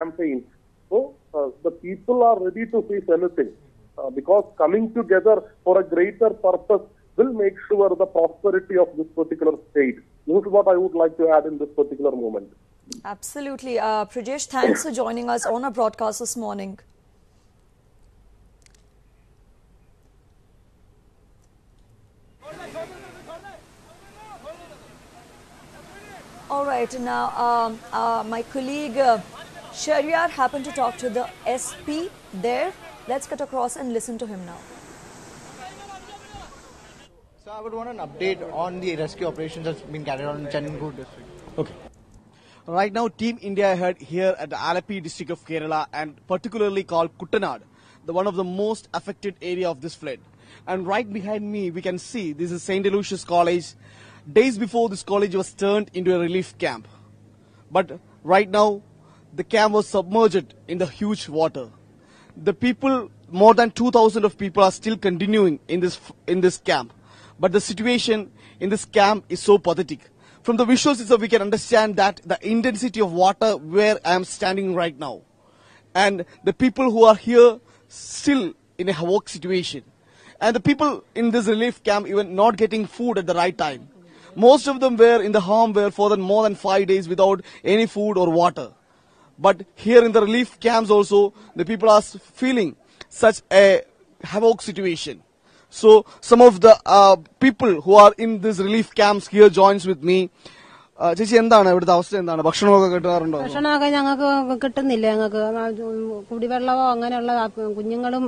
campaign. So the people are ready to face anything because coming together for a greater purpose will make sure the prosperity of this particular state. This is what I would like to add in this particular moment. Absolutely. Prajesh, thanks for joining us on our broadcast this morning. All right, now my colleague Sharyar happened to talk to the SP there. Let's cut across and listen to him now. So I would want an update on the rescue operations that's been carried out in Chennai district. Okay. Right now, Team India are here at the Alappuzha district of Kerala and particularly called Kuttanad, one of the most affected area of this flood. And right behind me, we can see this is St. Aloysius College. Days before, this college was turned into a relief camp. But right now, the camp was submerged in the huge water. The people, more than 2,000 of people are still continuing in this camp. But the situation in this camp is so pathetic. From the visuals itself, we can understand that the intensity of water where I am standing right now. And the people who are here still in a havoc situation. And the people in this relief camp even not getting food at the right time. Most of them were in the home were for more than 5 days without any food or water. But here in the relief camps also, the people are feeling such a havoc situation. So some of the people who are in these relief camps here joins with me. ചേച്ചി എന്താണ് ഇവിടുത്തെ അവസ്ഥ എന്താണ് ഭക്ഷണമൊക്കെ കിട്ടാറുണ്ടോ ഭക്ഷണമൊക്കെ ഞങ്ങൾക്ക് കിട്ടുന്നില്ല ഞങ്ങൾക്ക് കുടിവെള്ളമോ അങ്ങനെയുള്ള കുഞ്ഞുങ്ങളും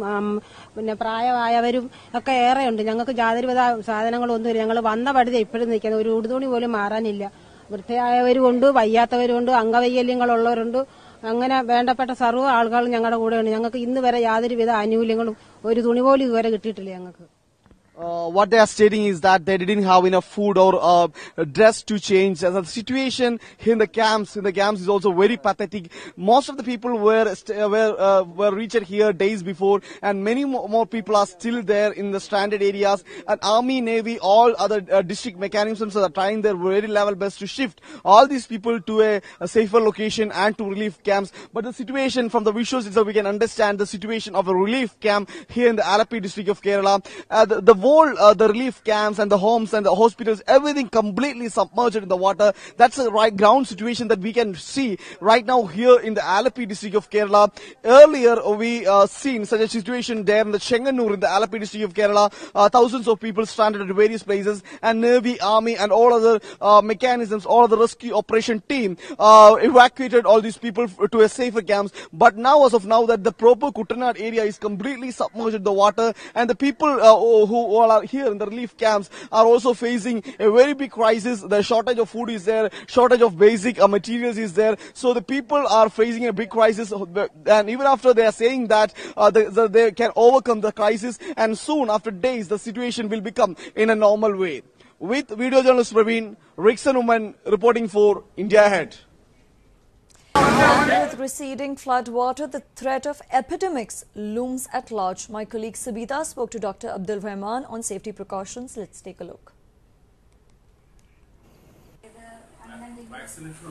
പിന്നെ പ്രായമായവരും ഒക്കെ ഏറെയുണ്ട് ഞങ്ങൾക്ക് യാതൊരുവിധ സാധനങ്ങളും ഒന്നുമില്ല ഞങ്ങൾ വന്ന പടുതി ഇപ്പോഴും നിൽക്കുന്നത് ഒരു ഉടുതുണി പോലും മാറാനില്ല വൃദ്ധയായവരുമുണ്ട് വയ്യാത്തവരുമുണ്ട് അംഗവൈകല്യങ്ങളുള്ളവരുണ്ട് അങ്ങനെ വേണ്ടപ്പെട്ട സർവ്വ ആളുകളും ഞങ്ങളുടെ കൂടെയുണ്ട് ഞങ്ങൾക്ക് ഇന്ന് വരെ യാതൊരുവിധ ആനുകൂല്യങ്ങളും ഒരു തുണി പോലും ഇതുവരെ കിട്ടിയിട്ടില്ല ഞങ്ങൾക്ക് what they are stating is that they didn't have enough food or dress to change. And the situation in the camps is also very pathetic. Most of the people were reached here days before, and many more people are still there in the stranded areas. And Army, Navy, all other district mechanisms are trying their very level best to shift all these people to a safer location and to relief camps. But the situation from the visuals itself, we can understand the situation of a relief camp here in the Alappuzha district of Kerala. The relief camps and the homes and the hospitals, everything completely submerged in the water. That's a right ground situation that we can see right now here in the Alappuzha district of Kerala. Earlier, we seen such a situation there in the Chenganur in the Alappuzha district of Kerala. Thousands of people stranded at various places, and Navy, Army, and all other mechanisms, all of the rescue operation team evacuated all these people to a safer camps. But now, as of now, that the proper Kuttanad area is completely submerged in the water, and the people who all are here in the relief camps are also facing a very big crisis. The shortage of food is there, shortage of basic materials is there. So the people are facing a big crisis, and even after they are saying that they can overcome the crisis, and soon after days the situation will become in a normal way. With video journalist Praveen, Rickson Woman reporting for India Ahead. With receding flood water, the threat of epidemics looms at large. My colleague Sabita spoke to Dr. Abdul Rahman on safety precautions. Let's take a look. Vaccination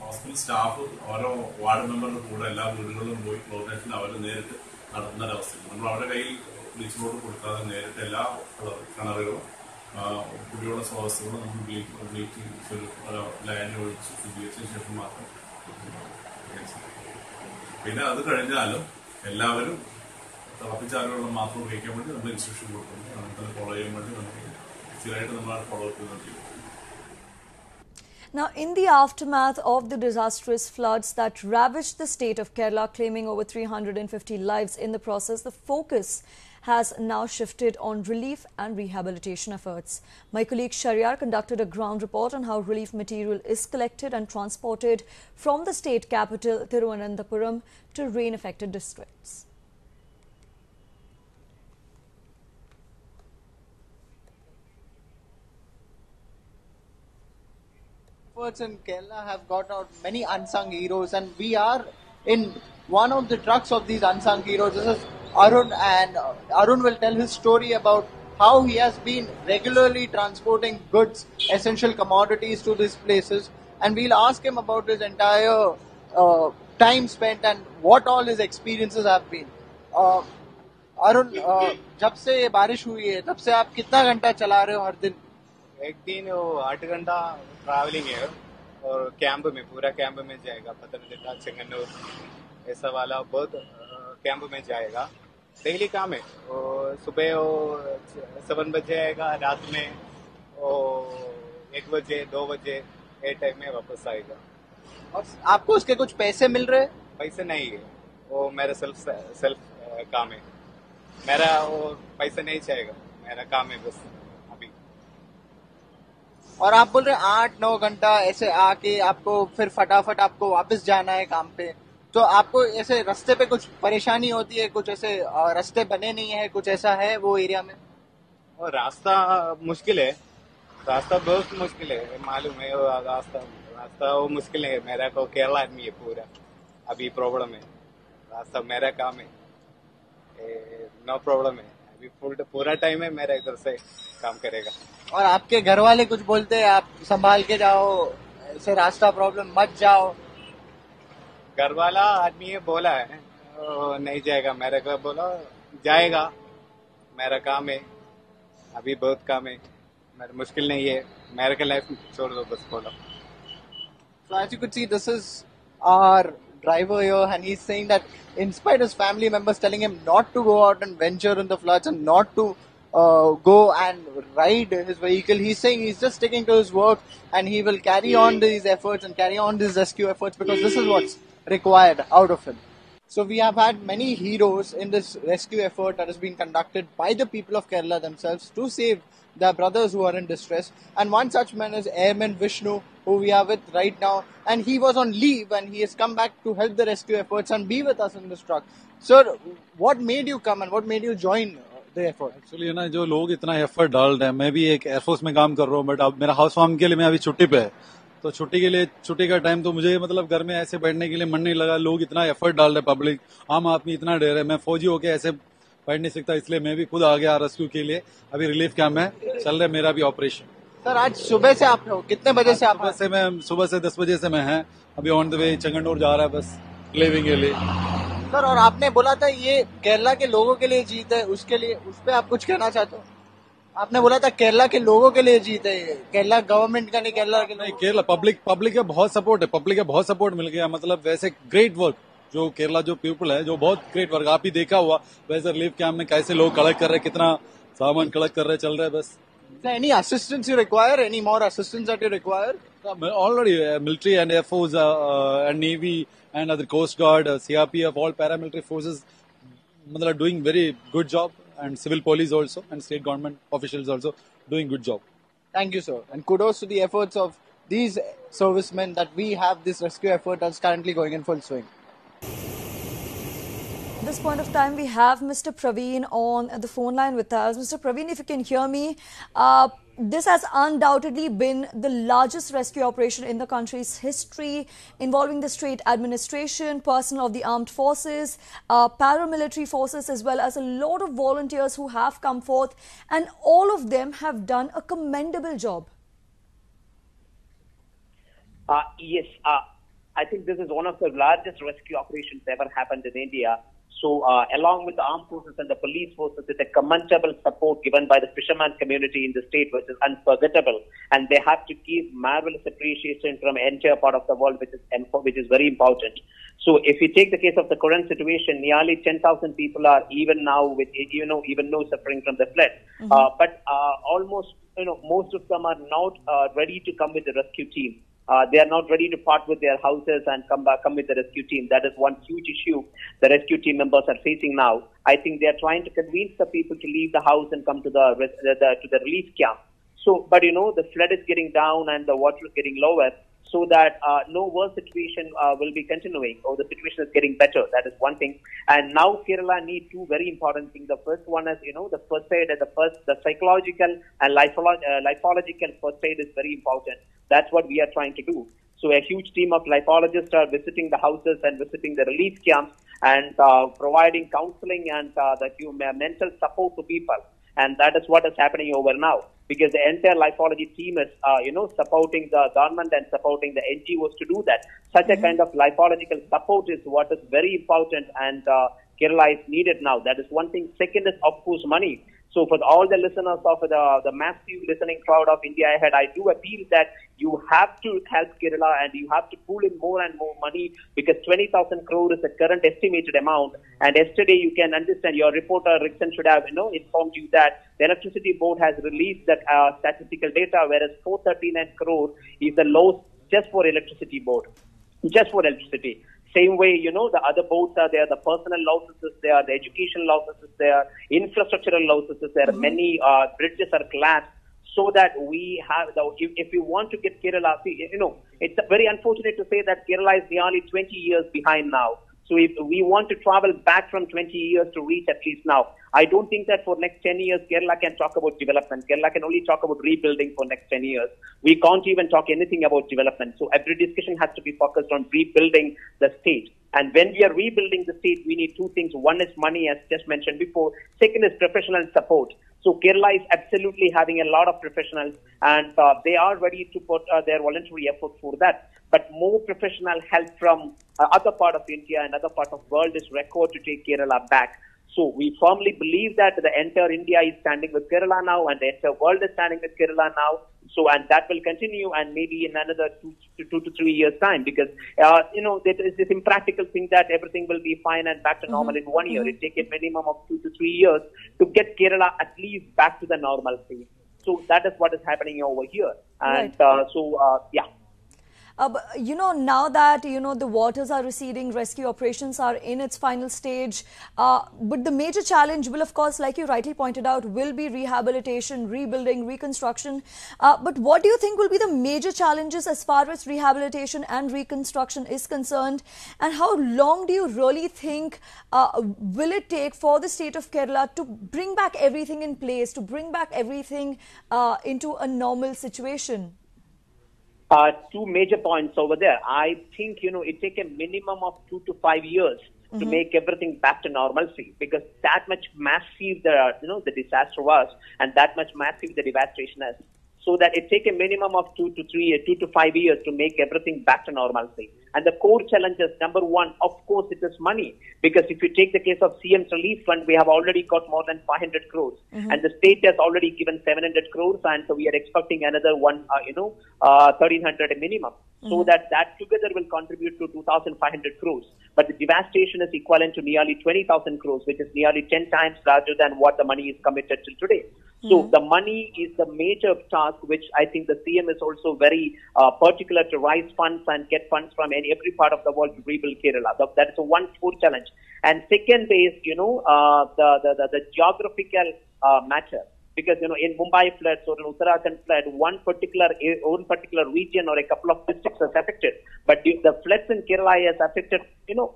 hospital staff or ward member coordination കുടിവെള്ള സ്രോതസ്സുകൾ നമ്മൾ land ഒഴിച്ച് ശുദ്ധീകരിച്ചതിന് ശേഷം മാത്രം. പിന്നെ അത് കഴിഞ്ഞാലും എല്ലാവരും തിളപ്പിച്ചാറുകളും മാത്രം ഉപയോഗിക്കാൻ വേണ്ടി നമ്മൾ ഇൻസ്ട്രക്ഷൻ കൊടുക്കുന്നു. നമുക്ക് ഫോളോ ചെയ്യാൻ വേണ്ടി നമുക്ക് സ്ഥിരമായിട്ട് നമ്മൾ ഫോളോ അപ്പ് ചെയ്തിട്ടുണ്ട്. Now, in the aftermath of the disastrous floods that ravaged the state of Kerala, claiming over 350 lives in the process, the focus has now shifted on relief and rehabilitation efforts. My colleague Sharyar conducted a ground report on how relief material is collected and transported from the state capital, Thiruvananthapuram, to rain-affected districts. Efforts in Kerala have got out many unsung heroes, and we are in one of the trucks of these unsung heroes. This is Arun, and Arun will tell his story about how he has been regularly transporting goods, essential commodities to these places, and we'll ask him about his entire time spent and what all his experiences have been. Arun, जब से ये बारिश हुई है तब से आप कितना घंटा चला रहे हो हर दिन? एक दिन 8 घंटा ट्रैवलिंग है और कैंप में, पूरा कैंप में जाएगा, पतनमतिट्टा, चंगन्नूर ऐसा वाला बहुत कैंप में जाएगा. डेली काम है. सुबह 7 बजे आएगा, रात में 1 बजे 2 बजे ये टाइम में वापस आएगा. और आपको उसके कुछ पैसे मिल रहे? पैसे नहीं है, वो मेरा सेल्फ काम है. मेरा वो पैसा नहीं चाहिएगा, मेरा काम है बस अभी. और आप बोल रहे 8-9 घंटा ऐसे आके आपको फिर फटाफट आपको वापस जाना है काम पे, तो आपको ऐसे रास्ते पे कुछ परेशानी होती है? कुछ ऐसे रास्ते बने नहीं है, कुछ ऐसा है वो एरिया में? और रास्ता मुश्किल है, रास्ता बहुत मुश्किल है, मालूम है. रास्ता वो मुश्किल है. मेरा को केरला आदमी है पूरा, अभी प्रॉब्लम है. रास्ता मेरा काम है, नो प्रॉब्लम है. अभी पूरा टाइम है मेरा इधर से काम करेगा. और आपके घर वाले कुछ बोलते हैं आप संभाल के जाओ, ऐसे रास्ता प्रॉब्लम मत जाओ? घर वाला आदमी है बोला है नहीं जाएगा, मेरे को बोला जाएगा, मेरा काम है, अभी बहुत काम है, मेरा मुश्किल नहीं है, मेरे का लाइफ छोड़ दो बस बोला. So as you could see, this is our driver here, and he's saying that in spite of his family members telling him not to go out and venture in the floods and not to go and ride his vehicle, he's saying he's just sticking to his work and he will carry on these efforts and carry on these rescue efforts because this is what's required out of him. So we have had many heroes in this rescue effort that has been conducted by the people of Kerala themselves to save their brothers who are in distress. And one such man is Airman Vishnu, who we are with right now. And he was on leave and he has come back to help the rescue efforts and be with us in this truck. Sir, what made you come and what made you join the effort? Actually ना जो लोग इतना effort डाल रहे हैं, मैं भी एक एयरफोर्स में काम कर रहा हूँ, बट अब मेरा हाउस फार्म के लिए मैं अभी छुट्टी पे है, तो छुट्टी का टाइम तो मुझे मतलब घर में ऐसे बैठने के लिए मन नहीं लगा. लोग इतना एफर्ट डाल रहे, पब्लिक आम आदमी इतना डर है. मैं फौजी होके ऐसे बैठ नहीं सकता, इसलिए मैं भी खुद आ गया रेस्क्यू के लिए. अभी रिलीफ कैंप में चल रहा है मेरा भी ऑपरेशन. सर, आज सुबह से आप हो, कितने बजे से आप? सुबह से 10 बजे से मैं है, अभी ऑन द वे चंगन्नूर जा रहा है बस लिविंग के लिए. सर, और आपने बोला था ये केरला के लोगों के लिए जीत है, उसके लिए उस पर आप कुछ कहना चाहते हो? आपने बोला था केरला के लोगों के लिए जीत है, केरला गवर्नमेंट का नहीं, केरला के नहीं. केरला पब्लिक का बहुत सपोर्ट है, पब्लिक का बहुत सपोर्ट मिल गया. मतलब वैसे ग्रेट वर्क जो केरला जो पीपल है, जो बहुत ग्रेट वर्क आप ही देखा हुआ, वैसे रिलीफ कैंप में कैसे लोग कलेक्ट कर रहे, कितना सामान कलेक्ट कर रहे, चल रहा है बस. Any assistance you require? Any more assistance that you require? Already military and air force and navy and other coast guard, CRPF, all paramilitary forces are doing very good job, and civil police also and state government officials also doing good job. Thank you, sir, and kudos to the efforts of these servicemen that we have this rescue effort that's currently going in full swing. At this point of time, we have Mr. Praveen on the phone line with us. Mr. Praveen, if you can hear me, this has undoubtedly been the largest rescue operation in the country's history, involving the state administration, personnel of the armed forces, paramilitary forces, as well as a lot of volunteers who have come forth, and all of them have done a commendable job. Yes, I think this is one of the largest rescue operations ever happened in India. So, along with the armed forces and the police forces, it's a commendable support given by the fisherman community in the state, which is unforgettable. And they have to give marvelous appreciation from the entire part of the world, which is very important. So, if you take the case of the current situation, nearly 10,000 people are even now suffering from the flood. But almost, most of them are not ready to come with the rescue team. They are not ready to part with their houses and come with the rescue team. That is one huge issue the rescue team members are facing now. I think they are trying to convince the people to leave the house and come to the relief camp. So, but the flood is getting down and the water is getting lower, so that no worse situation will be continuing, or the situation is getting better. That is one thing. And now Kerala needs two very important things. The first one is, the first aid, and the psychological and lifological first aid is very important. That's what we are trying to do. So a huge team of lifologists are visiting the houses and visiting the relief camps and providing counseling and the mental support to people. And that is what is happening over now. because the entire lifeology team is, supporting the government and supporting the NGOs to do that. Such a kind of lifeological support is what is very important, and Kerala is needed now. That is one thing. Second is, of course, money. So for all the listeners of the massive listening crowd of India Ahead, I do appeal that you have to help Kerala and you have to pull in more and more money, because 20,000 crore is the current estimated amount. And yesterday, you can understand, your reporter Rickson should have informed you that the Electricity Board has released that statistical data, whereas 439 crore is the loss just for Electricity Board, just for electricity. Same way, the other boards are there, the personal losses is there, the education losses is there, infrastructural losses is there, many bridges are collapsed, so that we have, if we want to get Kerala, it's very unfortunate to say that Kerala is nearly 20 years behind now. So if we want to travel back from 20 years to reach at least now, I don't think that for next 10 years, Kerala can talk about development. Kerala can only talk about rebuilding for next 10 years. We can't even talk anything about development. So every discussion has to be focused on rebuilding the state. And when we are rebuilding the state, we need two things. One is money, as just mentioned before. Second is professional support. So Kerala is absolutely having a lot of professionals, and they are ready to put their voluntary effort for that. But more professional help from other part of India and other part of the world is required to take Kerala back. So we firmly believe that the entire India is standing with Kerala now, and the entire world is standing with Kerala now. So, and that will continue, and maybe in another 2 to 3 years' time, because, there is this impractical thing that everything will be fine and back to normal in 1 year. It takes a minimum of 2 to 3 years to get Kerala at least back to the normalcy. So that is what is happening over here. And yeah. Now that, the waters are receding, rescue operations are in its final stage. But the major challenge will, of course, like you rightly pointed out, will be rehabilitation, rebuilding, reconstruction. But what do you think will be the major challenges as far as rehabilitation and reconstruction is concerned? And how long do you really think will it take for the state of Kerala to bring back everything in place, to bring back everything into a normal situation? Two major points over there. I think, it takes a minimum of 2 to 5 years to make everything back to normalcy, because that much massive the disaster was, and that much massive the devastation is. So that it takes a minimum of 2 to 5 years to make everything back to normalcy. And the core challenges, number one, of course, it is money. Because if you take the case of CM's relief fund, we have already got more than 500 crores. And the state has already given 700 crores. And so we are expecting another 1,300 minimum. So that together will contribute to 2,500 crores. But the devastation is equivalent to nearly 20,000 crores, which is nearly 10 times larger than what the money is committed till today. So the money is the major task, which I think the CM is also very particular to raise funds and get funds from every part of the world to rebuild Kerala. That is a one core challenge. And second is, the geographical matter. Because, in Mumbai floods or in Uttarakhand flood, one particular region or a couple of districts is affected. But the floods in Kerala has affected,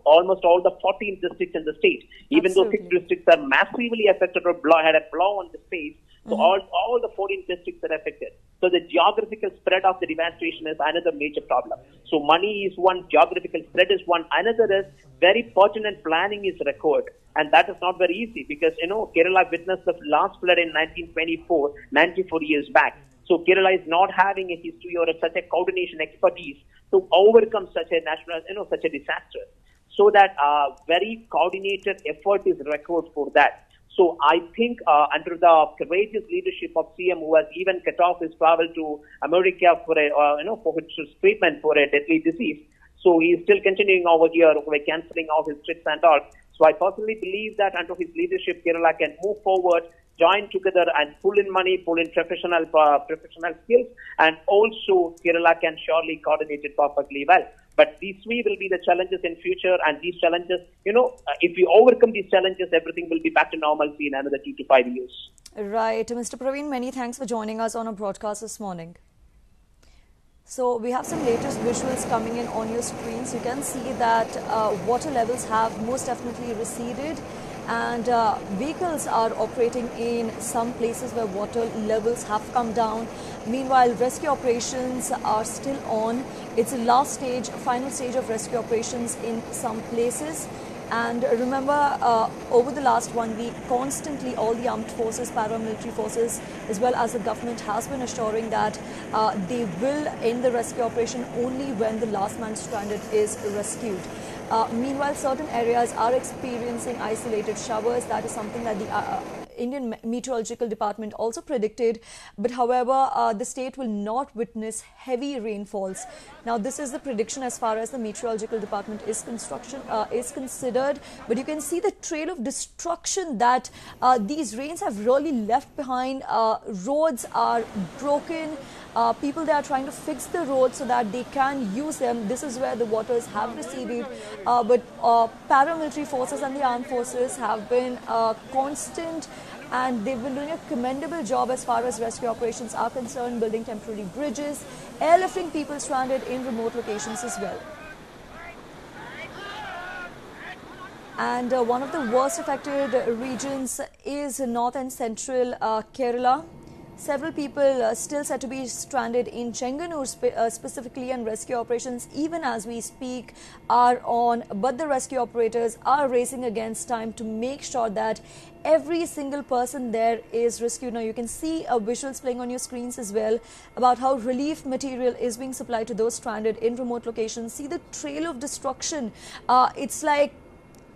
almost all the 14 districts in the state. Even though 6 districts are massively affected or had a blow on the face, so all the 14 districts are affected. So the geographical spread of the devastation is another major problem. So money is one, geographical spread is one. Another is very pertinent planning is required. And that is not very easy because, Kerala witnessed the last flood in 1924, 94 years back. So Kerala is not having a history or such a coordination expertise to overcome such a such a disaster. So that very coordinated effort is required for that. So I think under the courageous leadership of CM, who has even cut off his travel to America for for his treatment for a deadly disease. So he is still continuing over here by cancelling all his trips and all. So I personally believe that under his leadership, Kerala can move forward, join together and pull in money, pull in professional skills, and also Kerala can surely coordinate it perfectly well. But these three will be the challenges in future, and these challenges, if we overcome these challenges, everything will be back to normalcy in another 2 to 5 years. Right. Mr. Praveen, many thanks for joining us on our broadcast this morning. So we have some latest visuals coming in on your screens. You can see that water levels have most definitely receded, and vehicles are operating in some places where water levels have come down. Meanwhile, rescue operations are still on. It's the last stage, final stage of rescue operations in some places. And remember, over the last 1 week, constantly all the armed forces, paramilitary forces, as well as the government has been assuring that they will end the rescue operation only when the last man stranded is rescued. Meanwhile, certain areas are experiencing isolated showers. That is something that the Indian Meteorological Department also predicted, but however, the state will not witness heavy rainfalls. Now, this is the prediction as far as the Meteorological Department is considered, but you can see the trail of destruction that these rains have really left behind. Roads are broken. People, they are trying to fix the roads so that they can use them. This is where the waters have receded, but paramilitary forces and the armed forces have been constant, and they've been doing a commendable job as far as rescue operations are concerned, building temporary bridges, airlifting people stranded in remote locations as well. And one of the worst affected regions is north and central Kerala. Several people still said to be stranded in Chenganur specifically, and rescue operations, even as we speak, are on. But the rescue operators are racing against time to make sure that every single person there is rescued. Now, you can see visuals playing on your screens as well about how relief material is being supplied to those stranded in remote locations. See the trail of destruction. It's like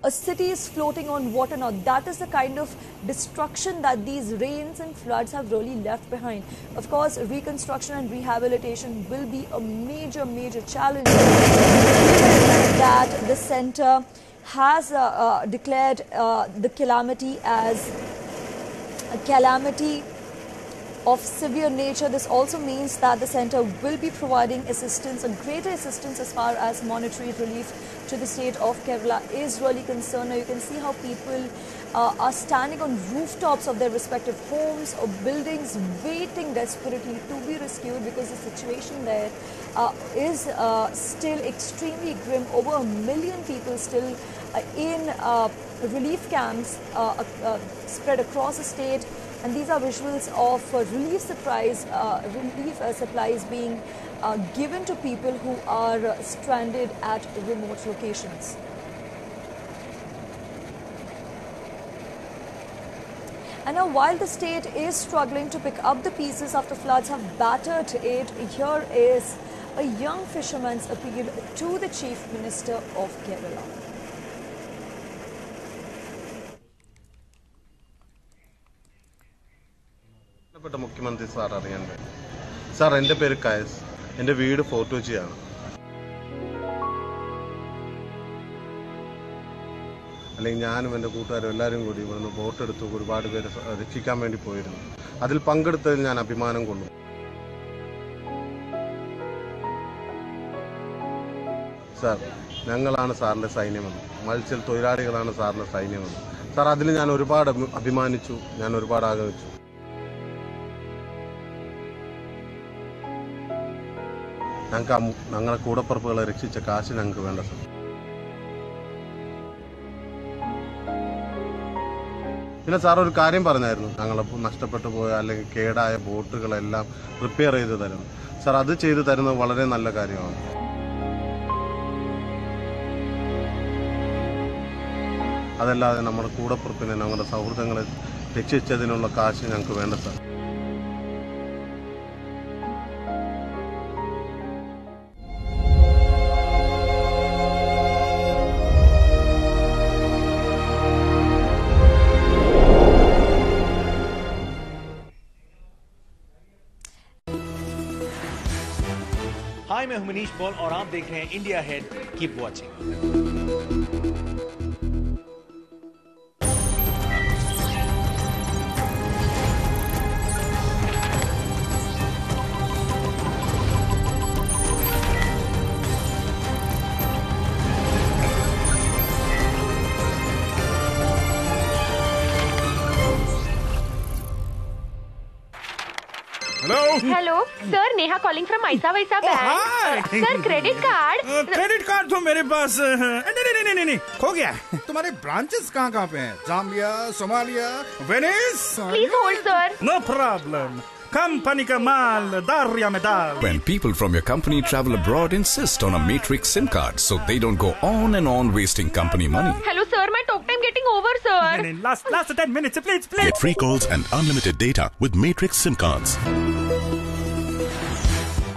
a city is floating on water now. That is the kind of destruction that these rains and floods have really left behind. Of course, reconstruction and rehabilitation will be a major challenge that the centre has declared the calamity as a calamity of severe nature. This also means that the centre will be providing assistance, a greater assistance as far as monetary relief to the state of Kerala is really concerned. Now, you can see how people are standing on rooftops of their respective homes or buildings, waiting desperately to be rescued, because the situation there is still extremely grim. Over 1 million people still in relief camps spread across the state. And these are visuals of relief supplies being given to people who are stranded at remote locations. And now, while the state is struggling to pick up the pieces after floods have battered it, here is a young fisherman's appeal to the Chief Minister of Kerala. മുഖ്യമന്ത്രി sir അറിയണ്ടേ sir, എൻ്റെ പേര് Kais, എൻ്റെ വീട് fort കൊച്ചിയാണ്. അല്ലെങ്കിൽ ഞാനും എൻ്റെ കൂട്ടുകാരും എല്ലാവരും കൂടി ഇവിടുന്ന് ബോട്ടെടുത്ത് ഒരുപാട് പേര് രക്ഷിക്കാൻ വേണ്ടി പോയിരുന്നു. അതിൽ പങ്കെടുത്തതിൽ ഞാൻ അഭിമാനം കൊള്ളും. സാർ, ഞങ്ങളാണ് സാറിൻ്റെ സൈന്യമെന്ന്, മത്സ്യത്തൊഴിലാളികളാണ് സാറിൻ്റെ സൈന്യമെന്ന്. സാർ, അതിൽ ഞാൻ ഒരുപാട് അഭിമാനിച്ചു, ഞാൻ ഒരുപാട് ആഗ്രഹിച്ചു. ഞങ്ങളെ കൂടപ്പുറപ്പുകളെ രക്ഷിച്ച കാശ് ഞങ്ങൾക്ക് വേണ്ട സാർ. പിന്നെ സാർ ഒരു കാര്യം പറഞ്ഞായിരുന്നു, ഞങ്ങൾ നഷ്ടപ്പെട്ടു പോയ അല്ലെങ്കിൽ കേടായ ബോട്ടുകളെല്ലാം റിപ്പയർ ചെയ്ത് തരുന്നു. സാർ, അത് ചെയ്തു തരുന്നത് വളരെ നല്ല കാര്യമാണ്. അതല്ലാതെ നമ്മുടെ കൂടപ്പുറപ്പിനെ, ഞങ്ങളുടെ സൗഹൃദങ്ങളെ രക്ഷിച്ചതിനുള്ള കാശ് ഞങ്ങൾക്ക് വേണ്ട സാർ. हाय, मैं हूं मनीष पॉल और आप देख रहे हैं India head. Keep watching. Hello sir, Neha calling from ऐसा वैसा bank. Sir, credit card. Credit card तो मेरे पास नहीं खो गया. तुम्हारे ब्रांचेस कहाँ पे हैं? Zambia, Somalia, Venice. Please hold sir. No problem. Company ka mal, darya mein dal. When people from your company travel abroad, insist on a Matrix SIM card so they don't go on and on wasting company money. Hello, sir. My talk time getting over, sir. Last 10 minutes, please. Get free calls and unlimited data with Matrix SIM cards.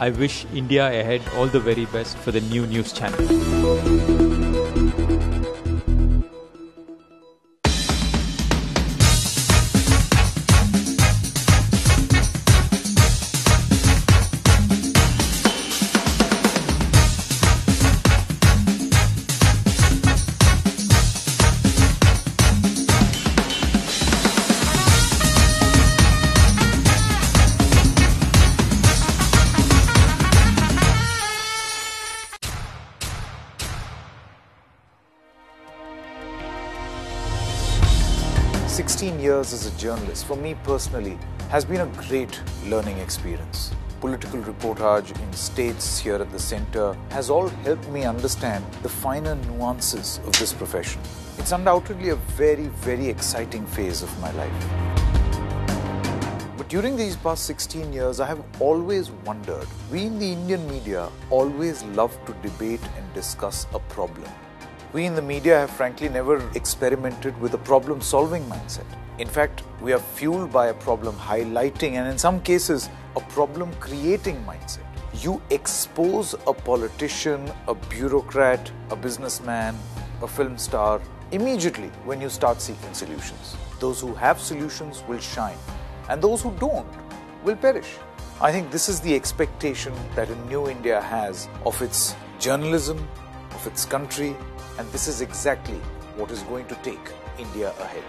I wish India ahead all the very best for the new news channel. Years as a journalist, for me personally, has been a great learning experience. Political reportage in states here at the center has all helped me understand the finer nuances of this profession. It's undoubtedly a very, very exciting phase of my life. But during these past 16 years, I have always wondered, we in the Indian media always love to debate and discuss a problem. We in the media have frankly never experimented with a problem-solving mindset. In fact, we are fueled by a problem highlighting and in some cases, a problem-creating mindset. You expose a politician, a bureaucrat, a businessman, a film star immediately when you start seeking solutions. Those who have solutions will shine and those who don't will perish. I think this is the expectation that a new India has of its journalism, of its country, and this is exactly what is going to take India ahead.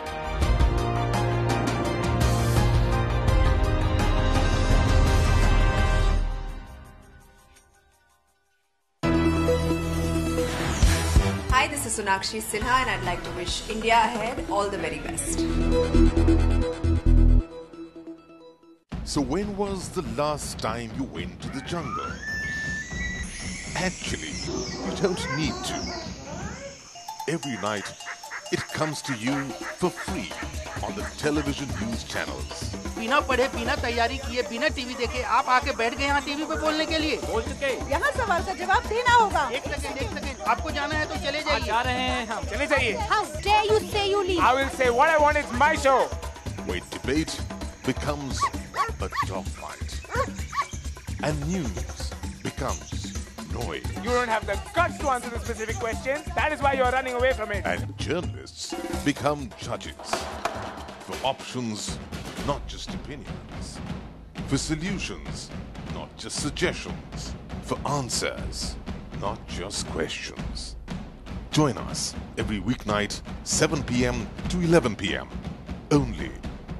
Hi, this is Sonakshi Sinha and I'd like to wish India ahead all the very best. So when was the last time you went to the jungle? Actually, you don't need to. Every night, it comes to you for free on the television news channels. बिना पढ़े, बिना तैयारी किए, बिना TV देखे आप आके बैठ गए यहाँ टीवी पे बोलने के लिए। बोल चुके। यहाँ सवाल का जवाब देना होगा। एक सेकंड, आपको जाना है तो चले जाइए। जा रहे हैं हम, चले जाइए। How dare you say you leave? I will say what I want. It's my show. Where debate becomes a dogfight and news becomes noise. You don't have the guts to answer the specific question. That is why you are running away from it. And journalists become judges for options, not just opinions. For solutions, not just suggestions. For answers, not just questions. Join us every weeknight, 7 p.m. to 11 p.m. Only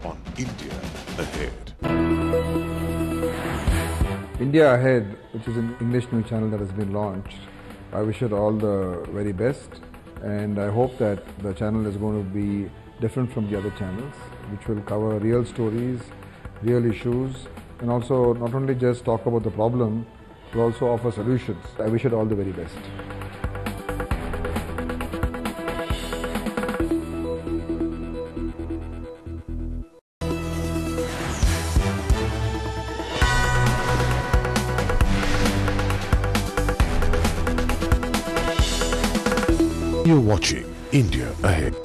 on India Ahead. India Ahead, which is an English news channel that has been launched. I wish it all the very best, and I hope that the channel is going to be different from the other channels, which will cover real stories, real issues, and also not only just talk about the problem, but also offer solutions. I wish it all the very best. You're watching India Ahead.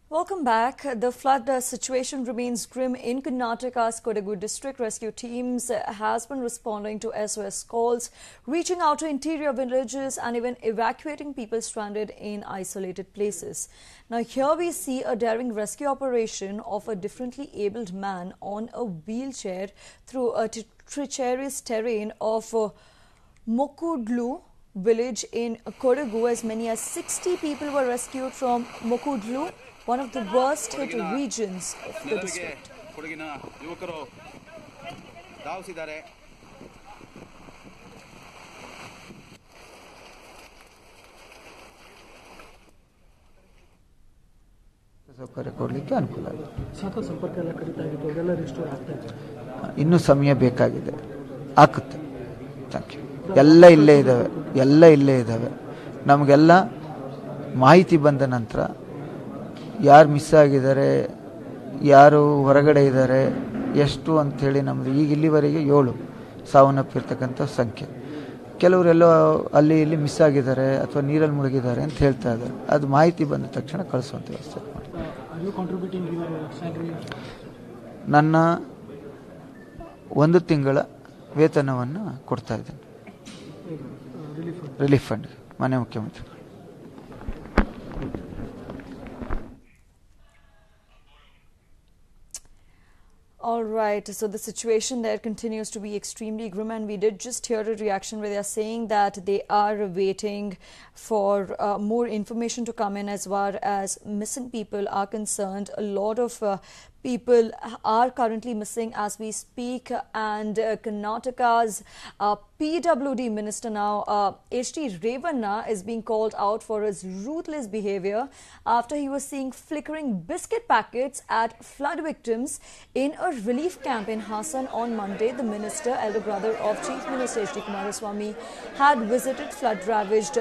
Welcome back. The flood situation remains grim in Karnataka's Kodagu district. Rescue teams has been responding to SOS calls, reaching out to interior villages and even evacuating people stranded in isolated places. Now here we see a daring rescue operation of a differently abled man on a wheelchair through a treacherous terrain of Mokudlu village in Kodagu. As many as 60 people were rescued from Mokudlu, one of the worst hit regions of the district. ಇನ್ನೂ ಸಮಯ ಬೇಕಾಗಿದೆ ಆಗುತ್ತೆ thank you ಎಲ್ಲ ಇಲ್ಲೇ ಇದ್ದಾವೆ ನಮಗೆಲ್ಲ ಮಾಹಿತಿ ಬಂದ ನಂತರ ಯಾರು ಮಿಸ್ ಆಗಿದ್ದಾರೆ ಯಾರು ಹೊರಗಡೆ ಇದ್ದಾರೆ ಎಷ್ಟು ಅಂಥೇಳಿ ನಮ್ಮದು ಈಗ ಇಲ್ಲಿವರೆಗೆ 7 ಸಾವನ್ನಪ್ಪಿರ್ತಕ್ಕಂಥ ಸಂಖ್ಯೆ. ಕೆಲವರೆಲ್ಲೋ ಅಲ್ಲಿ ಇಲ್ಲಿ ಮಿಸ್ ಆಗಿದ್ದಾರೆ ಅಥವಾ ನೀರಲ್ಲಿ ಮುಳುಗಿದ್ದಾರೆ ಅಂತ ಹೇಳ್ತಾ ಇದ್ದಾರೆ. ಅದು ಮಾಹಿತಿ ಬಂದ ತಕ್ಷಣ ಕಳಿಸುವಂಥ ವ್ಯವಸ್ಥೆ ಮಾಡಿ. ನನ್ನ 1 ತಿಂಗಳ ವೇತನವನ್ನು ಕೊಡ್ತಾ ಇದ್ದೇನೆ ರಿಲೀಫ್ ಫಂಡ್ ಮಾನ್ಯ ಮುಖ್ಯಮಂತ್ರಿ. All right, so the situation there continues to be extremely grim, and we did just hear a reaction where they are saying that they are waiting for more information to come in as far as missing people are concerned. A lot of people are currently missing as we speak, and Karnataka's PWD minister now, H.D. Aerwyna, is being called out for his ruthless behavior after he was seeing flickering biscuit packets at flood victims in a relief camp in Hassan on Monday. The minister, elder brother of Chief Minister H.D. Kumaraswamy, had visited flood-ravaged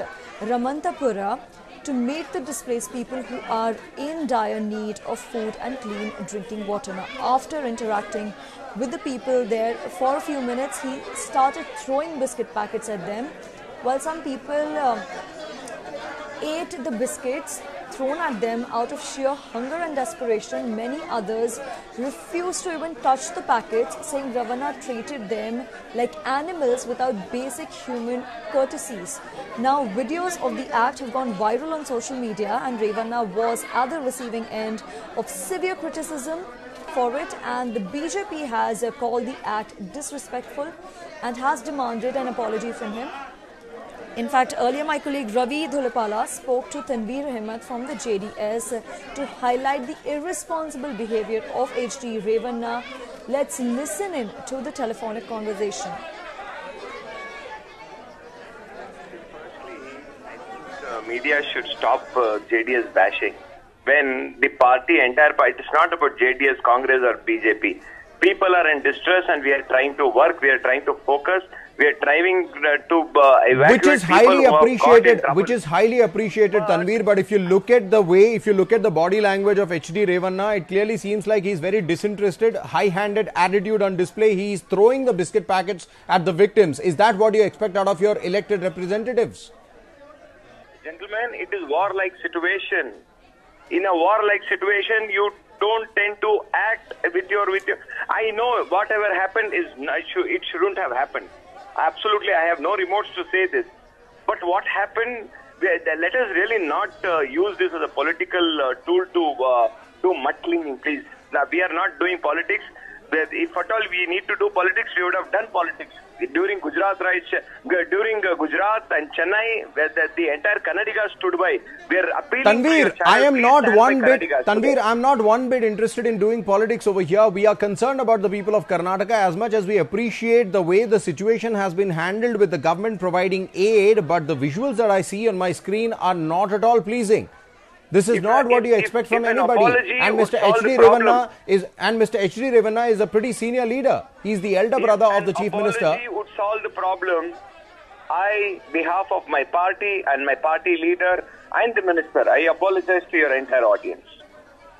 Ramantapura to meet the displaced people who are in dire need of food and clean drinking water. Now, after interacting with the people there for a few minutes, he started throwing biscuit packets at them. While some people ate the biscuits thrown at them out of sheer hunger and desperation, many others refused to even touch the packets, saying Aerwyna treated them like animals without basic human courtesies. Now, videos of the act have gone viral on social media, and Aerwyna was at the receiving end of severe criticism for it, and the BJP has called the act disrespectful and has demanded an apology from him. In fact, earlier my colleague Ravi Dhulipala spoke to Tanveer Ahmed from the JDS to highlight the irresponsible behavior of H.D. Aerwyna. Let's listen in to the telephonic conversation. Media should stop JDS bashing. When the entire party, it's not about JDS, Congress or BJP. People are in distress and we are trying to work, we are trying to focus. We are trying to evacuate which is highly appreciated, Tanveer. But if you look at the body language of H.D. Aerwyna, it clearly seems like he's very disinterested, high-handed attitude on display. He's throwing the biscuit packets at the victims. Is that what you expect out of your elected representatives? Gentlemen, it is war-like situation. In a war-like situation, you don't tend to act with your. I know whatever happened it shouldn't have happened. Absolutely, I have no remorse to say this. But what happened, let us really not use this as a political tool to do mud-cleaning, please. Now, we are not doing politics. If at all we need to do politics, we would have done politics. During Gujarat and Chennai, where the entire Karnataka stood by, we are appealing Tanveer, I am not one bit interested in doing politics over here. We are concerned about the people of Karnataka as much as we appreciate the way the situation has been handled with the government providing aid, but the visuals that I see on my screen are not at all pleasing. This is not what you expect from anybody. And Mr. H.D. Aerwyna is a pretty senior leader. He's the elder brother of the Chief Minister. Apology would solve the problem. I, behalf of my party and my party leader and the minister, I apologize to your entire audience.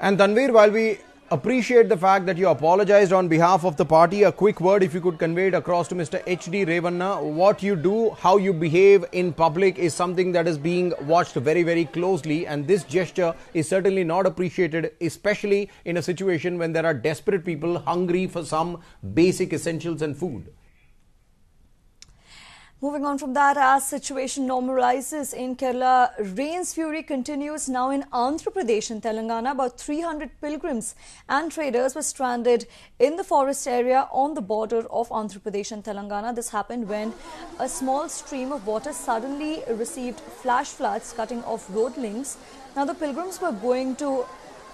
And Tanveer, while we appreciate the fact that you apologized on behalf of the party, a quick word if you could convey it across to Mr. H.D. Aerwyna. What you do, how you behave in public is something that is being watched very, very closely, and this gesture is certainly not appreciated, especially in a situation when there are desperate people hungry for some basic essentials and food. Moving on from that, as situation normalizes in Kerala, rain's fury continues now in Andhra Pradesh and Telangana. About 300 pilgrims and traders were stranded in the forest area on the border of Andhra Pradesh and Telangana. This happened when a small stream of water suddenly received flash floods, cutting off road links. Now, the pilgrims were going to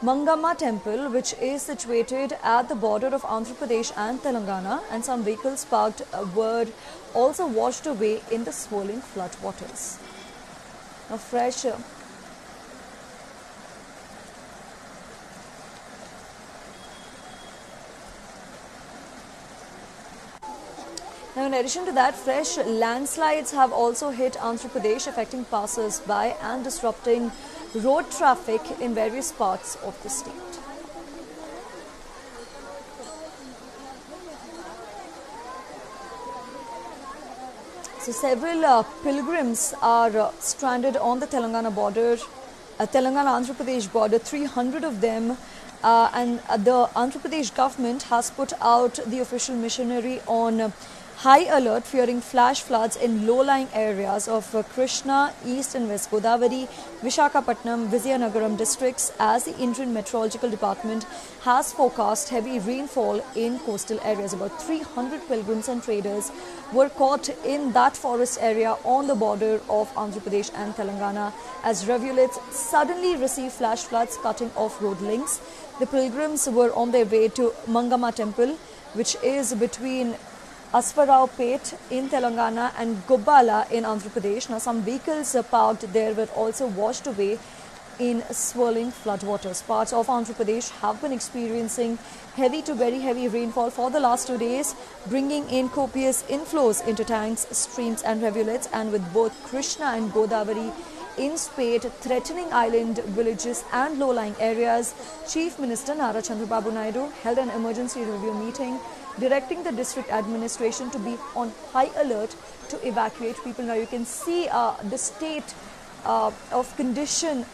Mangamma temple, which is situated at the border of Andhra Pradesh and Telangana, and some vehicles parked were also washed away in the swirling flood waters. Now, Now, in addition to that, fresh landslides have also hit Andhra Pradesh, affecting passers-by and disrupting road traffic in various parts of the state. So several pilgrims are stranded on the Telangana border, Telangana-Andhra Pradesh border, 300 of them. And the Andhra Pradesh government has put out the official missionary on high alert, fearing flash floods in low-lying areas of Krishna, East and West Godavari, Visakhapatnam, Vizianagaram districts, as the Indian Meteorological Department has forecast heavy rainfall in coastal areas. About 300 pilgrims and traders were caught in that forest area on the border of Andhra Pradesh and Telangana as rivulets suddenly received flash floods, cutting off road links. The pilgrims were on their way to Mangama Temple, which is between Asfarao Pet in Telangana and Gubbala in Andhra Pradesh. Now, some vehicles parked there were also washed away in swirling floodwaters. Parts of Andhra Pradesh have been experiencing heavy to very heavy rainfall for the last 2 days, bringing in copious inflows into tanks, streams and rivulets, and with both Krishna and Godavari in spate threatening island villages and low-lying areas, Chief Minister Nara Chandrababu Naidu held an emergency review meeting directing the district administration to be on high alert to evacuate people. Now you can see the state of condition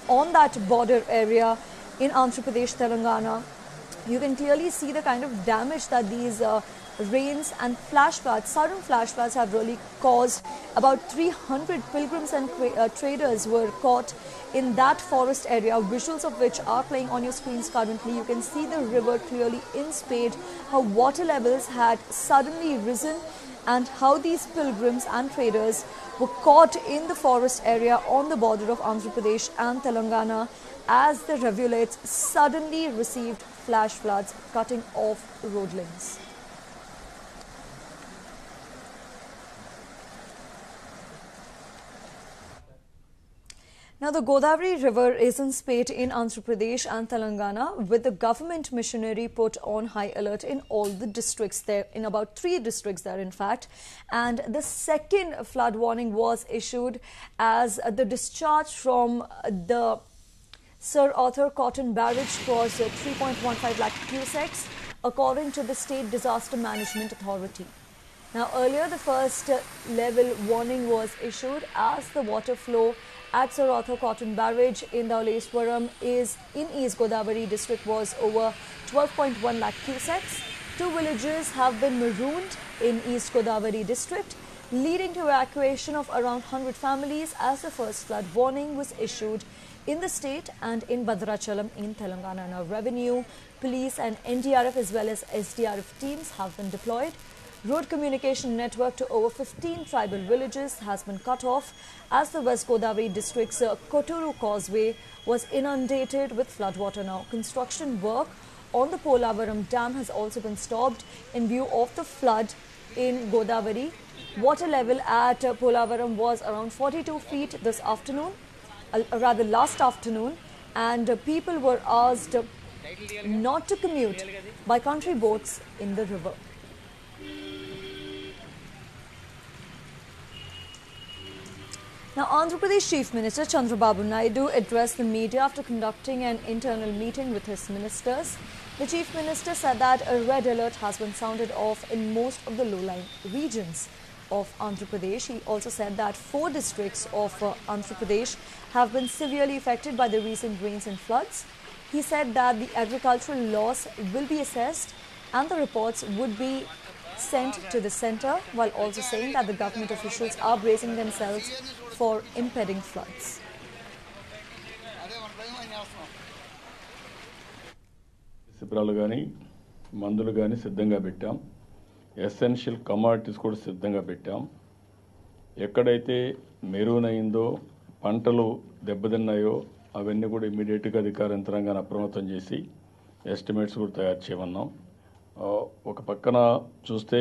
on that border area in Andhra Pradesh, Telangana. You can clearly see the kind of damage that these rains and flash floods, sudden flash floods, have really caused. About 300 pilgrims and traders were caught in that forest area, visuals of which are playing on your screens currently. You can see the river clearly in spate, how water levels had suddenly risen, and how these pilgrims and traders were caught in the forest area on the border of Andhra Pradesh and Telangana as the rivulets suddenly received flash floods, cutting off road links. Now, the Godavari River is in spate in Andhra Pradesh and Telangana, with the government missionary put on high alert in all the districts there, in about 3 districts there, in fact. And the second flood warning was issued as the discharge from the Sir Arthur Cotton Barrage crossed 3.15 lakh cusecs, according to the State Disaster Management Authority. Now, earlier the first level warning was issued as the water flow at Sir Arthur Cotton Barrage in Dhaleswaram is in East Godavari district was over 12.1 lakh cusecs. 2 villages have been marooned in East Godavari district, leading to evacuation of around 100 families as the first flood warning was issued in the state and in Bhadrachalam in Telangana. Now, revenue, police and NDRF as well as SDRF teams have been deployed. Road communication network to over 15 tribal villages has been cut off as the West Godavari district's Koturu Causeway was inundated with floodwater. Now, construction work on the Polavaram Dam has also been stopped in view of the flood in Godavari. Water level at Polavaram was around 42 feet this afternoon, rather last afternoon, and people were asked not to commute by country boats in the river. Now, Andhra Pradesh Chief Minister Chandrababu Naidu addressed the media after conducting an internal meeting with his ministers. The Chief Minister said that a red alert has been sounded off in most of the low-lying regions of Andhra Pradesh. He also said that 4 districts of Andhra Pradesh have been severely affected by the recent rains and floods. He said that the agricultural loss will be assessed and the reports would be sent to the centre, while also saying that the government officials are bracing themselves for impending floods. శిబిరాలు కానీ మందులు కానీ సిద్ధంగా పెట్టాం. Essential commodities కూడా సిద్ధంగా పెట్టాం. ఎక్కడైతే మెరూన్ అయిందో, పంటలు దెబ్బతిన్నాయో అవన్నీ కూడా ఇమ్మీడియట్గా అధికార యంత్రాంగాన్ని అప్రమత్తం చేసి ఎస్టిమేట్స్ కూడా తయారు చేయమన్నాం. ఒక పక్కన చూస్తే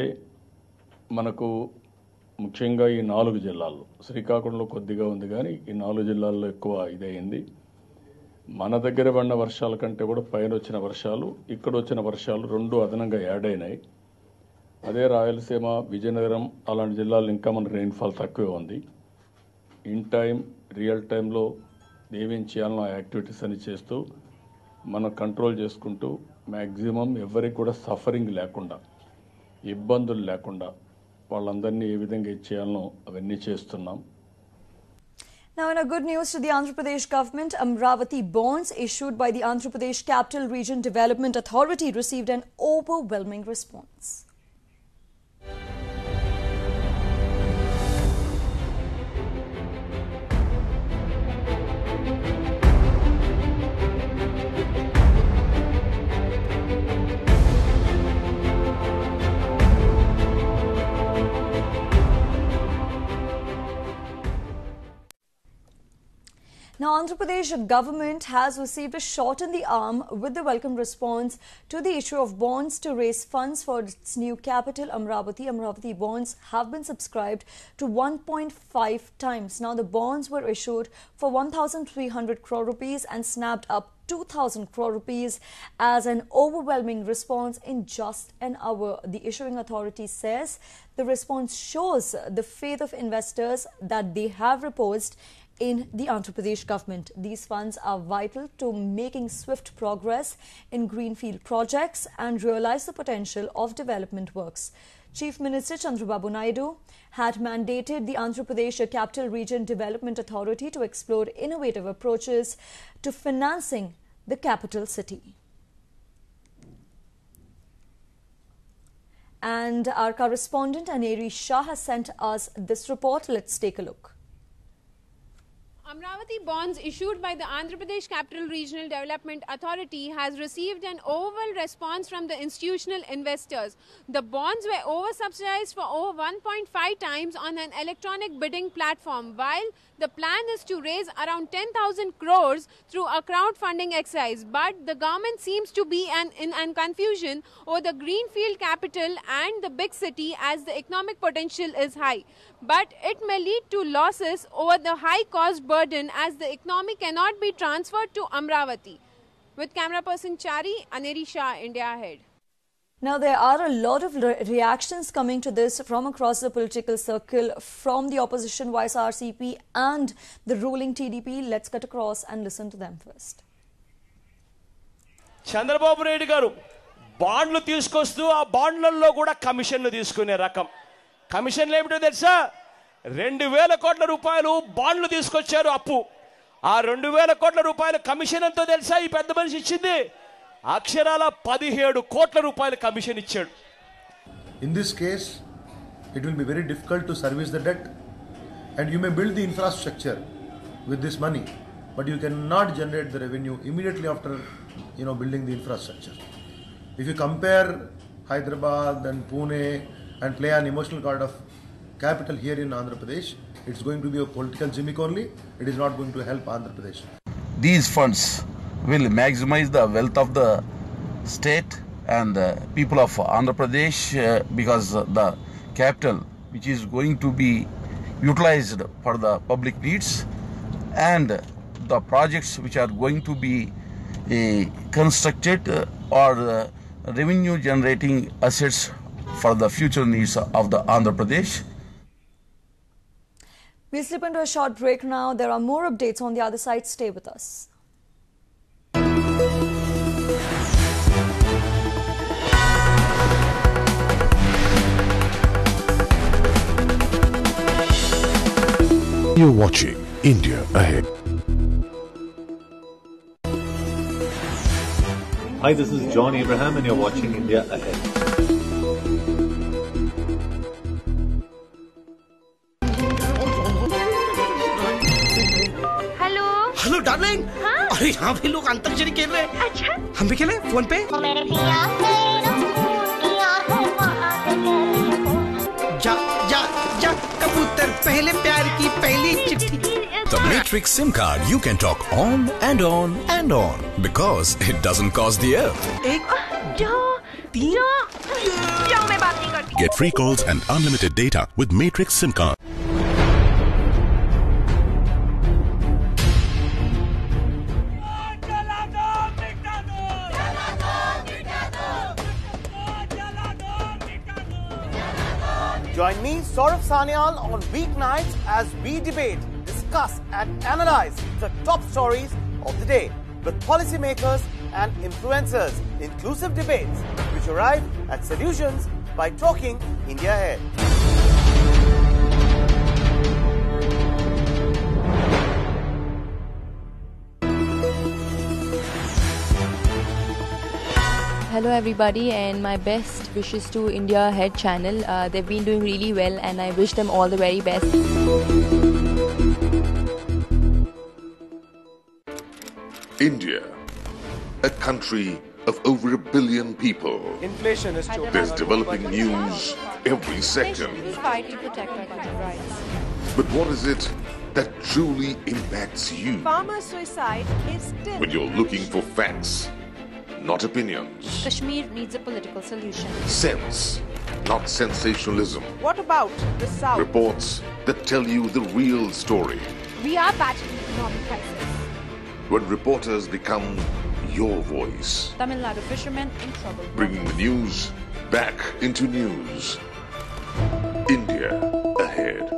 మనకు ముఖ్యంగా ఈ 4 జిల్లాల్లో, శ్రీకాకుళంలో కొద్దిగా ఉంది కానీ ఈ 4 జిల్లాల్లో ఎక్కువ ఇదయింది. మన దగ్గర పడిన వర్షాల కంటే కూడా పైన వచ్చిన వర్షాలు, ఇక్కడ వచ్చిన వర్షాలు 2 అదనంగా యాడ్ అయినాయి. అదే రాయలసీమ, విజయనగరం అలాంటి జిల్లాల్లో ఇంకా మన రెయిన్ఫాల్ తక్కువే ఉంది. ఇన్ టైం, రియల్ టైంలో ఏమేం చేయాలనో ఆ యాక్టివిటీస్ అని చేస్తూ మనం కంట్రోల్ చేసుకుంటూ మ్యాక్సిమం ఎవరికి కూడా సఫరింగ్ లేకుండా, ఇబ్బందులు లేకుండా వాళ్ళందరినీ ఏ విధంగా ఇచ్చేయాలనో అవన్నీ చేస్తున్నాం. Now, in a good news to the Andhra Pradesh government, Amravati bonds issued by the Andhra Pradesh Capital Region Development Authority received an overwhelming response. Now, Andhra Pradesh government has received a shot in the arm with the welcome response to the issue of bonds to raise funds for its new capital, Amravati. Amravati bonds have been subscribed to 1.5 times. Now, the bonds were issued for 1,300 crore rupees and snapped up 2,000 crore rupees as an overwhelming response in just an hour. The issuing authority says the response shows the faith of investors that they have reposed in the Andhra Pradesh government. These funds are vital to making swift progress in greenfield projects and realize the potential of development works. Chief Minister Chandrababu Naidu had mandated the Andhra Pradesh Capital Region Development Authority to explore innovative approaches to financing the capital city. And our correspondent Aerwyna has sent us this report. Let's take a look. Amravati bonds issued by the Andhra Pradesh Capital Regional Development Authority has received an overwhelming response from the institutional investors. The bonds were oversubsidized for over 1.5 times on an electronic bidding platform, while the plan is to raise around 10,000 crores through a crowdfunding exercise. But the government seems to be in confusion over the greenfield capital and the big city as the economic potential is high. But it may lead to losses over the high cost burden as the economy cannot be transferred to Amravati. With camera person Chari, Aerwyna, India Ahead. Now, there are a lot of reactions coming to this from across the political circle, from the opposition YSRCP and the ruling TDP. Let's cut across and listen to them first. Chandrababu Naidu garu బాండ్లు తీసుకొస్తూ ఆ బాండ్లలో కూడా కమిషన్లు తీసుకునే రకం. కమిషన్లు ఏమిటో తెలుసా? 2,000 కోట్ల రూపాయలు బాండ్లు తీసుకొచ్చారు అప్పు. ఆ 2,000 కోట్ల రూపాయల కమిషన్ ఎంతో తెలుసా ఈ పెద్ద మనిషి ఇచ్చింది? అక్షరాల 17 కోట్ల రూపాయల కమిషన్ ఇచ్చాడు. In this case, it will be very difficult to service the debt, and you may build the infrastructure with this money, but you cannot generate the revenue immediately after building the infrastructure. If you compare Hyderabad and Pune and play an emotional card of capital here in Andhra Pradesh, it's going to be a political gimmick only. It is not going to help Andhra Pradesh. These funds will maximize the wealth of the state and the people of Andhra Pradesh because the capital which is going to be utilized for the public needs and the projects which are going to be constructed or revenue generating assets for the future needs of the Andhra Pradesh. We'll slip into a short break now. There are more updates on the other side. Stay with us. You're watching India Ahead. Hi, this is John Abraham and you're watching India Ahead. Hello darling. अरे यहाँ भी लोग अंताक्षरी खेल रहे हैं। अच्छा हम भी खेले फोन पे। जा जा जा कबूतर पहले प्यार की पहली चिट्ठी। The Matrix SIM card you can talk on and on and on because it doesn't cost the earth. एक दो तीन जाओ मैं बात नहीं करती। Get free calls and unlimited data with Matrix SIM card. Join me, Saurabh Sanyal, on weeknights as we debate, discuss and analyze the top stories of the day with policymakers and influencers. Inclusive debates which arrive at solutions by talking India Ahead. Hello everybody, and my best wishes to India Ahead channel. They've been doing really well and I wish them all the very best. India, a country of over 1 billion people. Inflation is too. There's developing news every second. We fight to protect our human rights. But what is it that truly impacts you? Farmer suicide is still. When you're looking for facts, not opinions. Kashmir needs a political solution. Sense, not sensationalism. What about the South? Reports that tell you the real story. We are battling economic crisis. When reporters become your voice. Tamil Nadu fishermen in trouble. Bringing the news back into news. India Ahead.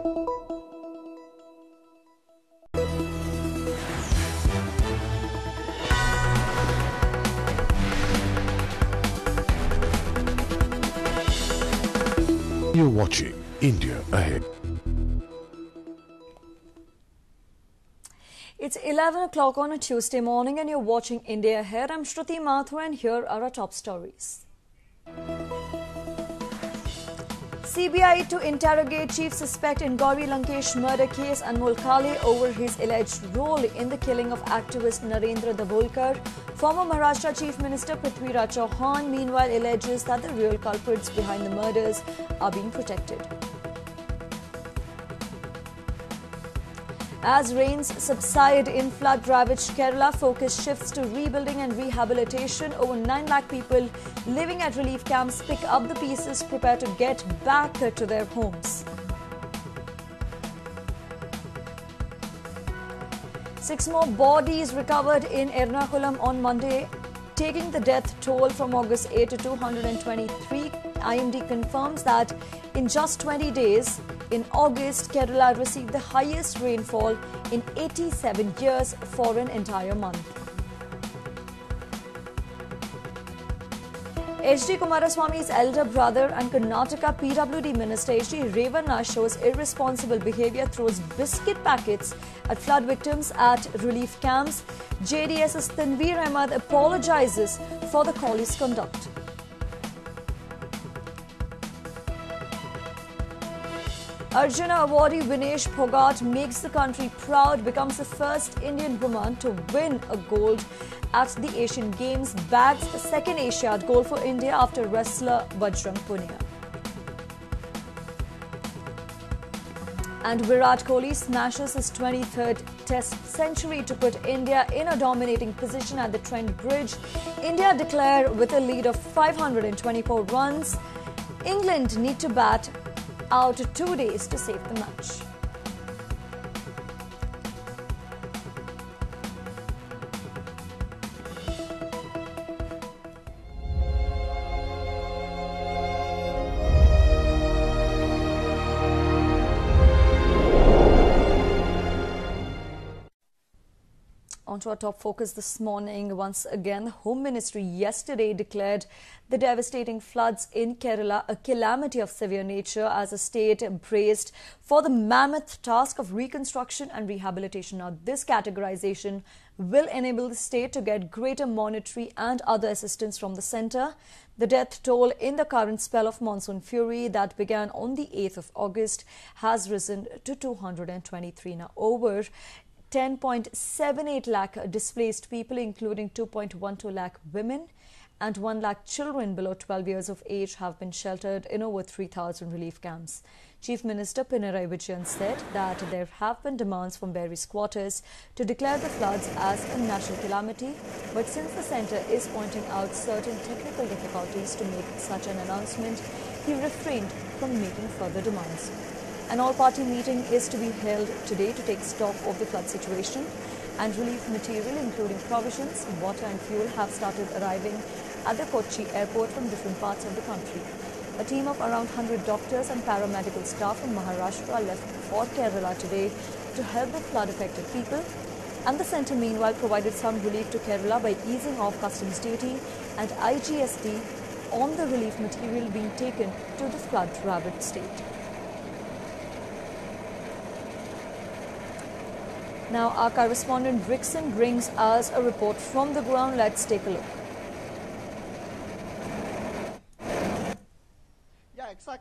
You're watching India Ahead. It's 11 o'clock on a Tuesday morning and you're watching India Ahead. I'm Shruti Mathur and here are our top stories. CBI to interrogate chief suspect in Gauri Lankesh murder case Anmol Kale over his alleged role in the killing of activist Narendra Dabholkar. Former Maharashtra Chief Minister Prithviraj Chauhan meanwhile alleges that the real culprits behind the murders are being protected. As rains subside in flood-ravaged Kerala, focus shifts to rebuilding and rehabilitation. Over 9 lakh people living at relief camps pick up the pieces, prepare to get back to their homes. 6 more bodies recovered in Ernakulam on Monday, taking the death toll from August 8 to 223. IMD confirms that in just 20 days, in August, Kerala received the highest rainfall in 87 years for an entire month. H.D. Kumaraswamy's elder brother and Karnataka PWD Minister H.D. Aerwyna shows irresponsible behaviour, throws biscuit packets at flood victims at relief camps. JDS's Tanveer Ahmed apologises for the collie's conduct. Arjuna awardee Vinesh Phogat makes the country proud, becomes the first Indian woman to win a gold at the Asian Games, bags the second Asiad gold for India after wrestler Bajrang Punia. And Virat Kohli smashes his 23rd Test century to put India in a dominating position at the Trent Bridge. India declare with a lead of 524 runs. England need to bat out 2 days to save the match. On to our top focus this morning. Once again, the Home Ministry yesterday declared the devastating floods in Kerala a calamity of severe nature as the state braced for the mammoth task of reconstruction and rehabilitation. Now, this categorization will enable the state to get greater monetary and other assistance from the centre. The death toll in the current spell of monsoon fury that began on the 8th of August has risen to 223. Now, over 10.78 lakh displaced people, including 2.12 lakh women and 1 lakh children below 12 years of age, have been sheltered in over 3,000 relief camps. Chief Minister Pinarayi Vijayan said that there have been demands from various quarters to declare the floods as a national calamity, but since the centre is pointing out certain technical difficulties to make such an announcement, he refrained from making further demands. An all-party meeting is to be held today to take stock of the flood situation, and relief material including provisions, water and fuel have started arriving at the Kochi airport from different parts of the country. A team of around 100 doctors and paramedical staff from Maharashtra left for Kerala today to help the flood-affected people, and the centre meanwhile provided some relief to Kerala by easing off customs duty and IGST on the relief material being taken to the flood-ravaged state. Now, our correspondent Brixton brings us a report from the ground. Let's take a look.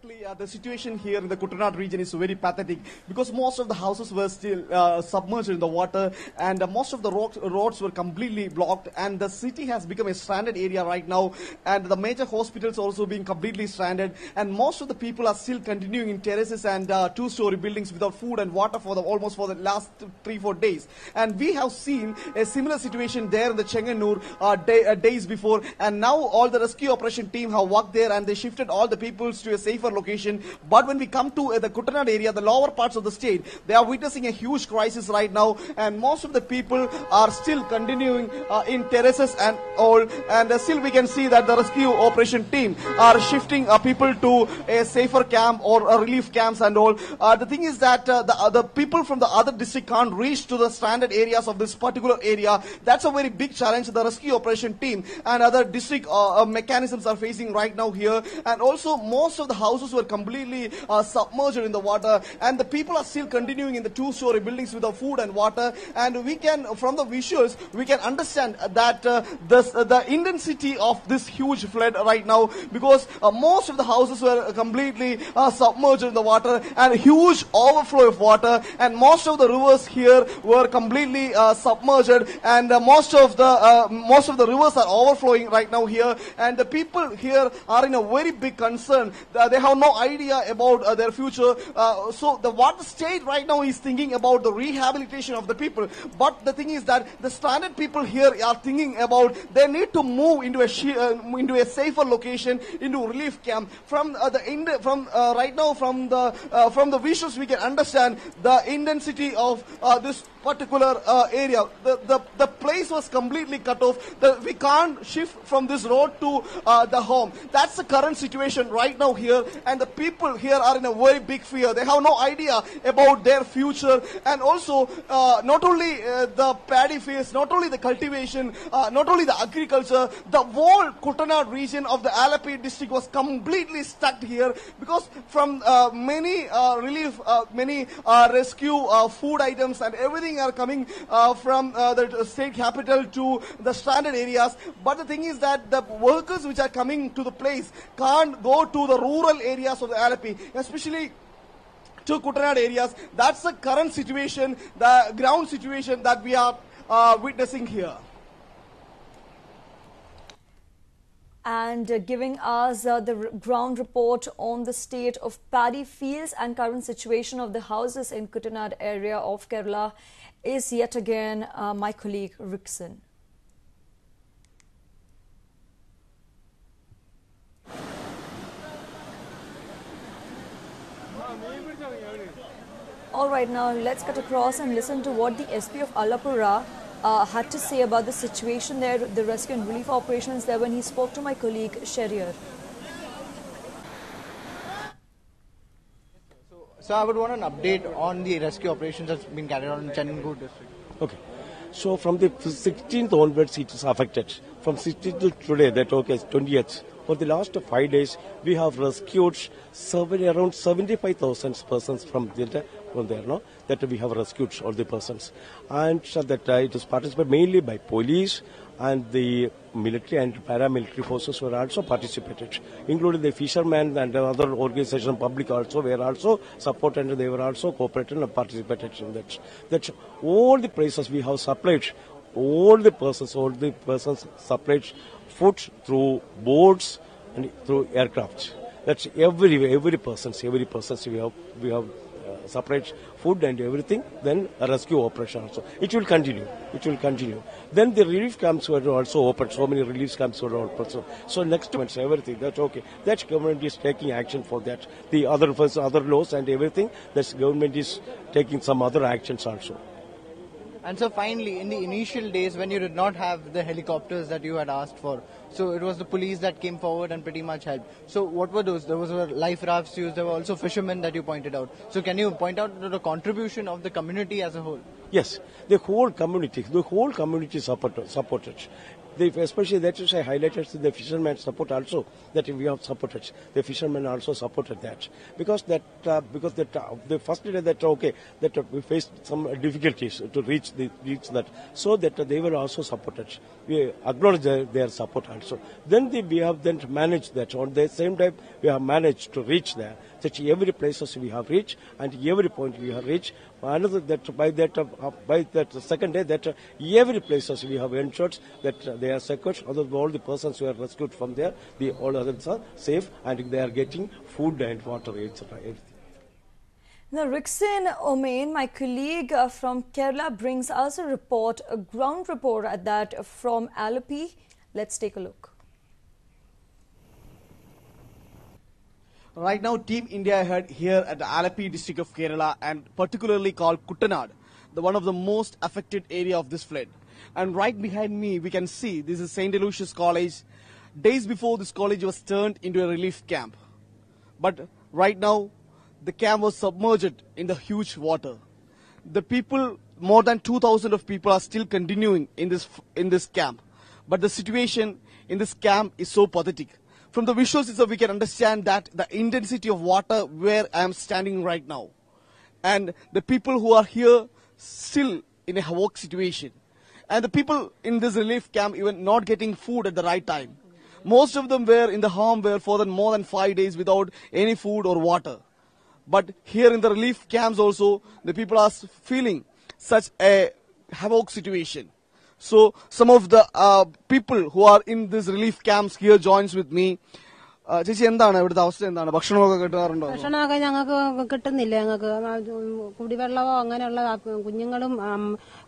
Exactly. The situation here in the Kutanad region is very pathetic because most of the houses were still submerged in the water, and most of the roads were completely blocked, and the city has become a stranded area right now, and the major hospitals also being completely stranded, and most of the people are still continuing in terraces and two-story buildings without food and water for almost the last 3-4 days. And we have seen a similar situation there in the Chenganur days before, and now all the rescue operation team have worked there and they shifted all the people to a safer location. But when we come to the Kutanad area, the lower parts of the state, they are witnessing a huge crisis right now, and most of the people are still continuing in terraces and all, and still we can see that the rescue operation team are shifting people to a safer camp or relief camps and all. The thing is that the people from the other district can't reach to the stranded areas of this particular area. That's a very big challenge the rescue operation team and other district mechanisms are facing right now here. And also most of the houses were completely submerged in the water, and the people are still continuing in the two-story buildings without food and water. And we can, from the visuals, we can understand that the intensity of this huge flood right now, because most of the houses were completely submerged in the water and huge overflow of water, and most of the rivers here were completely submerged, and most of the rivers are overflowing right now here, and the people here are in a very big concern. They have no idea about their future. So the water state right now is thinking about the rehabilitation of the people, but the thing is that the stranded people here are thinking about they need to move into a safer location, into relief camp. From right now from the visuals we can understand the intensity of this particular area. The place was completely cut off. We can't shift from this road to the home. That's the current situation right now here, and the people here are in a very big fear. They have no idea about their future, and also not only the paddy fields, not only the cultivation, not only the agriculture, the whole Kutanad region of the Alleppey district was completely stuck here, because from many relief, many rescue food items and everything are coming from the state capital to the stranded areas. But the thing is that the workers which are coming to the place can't go to the rural areas of the Alleppey, especially to Kutanad areas. That's the current situation, the ground situation that we are witnessing here. And giving us the ground report on the state of paddy fields and current situation of the houses in Kutanad area of Kerala is yet again my colleague Rickson. All right, now let's cut across and listen to what the SP of Allappuzha had to say about the situation there, the rescue and relief operations there, when he spoke to my colleague Sherir. So I would want an update on the rescue operations that's been carried out in Chenganur district. Okay. So from the 16th onwards it is affected. From 16th to today, that okay, 20th. For the last 5 days, we have rescued around 75,000 persons from there, no? That we have rescued all the persons. And so that it is participated mainly by police, and the military and paramilitary forces were also participated, including the fishermen and other organizations, public also were also supported, and they were also cooperated and participated in that. That's all the places we have supplied, all the persons supplied food through boats and through aircraft. That's every person we have separate food and everything, then a rescue operation also. It will continue. Then the relief camps were also open. So many relief camps were open. So next month, everything, that's okay. That government is taking action for that. The other laws and everything, that government is taking some other actions also. And so finally, in the initial days when you did not have the helicopters that you had asked for, so it was the police that came forward and pretty much helped. So what were those? There were life rafts used, there were also fishermen that you pointed out. So can you point out the contribution of the community as a whole? Yes, the whole community supported. Especially that is I highlighted the fishermen support also, that we have supported. The fishermen also supported that because the first day that we faced some difficulties to reach that, so that they were also supported. We acknowledge their support also. Then we have then managed that. On the same time, we have managed to reach there. That every places we have reached and every point we have reached. Another that by that second day that every places we have ensured that they are secure. All the persons who are rescued from there, all others are safe and they are getting food and water, etc. Now, Rixin Omain, my colleague from Kerala, brings us a report, a ground report at that from Alleppey. Let's take a look. Right now, Team India Ahead here at the Alleppey district of Kerala, and particularly called Kuttanad, one of the most affected area of this flood. And right behind me, we can see this is St. Aloysius College. Days before, this college was turned into a relief camp. But right now, the camp was submerged in the huge water. The people, more than 2,000 of people, are still continuing in this camp. But the situation in this camp is so pathetic. From the visuals itself, we can understand that the intensity of water where I am standing right now. And the people who are here still in a havoc situation. And the people in this relief camp even not getting food at the right time. Most of them were in the harmware for more than 5 days without any food or water. But here in the relief camps also, the people are feeling such a havoc situation. So some of the people who are in these relief camps here joins with me. ചേച്ചി എന്താണ് ഇവിടുത്തെ അവസ്ഥ എന്താണ് ഭക്ഷണമൊക്കെ കിട്ടാറുണ്ടോ ഭക്ഷണമൊക്കെ ഞങ്ങൾക്ക് കിട്ടുന്നില്ല ഞങ്ങൾക്ക് കുടിവെള്ളമോ അങ്ങനെയുള്ള കുഞ്ഞുങ്ങളും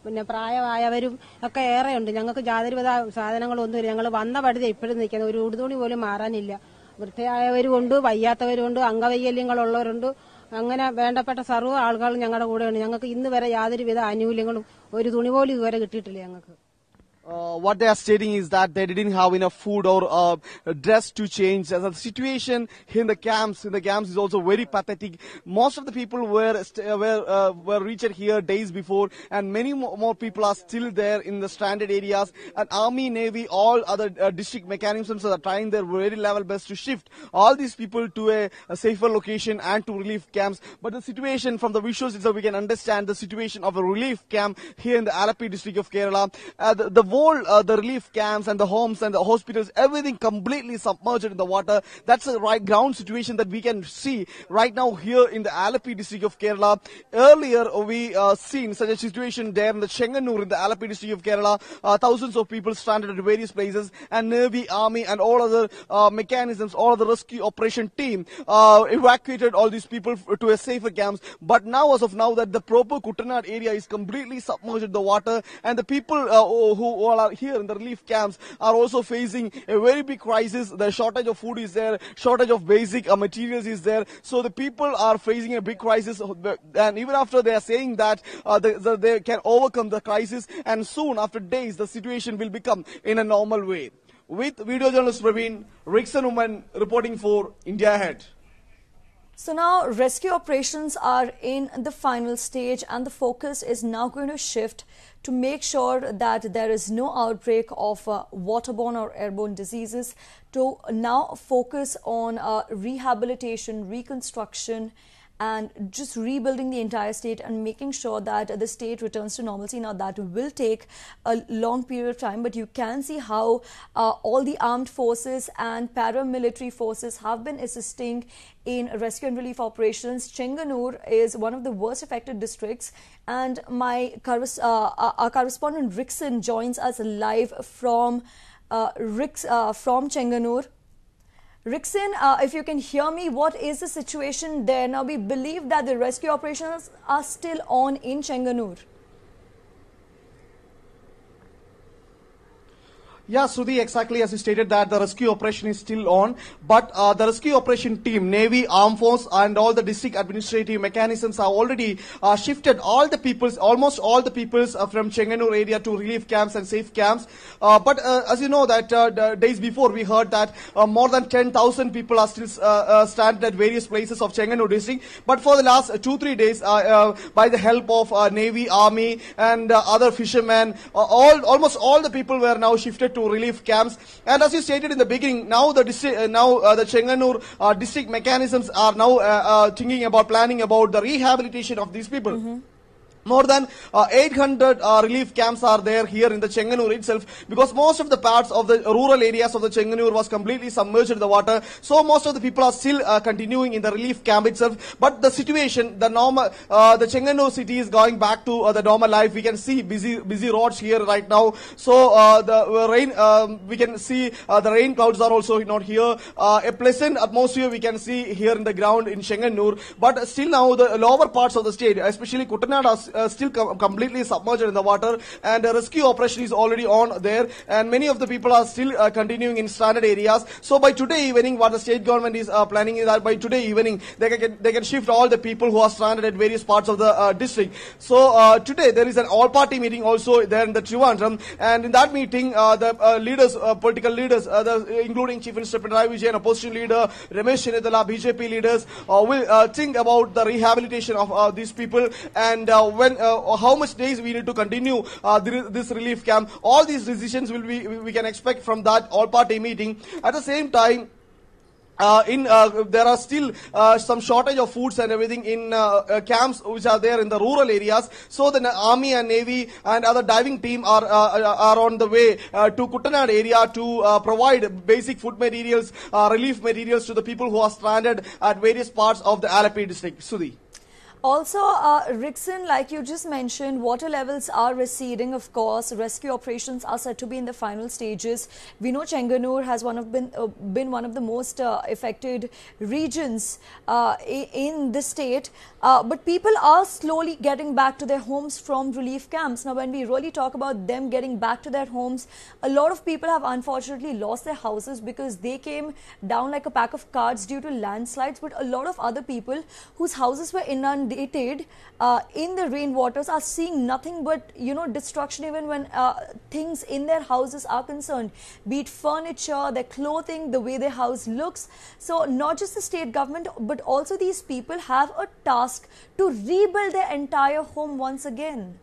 പിന്നെ പ്രായമായവരും ഒക്കെ ഏറെയുണ്ട് ഞങ്ങൾക്ക് യാതൊരുവിധ സാധനങ്ങളൊന്നുമില്ല ഞങ്ങൾ വന്ന പടുതി ഇപ്പോഴും നിൽക്കുന്നത് ഒരു ഉടുതുണി പോലും മാറാനില്ല വൃദ്ധയായവരുമുണ്ട് വയ്യാത്തവരുണ്ട് അംഗവൈകല്യങ്ങളുള്ളവരുണ്ട് അങ്ങനെ വേണ്ടപ്പെട്ട സർവ്വ ആളുകളും ഞങ്ങളുടെ കൂടെയുണ്ട് ഞങ്ങൾക്ക് ഇന്ന് വരെ യാതൊരുവിധ ആനുകൂല്യങ്ങളും ഒരു തുണി പോലും ഇതുവരെ കിട്ടിയിട്ടില്ല ഞങ്ങൾക്ക് What they are stating is that they didn't have enough food or dress to change. As the situation in the camps is also very pathetic. Most of the people were reached here days before, and many more people are still there in the stranded areas. And Army, Navy, all other district mechanisms are trying their very level best to shift all these people to a safer location and to relief camps. But the situation from the visuals itself, we can understand the situation of a relief camp here in the Alleppey district of Kerala. The relief camps and the homes and the hospitals, everything completely submerged in the water. That's a right ground situation that we can see right now here in the Alleppey district of Kerala. Earlier, we seen such a situation there in the Chenganur in the Alleppey district of Kerala. Thousands of people stranded at various places, and Navy, Army, and all other mechanisms, all of the rescue operation team evacuated all these people to a safer camps. But now, as of now, that the proper Kuttanad area is completely submerged in the water, and the people who all are here in the relief camps are also facing a very big crisis. The shortage of food is there, shortage of basic materials is there. So the people are facing a big crisis, and even after they are saying that they can overcome the crisis, and soon after days the situation will become in a normal way. With video journalist Praveen, Rixin Omain reporting for India Ahead. So now rescue operations are in the final stage, and the focus is now going to shift to make sure that there is no outbreak of waterborne or airborne diseases, to now focus on rehabilitation, reconstruction, and just rebuilding the entire state and making sure that the state returns to normalcy. Now, that will take a long period of time, but you can see how all the armed forces and paramilitary forces have been assisting in rescue and relief operations. Chenganur is one of the worst affected districts, and our correspondent Rixin joins us live from Chenganur. Rixin, if you can hear me, what is the situation there? Now, we believe that the rescue operations are still on in Chenganur. Yeah, Sudhi, exactly as you stated that the rescue operation is still on, but the rescue operation team, Navy, Armed Force, and all the district administrative mechanisms have already shifted almost all the peoples from Chenganur area to relief camps and safe camps. But as you know that days before we heard that more than 10,000 people are still stranded at various places of Chenganur district. But for the last 2-3 days, by the help of Navy, Army, and other fishermen, almost all the people were now shifted shifted to relief camps. And as you stated in the beginning, now the Chenganur district mechanisms are now thinking about planning about the rehabilitation of these people. More than 800 relief camps are there here in the Chenganur itself, because most of the parts of the rural areas of the Chenganur was completely submerged in the water. So most of the people are still continuing in the relief camp itself. But the situation, the Chenganur city is going back to the normal life. We can see busy roads here right now. So the rain, we can see the rain clouds are also not here. A pleasant atmosphere we can see here in the ground in Chenganur. But still now the lower parts of the state, especially Kuttanad, are still completely submerged in the water, and a rescue operation is already on there, and many of the people are still continuing in stranded areas. So by today evening, what the state government is planning is that by today evening they can shift all the people who are stranded at various parts of the district. So today there is an all-party meeting also there in the Trivandrum, and in that meeting the leaders, political leaders, including Chief Minister Pinarayi Vijayan, opposition leader Ramesh Chennitthala, BJP leaders will think about the rehabilitation of these people, and how much days we need to continue this relief camp. All these decisions we can expect from that all-party meeting. At the same time, there are still some shortage of foods and everything in camps which are there in the rural areas. So the army and navy and other diving team are on the way to Kuttanad area to provide basic food materials, relief materials to the people who are stranded at various parts of the Alleppey district. Sudhi. Also, Rixon, like you just mentioned, water levels are receding, of course. Rescue operations are said to be in the final stages. We know Chenganur has been one of the most affected regions in the state. But people are slowly getting back to their homes from relief camps. Now, when we really talk about them getting back to their homes, a lot of people have unfortunately lost their houses because they came down like a pack of cards due to landslides. But a lot of other people whose houses were inundated in the rainwaters are seeing nothing but, destruction even when things in their houses are concerned, be it furniture, their clothing, the way their house looks. So not just the state government, but also these people have a task to rebuild their entire home once again.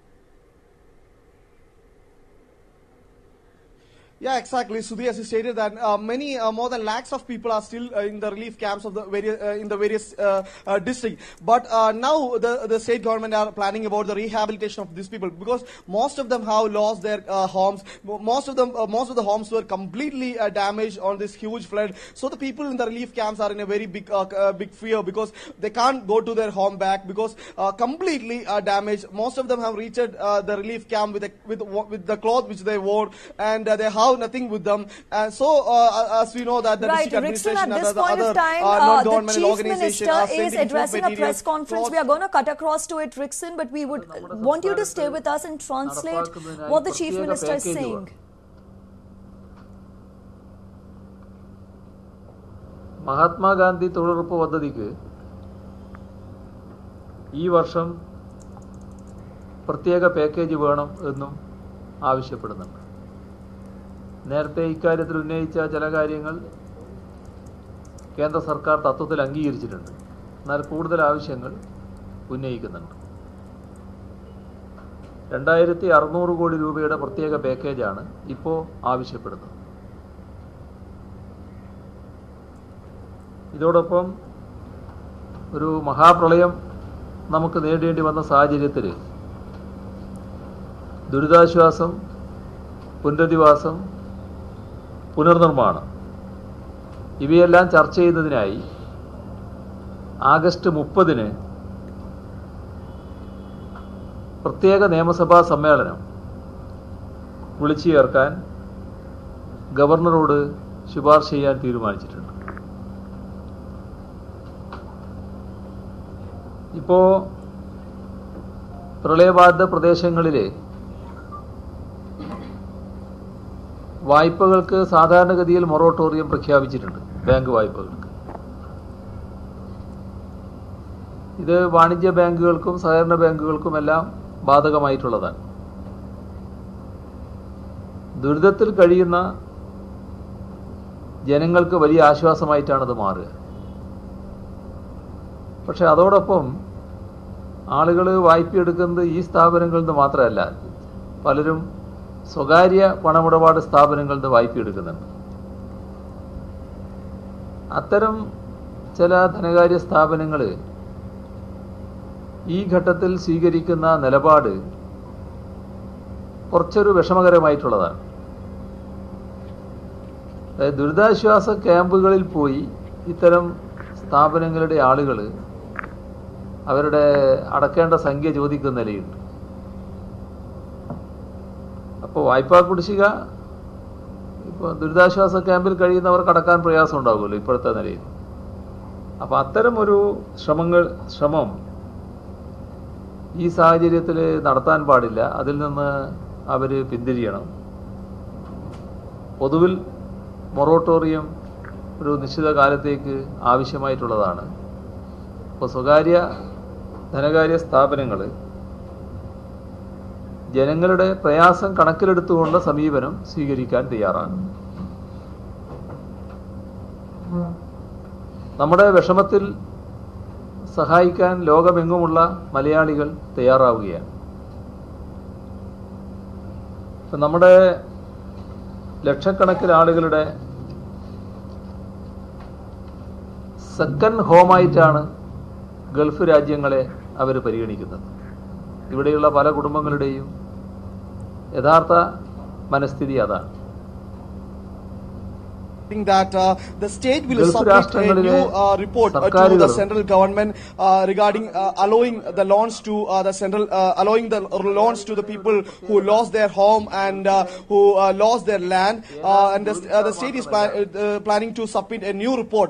Yeah, exactly. Sudhi, as you stated that many more than lakhs of people are still in the relief camps of the various districts. But now the state government are planning about the rehabilitation of these people, because most of them have lost their homes. Most of the homes were completely damaged on this huge flood. So the people in the relief camps are in a very big fear, because they can't go to their home back because completely damaged. Most of them have reached the relief camp with the cloth which they wore, and they have nothing with them. So as we know that the district administration and the other non-governmental organizations are sending is addressing a press conference. We are going to cut across to it, Rixon, but we would want you to stay with us and translate what the Chief Minister is saying. Mahatma Gandhi തൊഴിലുറപ്പ് പദ്ധതിക്ക് ഈ വർഷം പ്രത്യേക package വേണം എന്നും ആവശ്യപ്പെടുന്നുണ്ട്. നേരത്തെ ഇക്കാര്യത്തിൽ ഉന്നയിച്ച ചില കാര്യങ്ങൾ കേന്ദ്ര സർക്കാർ തത്വത്തിൽ അംഗീകരിച്ചിട്ടുണ്ട്. എന്നാൽ കൂടുതൽ ആവശ്യങ്ങൾ ഉന്നയിക്കുന്നുണ്ട്. 2600 കോടി രൂപയുടെ പ്രത്യേക പാക്കേജാണ് ഇപ്പോൾ ആവശ്യപ്പെടുന്നത്. ഇതോടൊപ്പം ഒരു മഹാപ്രളയം നമുക്ക് നേരിടേണ്ടി വന്ന സാഹചര്യത്തിൽ ദുരിതാശ്വാസം, പുനരധിവാസം, പുനർനിർമ്മാണം ഇവയെല്ലാം ചർച്ച ചെയ്യുന്നതിനായി ആഗസ്റ്റ് 30-ന് പ്രത്യേക നിയമസഭാ സമ്മേളനം വിളിച്ചു ചേർക്കാൻ ഗവർണറോട് ശുപാർശ ചെയ്യാൻ തീരുമാനിച്ചിട്ടുണ്ട്. ഇപ്പോൾ പ്രളയബാധിത പ്രദേശങ്ങളിലെ വായ്പകൾക്ക് സാധാരണഗതിയിൽ മൊറട്ടോറിയം പ്രഖ്യാപിച്ചിട്ടുണ്ട്. ബാങ്ക് വായ്പകൾക്ക് ഇത് വാണിജ്യ ബാങ്കുകൾക്കും സഹകരണ ബാങ്കുകൾക്കുമെല്ലാം ബാധകമായിട്ടുള്ളതാണ്. ദുരിതത്തിൽ കഴിയുന്ന ജനങ്ങൾക്ക് വലിയ ആശ്വാസമായിട്ടാണത് മാറുക. പക്ഷെ അതോടൊപ്പം ആളുകൾ വായ്പ എടുക്കുന്നത് ഈ സ്ഥാപനങ്ങളിൽ നിന്ന് മാത്രമല്ല, പലരും സ്വകാര്യ പണമിടപാട് സ്ഥാപനങ്ങളുടെ വായ്പ എടുക്കുന്നുണ്ട്. അത്തരം ചില ധനകാര്യ സ്ഥാപനങ്ങൾ ഈ ഘട്ടത്തിൽ സ്വീകരിക്കുന്ന നിലപാട് കുറച്ചൊരു വിഷമകരമായിട്ടുള്ളതാണ്. അതായത് ദുരിതാശ്വാസ ക്യാമ്പുകളിൽ പോയി ഇത്തരം സ്ഥാപനങ്ങളുടെ ആളുകൾ അവരുടെ അടക്കേണ്ട സംഖ്യ ചോദിക്കുന്ന നിലയുണ്ട്. അപ്പോൾ വായ്പാ കുടിശ്ശിക ഇപ്പോൾ ദുരിതാശ്വാസ ക്യാമ്പിൽ കഴിയുന്നവർക്ക് അടക്കാൻ പ്രയാസം ഉണ്ടാകുമല്ലോ ഇപ്പോഴത്തെ നിലയിൽ. അപ്പോൾ അത്തരം ഒരു ശ്രമം ഈ സാഹചര്യത്തിൽ നടത്താൻ പാടില്ല. അതിൽ നിന്ന് അവർ പിന്തിരിയണം. പൊതുവിൽ മൊറട്ടോറിയം ഒരു നിശ്ചിത കാലത്തേക്ക് ആവശ്യമായിട്ടുള്ളതാണ്. അപ്പോൾ സ്വകാര്യ ധനകാര്യ സ്ഥാപനങ്ങൾ ജനങ്ങളുടെ പ്രയാസം കണക്കിലെടുത്തുകൊണ്ട സമീപനം സ്വീകരിക്കാൻ തയ്യാറാണ്. നമ്മുടെ വിഷമത്തിൽ സഹായിക്കാൻ ലോകമെങ്ങുമുള്ള മലയാളികൾ തയ്യാറാവുകയാണ്. നമ്മുടെ ലക്ഷക്കണക്കിന് ആളുകളുടെ സെക്കൻഡ് ഹോമായിട്ടാണ് ഗൾഫ് രാജ്യങ്ങളെ അവർ പരിഗണിക്കുന്നത്. ഇവിടെയുള്ള പല കുടുംബങ്ങളുടെയും യഥാർത്ഥ മനസ്ഥിതി അതാണ്. That the state will submit a new report to the central government regarding allowing the loans to allowing the loans to the people who lost their home and who lost their land, and the state is planning to submit a new report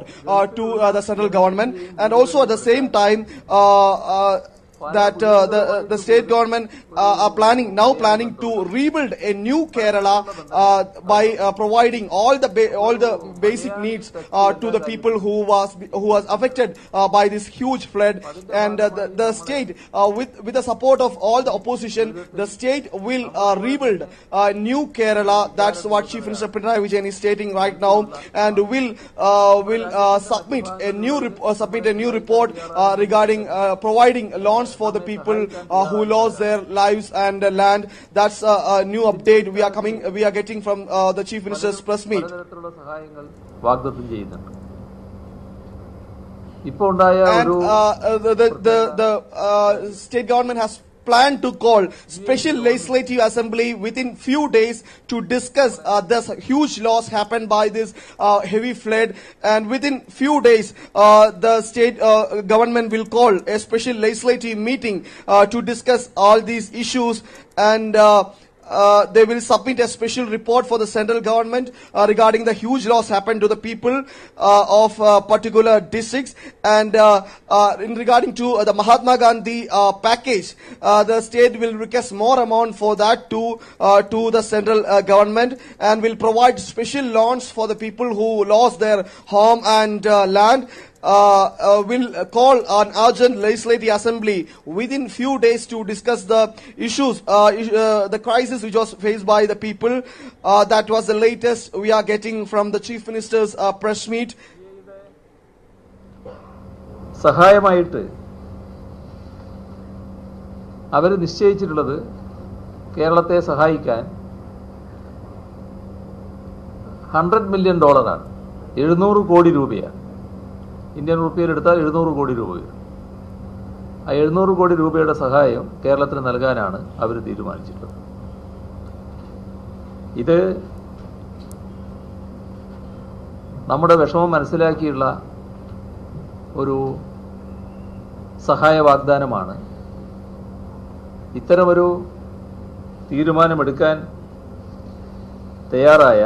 to the central government, and also at the same time that the state government are planning to rebuild a new Kerala by providing all the basic needs to the people who was affected by this huge flood, and the state with the support of all the opposition, the state will rebuild new Kerala. That's what Chief Minister Pinarayi Vijayan is stating right now, and will submit a new report regarding providing loans for the people who lost their lives and land. That's a new update we are getting from the Chief Minister's press meet. And the state government has planned to call special legislative assembly within few days to discuss this huge loss happened by this heavy flood, and within few days the state government will call a special legislative meeting to discuss all these issues, and they will submit a special report for the central government regarding the huge loss happened to the people of particular districts, and in regarding to the Mahatma Gandhi package, the state will request more amount for that to the central government, and will provide special loans for the people who lost their home and land. Will call an urgent legislative assembly within few days to discuss the issues, the crisis which was faced by the people. That was the latest we are getting from the Chief Minister's press meet. സഹായമായിട്ട് അവർ നിശ്ചയിച്ചിട്ടുള്ളത് കേരളത്തെ സഹായിക്കാൻ $100 million, 700 കോടി രൂപയാണ്. Indian റുപ്പിയിൽ എടുത്താൽ 700 കോടി രൂപ വരും. ആ 700 കോടി രൂപയുടെ സഹായം കേരളത്തിന് നൽകാനാണ് അവർ തീരുമാനിച്ചിട്ടുള്ളത്. ഇത് നമ്മുടെ വിഷമം മനസ്സിലാക്കിയുള്ള ഒരു സഹായ വാഗ്ദാനമാണ്. ഇത്തരമൊരു തീരുമാനമെടുക്കാൻ തയ്യാറായ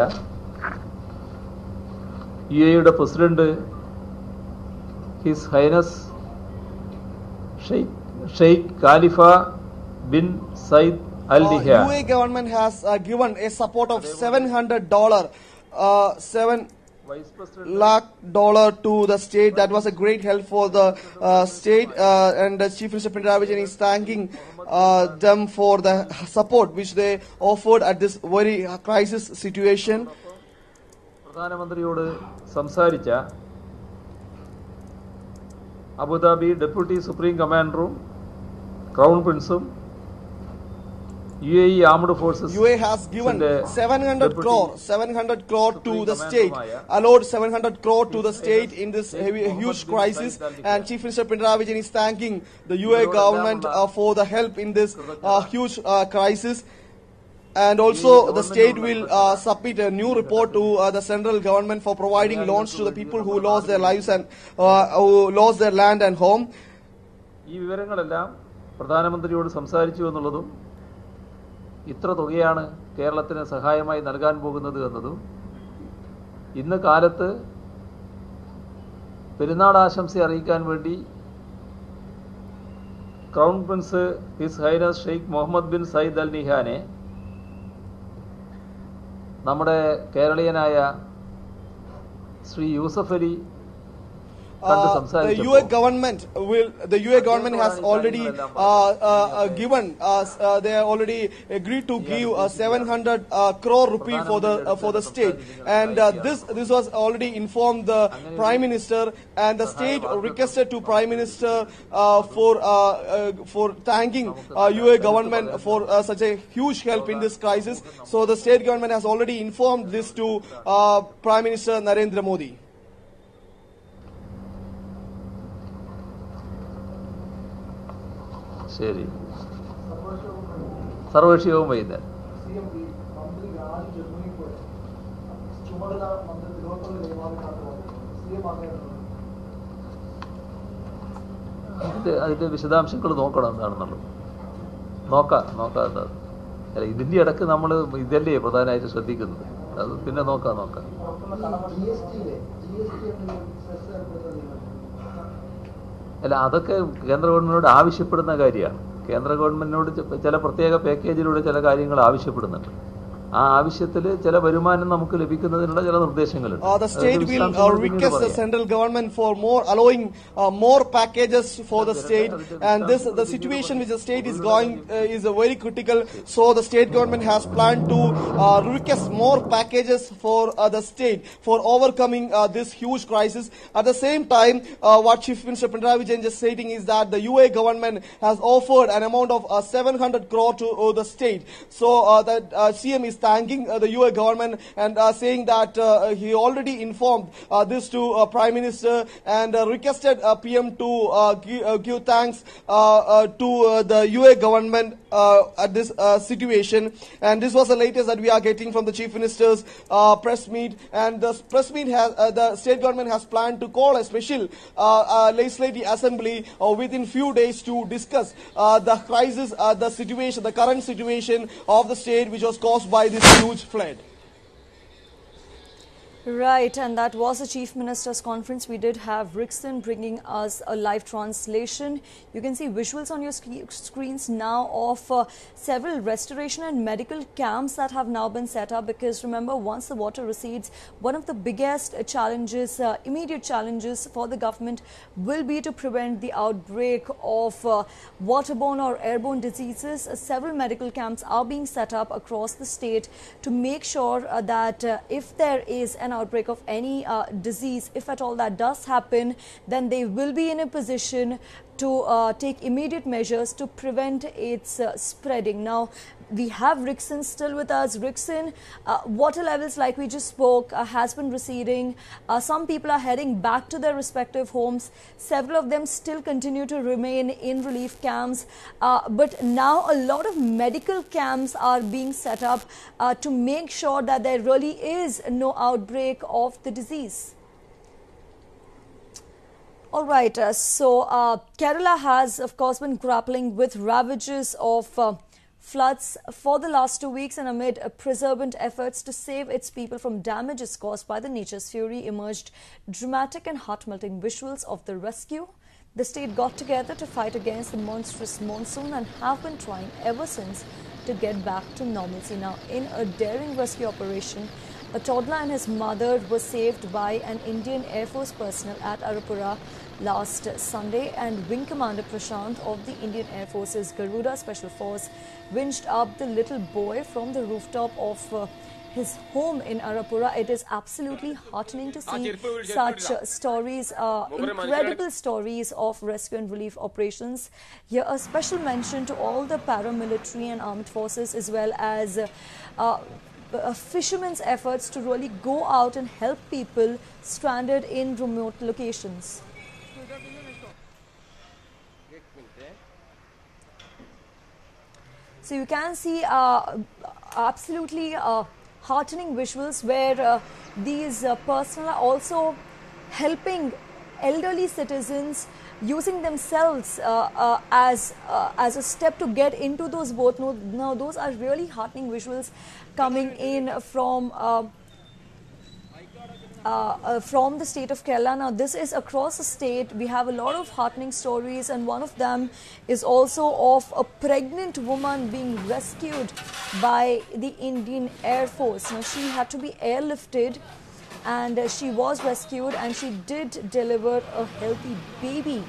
UAE president His Highness Sheikh Khalifa bin Said Al Nahyan. UAE government has given a support of $700 lakh to the state. That was a great help for the state, and the Chief Minister Pinarayi Vijayan is thanking them for the support which they offered at this very crisis situation. പ്രധാനമന്ത്രിയോട് സംസാരിച്ച Abu Dhabi deputy supreme കമാൻഡറും crown പ്രിൻസും UAE Armed Forces. UAE has given 700 crore to the state, allowed 700 crore to the state in this huge crisis, and Chief Minister Pinarayi Vijayan is thanking the UAE government for the help in this huge crisis. And also the state will submit a new report to the central government for providing loans to the people who lost their lives and who lost their land and home. ഈ വിവരങ്ങളെല്ലാം പ്രധാനമന്ത്രിയോട് സംസാരിച്ചു എന്നുള്ളതും ഇത്ര തുകയാണ് കേരളത്തിന് സഹായമായി നൽകാൻ പോകുന്നത് എന്നതും ഇന്ന് കാലത്ത് പെരുന്നാൾ ആശംസ അറിയിക്കാൻ വേണ്ടി crown prince his highness Sheikh Mohammed bin Zayed Al നിഹാനെ നമ്മുടെ കേരളീയനായ Shri Yusuf Ali the UAE government has already given they have already agreed to give 700 crore rupee for the state, and this was already informed the Prime Minister, and the state requested to Prime Minister for thanking UAE government for such a huge help in this crisis. So the state government has already informed this to Prime Minister Narendra Modi. ശരി, സർവകക്ഷിയോഗം വൈകുന്നേരം. അതിന്റെ വിശദാംശങ്ങൾ നോക്കണം എന്താണെന്നുള്ളത്. നോക്കാം. അല്ല, ഇതിന്റെ ഇടയ്ക്ക് നമ്മൾ ഇതല്ലേ പ്രധാനമായിട്ട് ശ്രദ്ധിക്കുന്നത്. അത് പിന്നെ നോക്കാം. അല്ല, അതൊക്കെ കേന്ദ്ര ഗവൺമെന്റിനോട് ആവശ്യപ്പെടുന്ന കാര്യമാണ്. കേന്ദ്ര ഗവൺമെന്റിനോട് ചില പ്രത്യേക പാക്കേജിലൂടെ ചില കാര്യങ്ങൾ ആവശ്യപ്പെടുന്നുണ്ട്. ആ ആവശ്യത്തിൽ ചില വരുമാനം നമുക്ക് ലഭിക്കുന്നതിനുള്ള ചില നിർദ്ദേശങ്ങളുണ്ട്. The state will request the central government for allowing more packages for the state, and the situation which the state is going is very critical. So the state government has planned to request more packages for the state for overcoming this huge crisis. At the same time, what Chief Minister Pinarayi Vijayan just stating is that the UAE government has offered an amount of 700 crore to the state. So that CM is thanking the UAE government and saying that he already informed this to Prime Minister and requested PM to give thanks to the UAE government at this situation. And this was the latest that we are getting from the Chief Minister's press meet. And the press meet the state government has planned to call a special legislative assembly within few days to discuss the crisis, the situation, the current situation of the state, which was caused by this huge flood. Right, and that was the Chief Minister's conference. We did have Rickson bringing us a live translation. You can see visuals on your screens now of several restoration and medical camps that have now been set up, because remember, once the water recedes, one of the biggest challenges, immediate challenges for the government will be to prevent the outbreak of waterborne or airborne diseases. Several medical camps are being set up across the state to make sure that if there is an outbreak of any disease, if at all that does happen, then they will be in a position to take immediate measures to prevent its spreading. Now, we have Rickson still with us. Rickson, water levels, like we just spoke, has been receding. Some people are heading back to their respective homes. Several of them still continue to remain in relief camps. But now a lot of medical camps are being set up to make sure that there really is no outbreak of the disease. All right, so Kerala has, of course, been grappling with ravages of floods for the last 2 weeks, and amid perseverant efforts to save its people from damages caused by the nature's fury, emerged dramatic and heart-melting visuals of the rescue. The state got together to fight against the monstrous monsoon and have been trying ever since to get back to normalcy. Now, in a daring rescue operation, a toddler and his mother were saved by an Indian Air Force personnel at Aerwyna last Sunday, and Wing Commander Prashant of the Indian Air Force's Garuda Special Force winched up the little boy from the rooftop of his home in Arapura. It is absolutely heartening to see such stories, incredible stories of rescue and relief operations. Here, a special mention to all the paramilitary and armed forces, as well as fishermen's efforts to really go out and help people stranded in remote locations. So you can see absolutely heartening visuals where these personnel are also helping elderly citizens, using themselves as a step to get into those boats. Now those are really heartening visuals coming in from the state of Kerala. Now this is across the state. We have a lot of heartening stories, and one of them is also of a pregnant woman being rescued by the Indian Air Force. Now she had to be airlifted, and she was rescued, and she did deliver a healthy baby.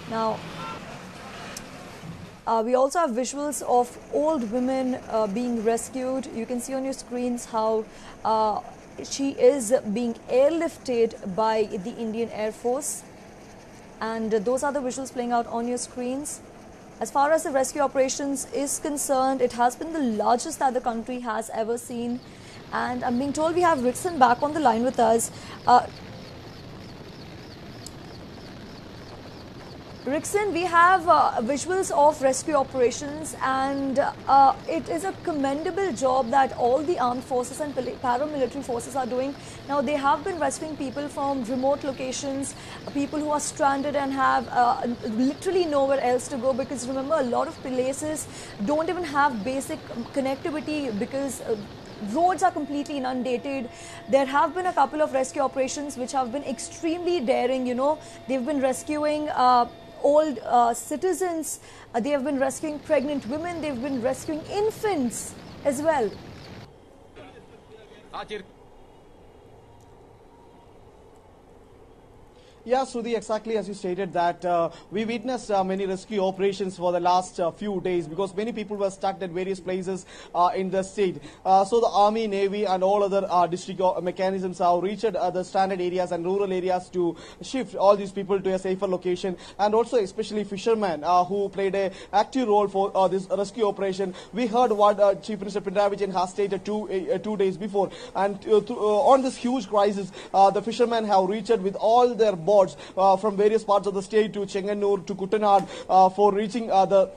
Now we also have visuals of old women being rescued. You can see on your screens how she is being airlifted by the Indian Air Force, and those are the visuals playing out on your screens. As far as the rescue operations is concerned, it has been the largest that the country has ever seen, and I'm being told we have Rickson back on the line with us. Rickson, we have visuals of rescue operations, and it is a commendable job that all the armed forces and paramilitary forces are doing. Now, they have been rescuing people from remote locations, people who are stranded and have literally nowhere else to go, because remember, a lot of places don't even have basic connectivity because roads are completely inundated. There have been a couple of rescue operations which have been extremely daring. You know, they've been rescuing old citizens, they have been rescuing pregnant women, they've been rescuing infants as well. Yeah, Sruthi, exactly as you stated that we witnessed many rescue operations for the last few days because many people were stuck at various places in the state. So the Army, Navy and all other district mechanisms have reached the stranded areas and rural areas to shift all these people to a safer location, and also especially fishermen who played an active role for this rescue operation. We heard what Chief Minister Pinarayi Vijayan has stated two days before, and on this huge crisis, the fishermen have reached with all their boats from various parts of the state to Chenganur to Kuttanad for reaching the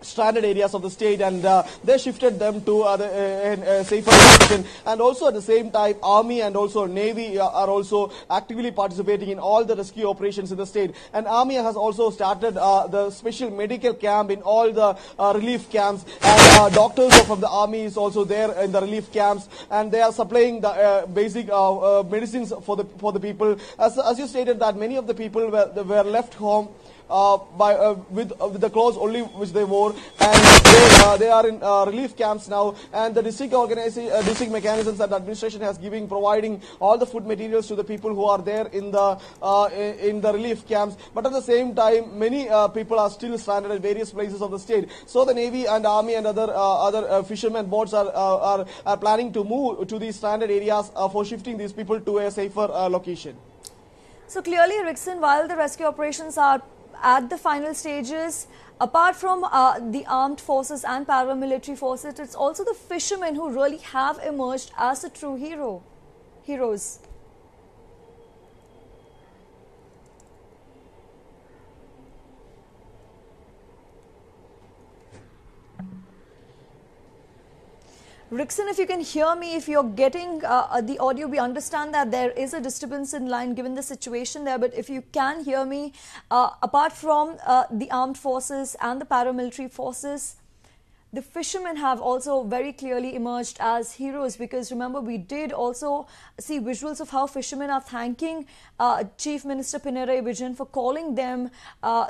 stranded areas of the state, and they shifted them to a safer location. And also at the same time, Army and also Navy are also actively participating in all the rescue operations in the state. And Army has also started the special medical camp in all the relief camps, and doctors from the Army is also there in the relief camps, and they are supplying the basic medicines for the people. As you stated that many of the people were left home with the clothes only which they wore, and they are in relief camps now, and the district mechanisms that the administration has providing all the food materials to the people who are there in the relief camps. But at the same time, many people are still stranded at various places of the state. So the Navy and Army and other fishermen boats are planning to move to these stranded areas for shifting these people to a safer location. So clearly, Rickson, while the rescue operations are at the final stages, apart from the armed forces and paramilitary forces, it's also the fishermen who really have emerged as the true heroes. Rickson, if you can hear me, if you're getting the audio, we understand that there is a disturbance in line given the situation there, but if you can hear me, apart from the armed forces and the paramilitary forces, the fishermen have also very clearly emerged as heroes, because remember, we did also see visuals of how fishermen are thanking Chief Minister Pinarayi Vijayan for calling them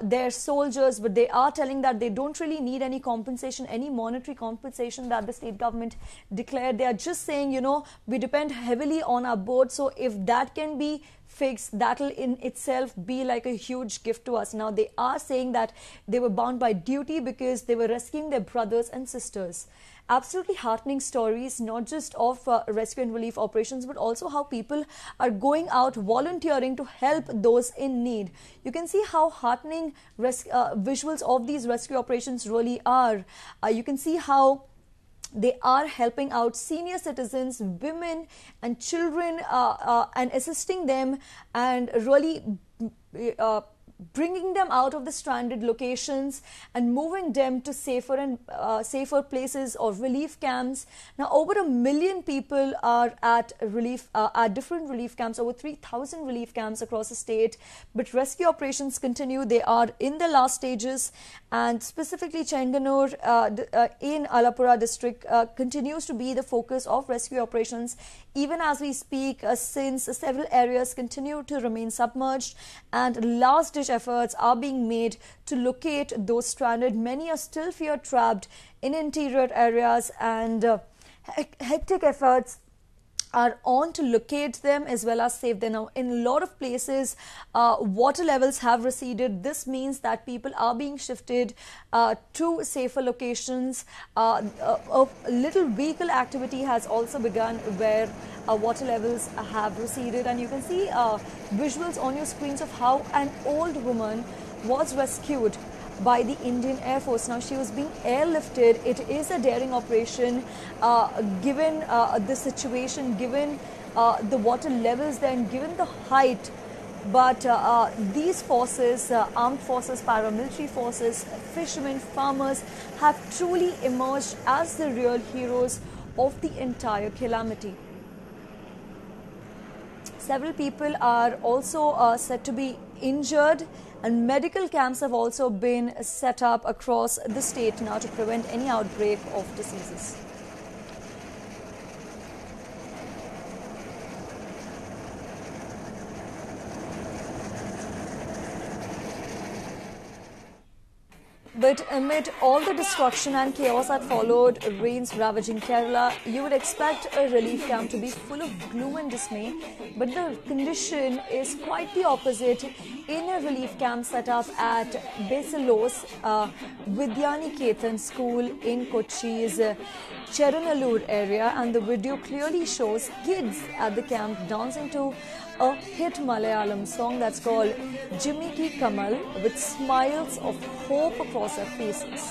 their soldiers, but they are telling that they don't really need any compensation, any monetary compensation that the state government declared. They are just saying, you know, we depend heavily on our boat, so if that can be fixed, that will in itself be like a huge gift to us. Now they are saying that they were bound by duty because they were rescuing their brothers and sisters. absolutely heartening stories, not just of rescue and relief operations, but also how people are going out volunteering to help those in need. You can see how heartening visuals of these rescue operations really are. You can see how they are helping out senior citizens, women and children, and assisting them and really bringing them out of the stranded locations and moving them to safer and safer places or relief camps. Now, over 1 million people are at different relief camps, over 3,000 relief camps across the state. But rescue operations continue. They are in the last stages, and specifically Chenganur in Alapura district continues to be the focus of rescue operations even as we speak, since several areas continue to remain submerged and last-ditch efforts are being made to locate those stranded. Many are still fear-trapped in interior areas, and hectic efforts are on to locate them as well as save them. Now, in a lot of places, water levels have receded. This means that people are being shifted to safer locations. A little vehicle activity has also begun where water levels have receded, and you can see visuals on your screens of how an old woman was rescued by the Indian Air Force. Now, she was being airlifted. It is a daring operation given the situation, given the water levels there, and given the height. But these forces, armed forces, paramilitary forces, fishermen, farmers, have truly emerged as the real heroes of the entire calamity. Several people are also said to be injured, and medical camps have also been set up across the state now to prevent any outbreak of diseases. But amid all the destruction and chaos that followed rains ravaging Kerala, you would expect a relief camp to be full of gloom and dismay. But the condition is quite the opposite in a relief camp set up at Basilos Vidyaniketan School in Kochi's Cheranallur area. And the video clearly shows kids at the camp dancing to a hit Malayalam song that's called Jimmy Ki Kamal, with smiles of hope across their faces.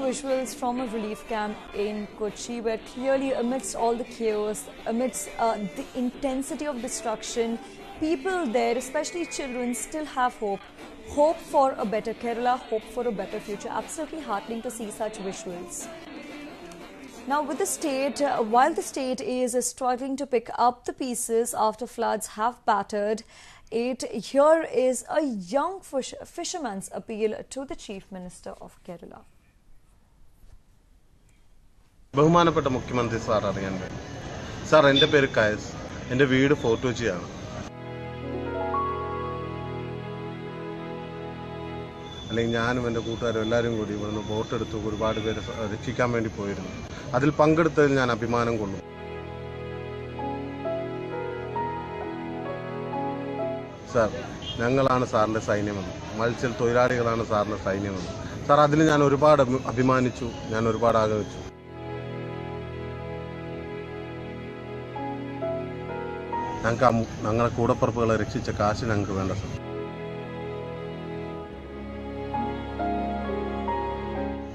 Visuals from a relief camp in Kochi, where clearly amidst all the chaos, amidst the intensity of destruction, people there, especially children, still have hope. Hope for a better Kerala, hope for a better future. Absolutely heartening to see such visuals. Now, with the state, while the state is struggling to pick up the pieces after floods have battered it, here is a young fisherman's appeal to the Chief Minister of Kerala. ബഹുമാനപ്പെട്ട മുഖ്യമന്ത്രി sir അറിയാൻ വേണ്ടി sir, എൻ്റെ പേര് Kais, എൻ്റെ വീട് fort കൊച്ചിയാണ്. അല്ലെങ്കിൽ ഞാനും എൻ്റെ കൂട്ടുകാരും എല്ലാവരും കൂടി ഇവിടുന്ന് ബോട്ടെടുത്ത് ഒരുപാട് പേരെ രക്ഷിക്കാൻ വേണ്ടി പോയിരുന്നു. അതിൽ പങ്കെടുത്തതിൽ ഞാൻ അഭിമാനം കൊള്ളുന്നു. സാർ, ഞങ്ങളാണ് സാറിൻ്റെ സൈന്യമെന്ന്, മത്സ്യത്തൊഴിലാളികളാണ് സാറിൻ്റെ സൈന്യമെന്ന്. സാർ, അതിൽ ഞാൻ ഒരുപാട് അഭിമാനിച്ചു, ഞാൻ ഒരുപാട് ആഗ്രഹിച്ചു. ഞങ്ങളുടെ കൂടപ്പുറപ്പുകളെ രക്ഷിച്ച കാശ് ഞങ്ങൾക്ക് വേണ്ട സർ.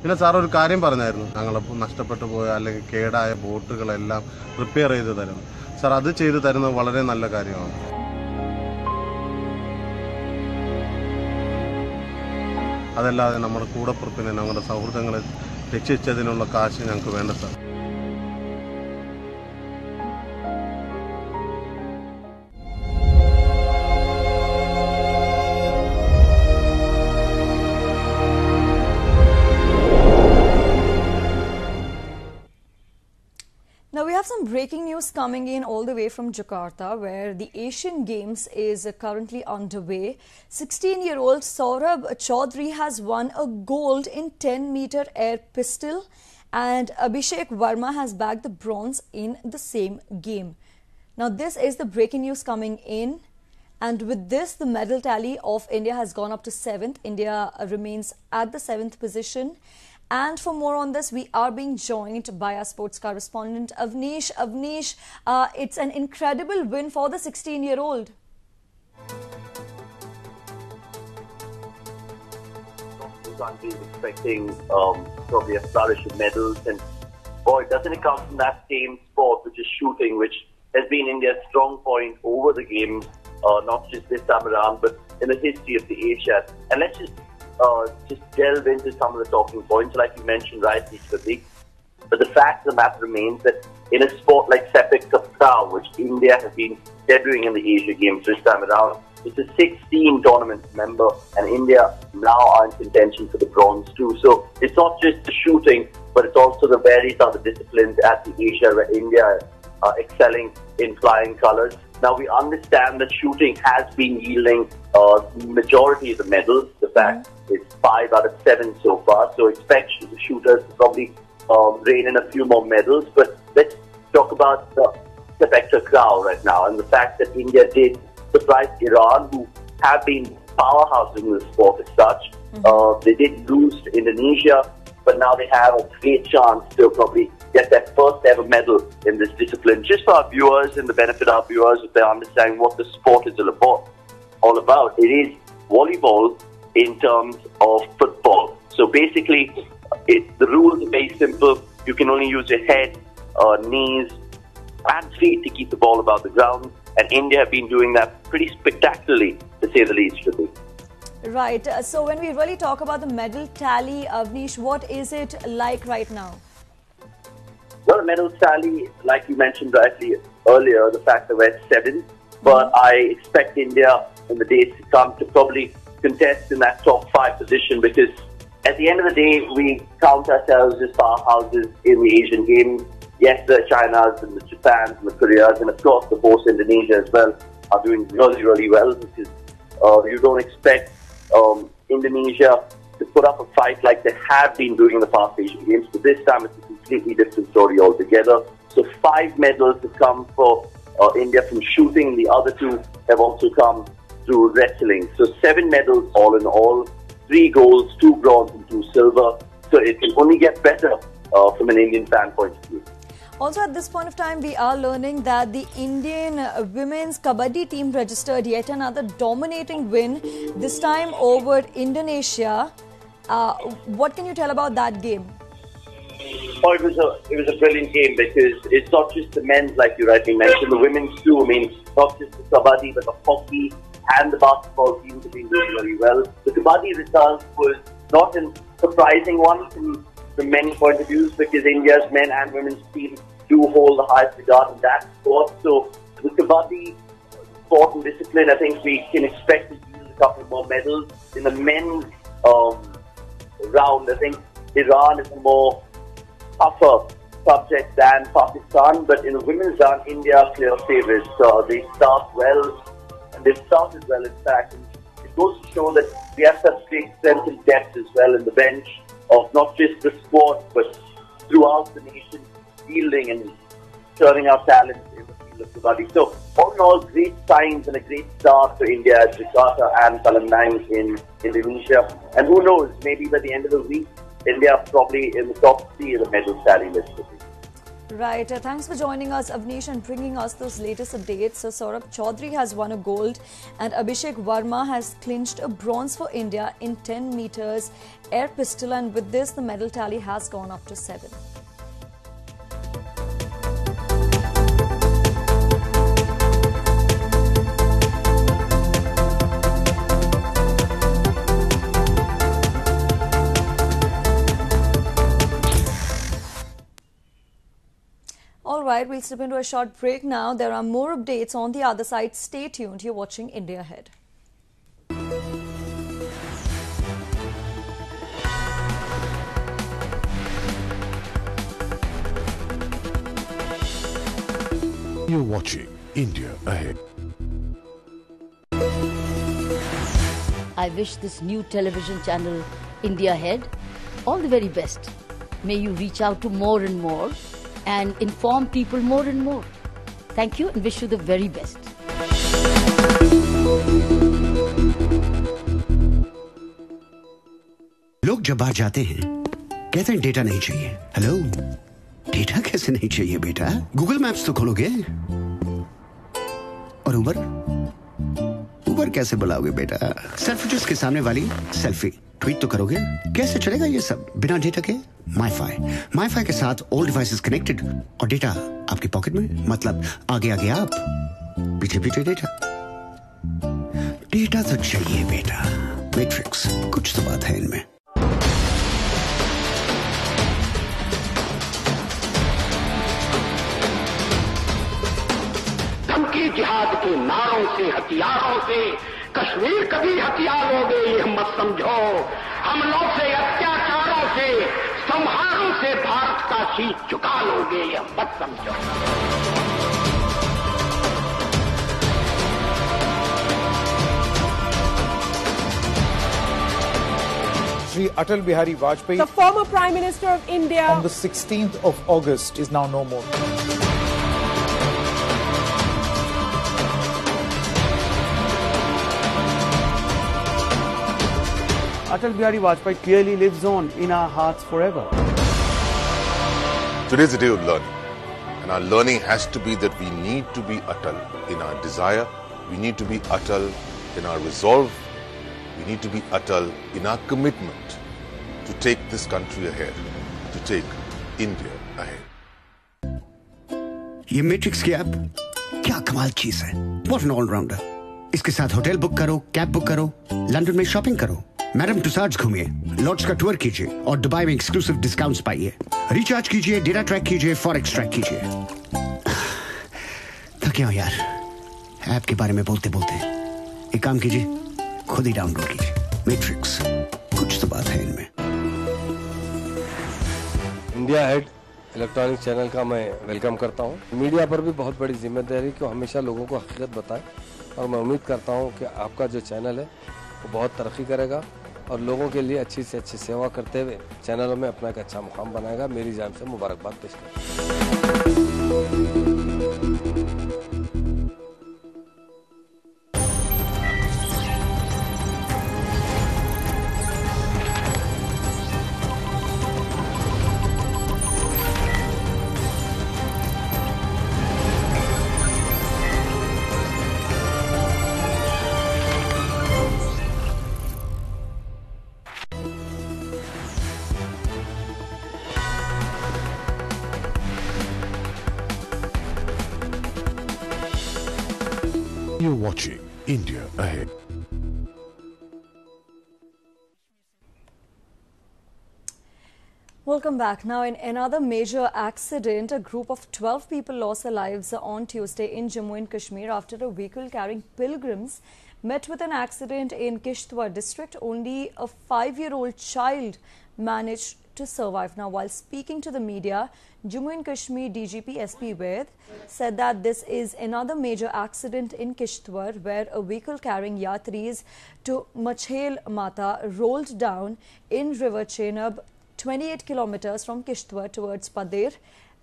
പിന്നെ സാർ ഒരു കാര്യം പറഞ്ഞായിരുന്നു, ഞങ്ങളിപ്പോൾ നഷ്ടപ്പെട്ടു പോയ അല്ലെങ്കിൽ കേടായ ബോട്ടുകളെല്ലാം റിപ്പയർ ചെയ്ത് തരുന്നു. സാർ അത് ചെയ്തു തരുന്നത് വളരെ നല്ല കാര്യമാണ്. അതല്ലാതെ നമ്മുടെ കൂടപ്പുറപ്പിനെ ഞങ്ങളുടെ സൗഹൃദങ്ങളെ രക്ഷിച്ചതിനുള്ള കാശ് ഞങ്ങൾക്ക് വേണ്ട sir. Now we have some breaking news coming in all the way from Jakarta, where the Asian Games is currently underway. 16-year-old Saurabh Chaudhary has won a gold in 10-meter air pistol, and Abhishek Verma has bagged the bronze in the same game. Now this is the breaking news coming in, and with this the medal tally of India has gone up to 7th. India remains at the 7th position. And for more on this, we are being joined by our sports correspondent Avnish. Avnish, it's an incredible win for the 16-year-old. The country is expecting probably a flourish of medals, and boy, doesn't it come from that same sport, which is shooting, which has been India's strong point over the games, not just this time around, but in the history of the Asia. And let's just delve into some of the talking points, like you mentioned rightly, Pradeep. But the fact of the matter remains that in a sport like Sepak Takraw, which India has been debuting in the Asia Games this time around, it's a 16 tournament member, and India now are in contention for the bronze too. So it's not just the shooting, but it's also the various other disciplines at the Asia where India are excelling in flying colours. Now we understand that shooting has been yielding majority of the medals. The fact is 5 out of 7 so far. So expect the shooters to probably rein in a few more medals. But let's talk about the Sepak Takraw right now, and the fact that India did surprise Iran, who have been powerhouses in the sport as such. They did lose to Indonesia, but now they have a great chance to probably get their first ever medal in this discipline. Just for our viewers and the benefit of our viewers, if they're understanding what the sport is all about, it is volleyball in terms of football. So basically, the rules are very simple. You can only use your head, knees, and feet to keep the ball above the ground. And India have been doing that pretty spectacularly, to say the least, Shruti. Right. So when we really talk about the medal tally, Avnish, what is it like right now? Well, the medal tally, like you mentioned rightly earlier, the fact that we're 7th, but I expect India in the days to come to probably contest in that top 5 position, because at the end of the day, we count ourselves as powerhouses in the Asian Games. Yes, the Chinas and the Japans and the Koreas, and of course, the force Indonesia as well, are doing really, really well, because you don't expect Indonesia to put up a fight like they have been doing in the past Asian Games, but this time it's a completely different story altogether. So 5 medals have come for India from shooting. The other 2 have also come through wrestling. So 7 medals all in all, 3 golds, 2 bronze and 2 silver. So it can only get better from an Indian fan point of view. Also, at this point of time, we are learning that the Indian women's kabaddi team registered yet another dominating win, this time over Indonesia. What can you tell about that game? Oh, it was a brilliant game, because it's not just the men's, like you rightly mentioned, the women's too. I mean, not just the kabaddi, but the hockey and the basketball teams have been doing very well. The kabaddi result was not a surprising one from many point of views, because India's men and women's teams do hold the highest regard in that sport. So the kabaddi sport and discipline, I think we can expect to use a couple more medals. In the men's round, I think Iran is a more tougher subject than Pakistan, but in the women's round, India are clear favourites. They start well, and they've started well, in fact. And it goes to show that we have such great strength and depth as well in the bench of not just the squad, but throughout the nation, fielding and turning out talent in the field of kabaddi. So, all in all, great signs and a great start for India at Jakarta and Palembang in Indonesia. And who knows, maybe by the end of the week, India probably in the top 3 of the medal tally list. Right. Thanks for joining us, Avnish, and bringing us those latest updates. So, Saurabh Chaudhary has won a gold and Abhishek Verma has clinched a bronze for India in 10 meters air pistol. And with this, the medal tally has gone up to 7. All right, we'll step into a short break now. There are more updates on the other side. Stay tuned. You're watching India Ahead. You're watching India Ahead. I wish this new television channel, India Ahead, all the very best. May you reach out to more and more and inform people more and more. Thank you and wish you the very best. लोग जब बाहर जाते हैं कहते हैं data नहीं चाहिए। Hello, data कैसे नहीं चाहिए बेटा? गूगल मैप्स तो खोलोगे। और उबर कैसे बुलाओगे बेटा? सेल्फिश के सामने वाली सेल्फी ट्वीट तो करोगे। कैसे चलेगा ये सब बिना डेटा के? माईफाई के साथ ऑल डिवाइसेस कनेक्टेड और डेटा आपकी पॉकेट में, मतलब आगे आगे आप, पीछे पीछे डेटा। डेटा तो चाहिए बेटा। मैट्रिक्स, कुछ तो बात है इनमें। धमकी जिहाद के नारों से, हथियारों से कश्मीर कभी हथियार लोगे ये मत समझो। हमलों से, अत्याचारों से, संहारों से भारत का शीश झुका लोगे ये मत समझो। Shri Atal Bihari Vajpayee, the former Prime Minister of India, on the 16th of August is now no more. Atal Bihari Vajpayee clearly lives on in our hearts forever. Today's a day of learning, and our learning has to be that we need to be Atal in our desire, we need to be Atal in our resolve, we need to be Atal in our commitment to take this country ahead, to take India ahead. ये matrix की app क्या कमाल चीज है। What an all-rounder. इसके साथ hotel book करो, cab book करो, लंदन में शॉपिंग करो, मैडम तुसाड्स घूमिए, लॉर्ड्स का टूर कीजिए और दुबई में एक्सक्लूसिव डिस्काउंट्स पाइए। रिचार्ज कीजिए, डेटा ट्रैक कीजिए, फॉरेक्स ट्रैक कीजिए। थके हो यार ऐप के बारे में बोलते बोलते। एक काम कीजिए, खुद ही डाउनलोड कीजिए। मैट्रिक्स, कुछ तो बात है इनमें। इंडिया हेड इलेक्ट्रॉनिक चैनल का मैं वेलकम करता हूं। मीडिया पर भी बहुत बड़ी जिम्मेदारी कि हमेशा लोगों को हकीकत बताएं और मैं उम्मीद करता हूं कि आपका जो चैनल है वो बहुत तरक्की करेगा और लोगों के लिए अच्छी से अच्छी सेवा करते हुए चैनलों में अपना एक अच्छा मुकाम बनाएगा। मेरी जान से मुबारकबाद पेश करता हूं। You're watching India Ahead. Welcome back. Now, in another major accident, a group of 12 people lost their lives on Tuesday in Jammu and Kashmir after a vehicle carrying pilgrims met with an accident in Kishtwar district. Only a 5-year-old child managed to survive. Now, while speaking to the media, Jammu and Kashmir DGP SP Ved said that this is another major accident in Kishtwar where a vehicle carrying yatris to Machhel Mata rolled down in River Chenab, 28 kilometers from Kishtwar towards Pader,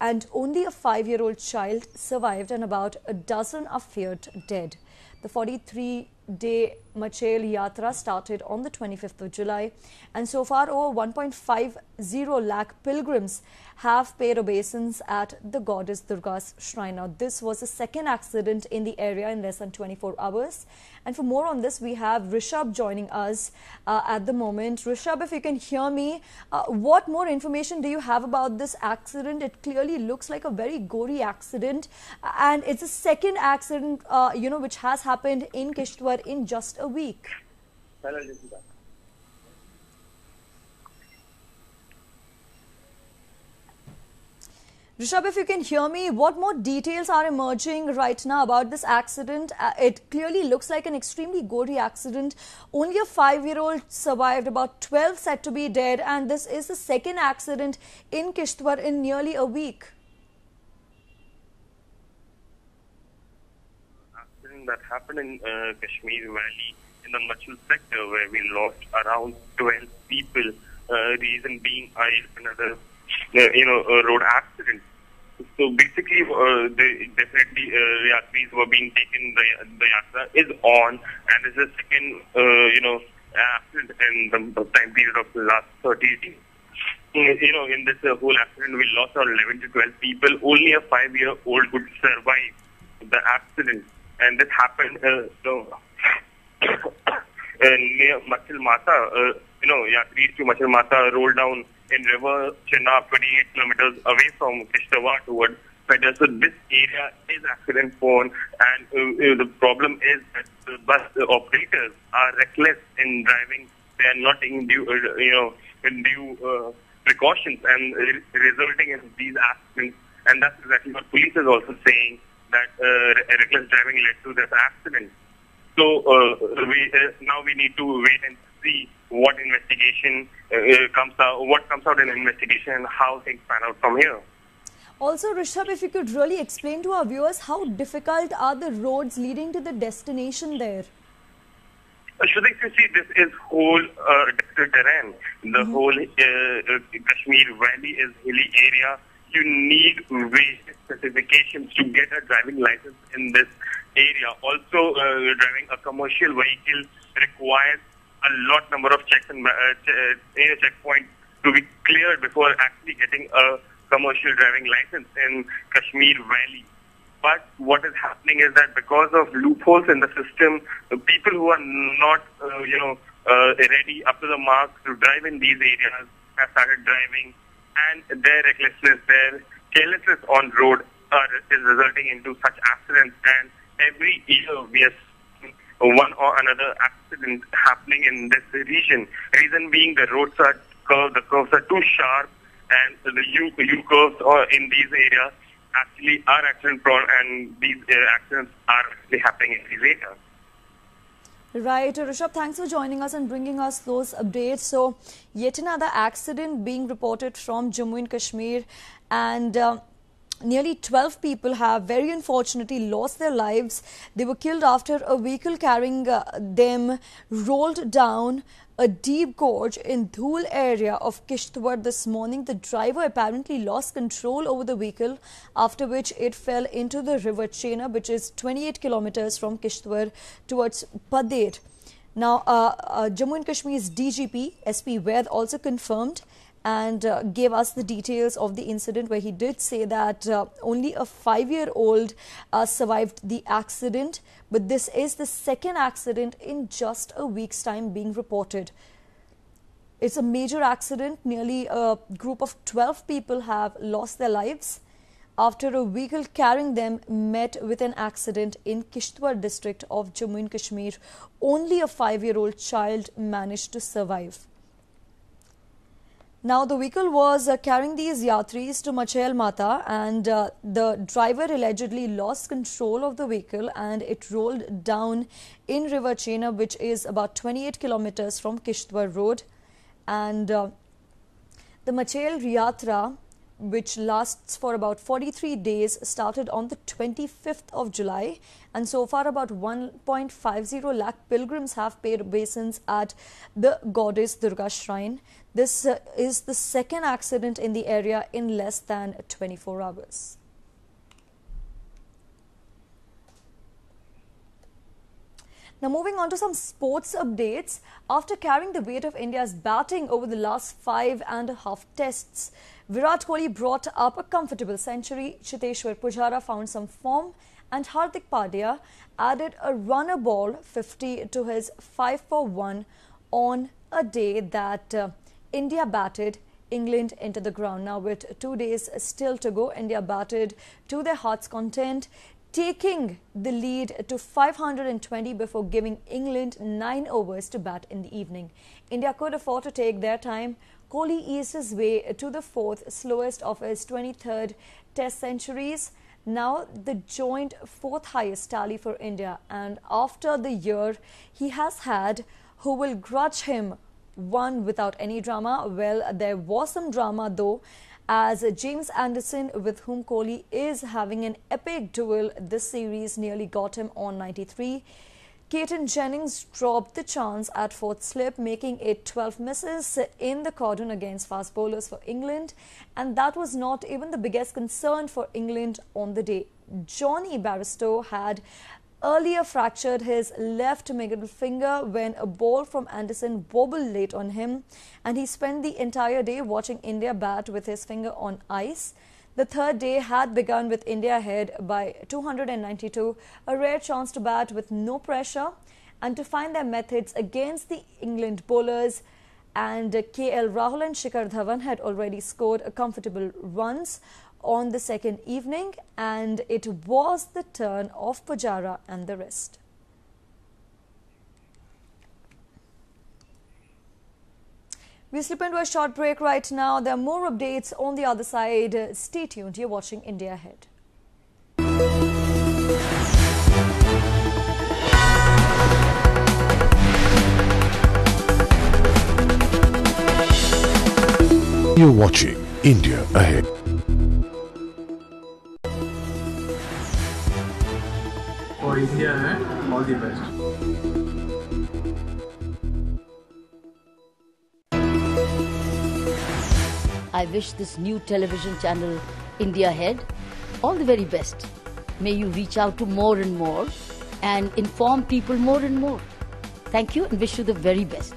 and only a 5-year-old child survived and about a dozen are feared dead. The 43-day Machail Yatra started on the 25th of July, and so far over 1.50 lakh pilgrims have paid obeisance at the goddess Durga's shrine. Now, this was the second accident in the area in less than 24 hours. And for more on this, we have Rishabh joining us at the moment. Rishabh, if you can hear me, what more information do you have about this accident? It clearly looks like a very gory accident, and it's the second accident, which has happened in Kishtwar in just a week. Rishabh, if you can hear me, what more details are emerging right now about this accident? It clearly looks like an extremely gory accident. Only a 5-year-old survived, about 12 said to be dead, and this is the second accident in Kishtwar in nearly a week. Accident that happened in Kashmir Valley in the Machal sector, where we lost around 12 people. Reason being another road accident. So basically, definitely Yatris were being taken. The yatra is on, and this is the second accident in the time period of the last 30 days. In this whole accident, we lost around 11 to 12 people. Only a 5-year-old would survive the accident, and this happened near Machal Mata. Yatris to Machal Mata rolled down in river Chenab, 28 kilometers away from Kishtwar towards Pedder. So this area is accident prone, and the problem is that the bus operators are reckless in driving. They are not taking due precautions, and resulting in these accidents. And that's exactly what police is also saying, that reckless driving led to this accident. So now we need to wait and see what investigation comes out in investigation, and how things pan out from here. Also, Rishabh, if you could really explain to our viewers, how difficult are the roads leading to the destination there? Shruti, if you see, this is whole desert terrain. The whole Kashmir Valley is hilly area. You need various specifications to get a driving license in this area. Also, driving a commercial vehicle requires a lot number of checks and checkpoints to be cleared before actually getting a commercial driving license in Kashmir Valley. But what is happening is that because of loopholes in the system, people who are not, ready up to the mark to drive in these areas have started driving, and their recklessness, their carelessness on road is resulting into such accidents. And every year we are seeing one or another accident happening in this region. Reason being, the roads are curved, the curves are too sharp, and the U curves in these areas actually are accident prone, and these accidents are actually happening in these areas. Right, Rishabh, thanks for joining us and bringing us those updates. So, yet another accident being reported from Jammu and Kashmir, and nearly 12 people have very unfortunately lost their lives. They were killed after a vehicle carrying them rolled down a deep gorge in Dhul area of Kishtwar this morning. The driver apparently lost control over the vehicle, after which it fell into the river Chena, which is 28 kilometers from Kishtwar towards Pader. Now, Jammu and Kashmir's DGP, SP Vaid, also confirmed and gave us the details of the incident, where he did say that only a 5-year-old survived the accident, but this is the second accident in just a week's time being reported. It's a major accident. Nearly a group of 12 people have lost their lives after a vehicle carrying them met with an accident in Kishtwar district of Jammu and Kashmir. Only a 5-year-old child managed to survive. Now, the vehicle was carrying these yatris to Machail Mata, and the driver allegedly lost control of the vehicle and it rolled down in River Chena, which is about 28 kilometers from Kishtwar Road. And the Machail Yatra, which lasts for about 43 days, started on the 25th of July. And so far, about 1.50 lakh pilgrims have paid obeisance at the goddess Durga shrine. This is the second accident in the area in less than 24 hours. Now moving on to some sports updates. After carrying the weight of India's batting over the last 5.5 tests, Virat Kohli brought up a comfortable century. Cheteshwar Pujara found some form and Hardik Pandya added a runner ball 50 to his 5 for 1 on a day that India batted England into the ground. Now with 2 days still to go, India batted to their heart's content, taking the lead to 520 before giving England 9 overs to bat in the evening. India could afford to take their time. Kohli eased his way to the 4th slowest of his 23rd Test centuries. Now the joint 4th highest tally for India, and after the year he has had, who will grudge him one without any drama? Well, there was some drama though, as James Anderson, with whom Kohli is having an epic duel this series, nearly got him on 93. Keaton Jennings dropped the chance at 4th slip, making it 12 misses in the cordon against fast bowlers for England, and that was not even the biggest concern for England on the day. Johnny Bairstow had earlier fractured his left middle finger when a ball from Anderson wobbled late on him, and he spent the entire day watching India bat with his finger on ice. The third day had begun with India ahead by 292, a rare chance to bat with no pressure and to find their methods against the England bowlers, and KL Rahul and Shikhar Dhawan had already scored a comfortable runs on the second evening, and it was the turn of Pujara and the rest. We slip into a short break right now. There are more updates on the other side. Stay tuned. You're watching India Ahead. You're watching India Ahead. For India and all the best. I wish this new television channel, India Ahead, all the very best. May you reach out to more and more and inform people more and more. Thank you and wish you the very best.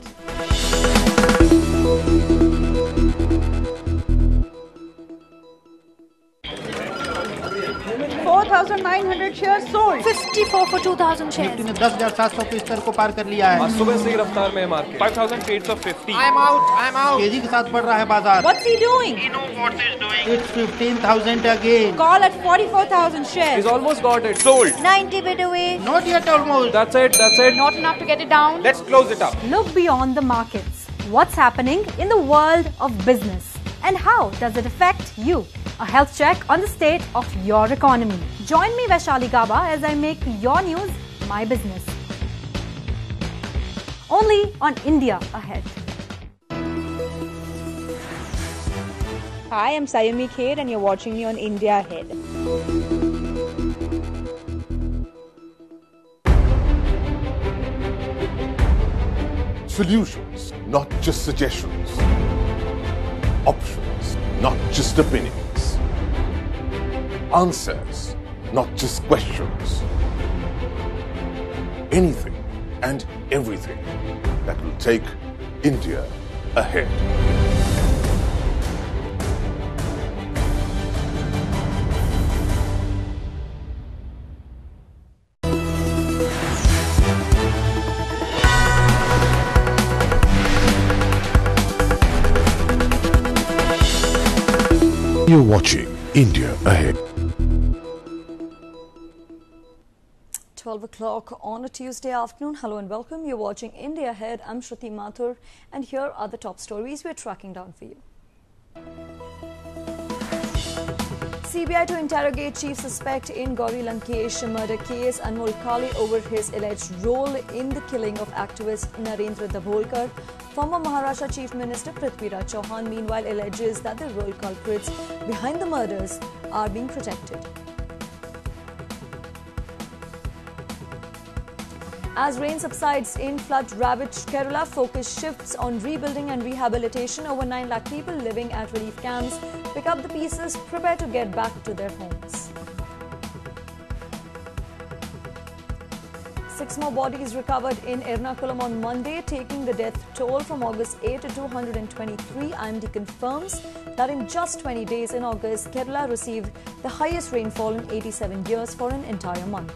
4,900 shares sold. 54 for 2,000 shares. Nifty ने 10,700 के स्तर को पार कर लिया है। आज सुबह से ही रफ्तार में market 5,000 trades of 50. I'm out. तेजी के साथ बढ़ रहा है बाजार। What's he doing? He knows what he's doing. It's 15,000 again. Call at 44,000 shares. He's almost got it. Sold. 90 bid away. Not yet almost. That's it. Not enough to get it down. Let's close it up. Look beyond the markets. What's happening in the world of business? And how does it affect you? A health check on the state of your economy. Join me, Vaishali Gaba, as I make your news my business. Only on India Ahead. Hi, I'm Sayumi Kher and you're watching me on India Ahead. Solutions, not just suggestions. Options, not just opinions. Answers, not just questions. Anything and everything that will take India ahead. You're watching India Ahead. 12 o'clock on a Tuesday afternoon. Hello and welcome. You're watching India Ahead. I'm Shruti Mathur, and here are the top stories we're tracking down for you. CBI to interrogate chief suspect in Gauri Lankesh murder case, Anmol Kale over his alleged role in the killing of activist Narendra Dabholkar. Former Maharashtra Chief Minister Prithviraj Chauhan meanwhile alleges that the real culprits behind the murders are being protected. As rain subsides in flood-ravaged Kerala, focus shifts on rebuilding and rehabilitation. Over 9 lakh people living at relief camps pick up the pieces, prepare to get back to their homes. 6 more bodies recovered in Ernakulam on Monday, taking the death toll from August 8 to 223. IMD confirms that in just 20 days in August, Kerala received the highest rainfall in 87 years for an entire month.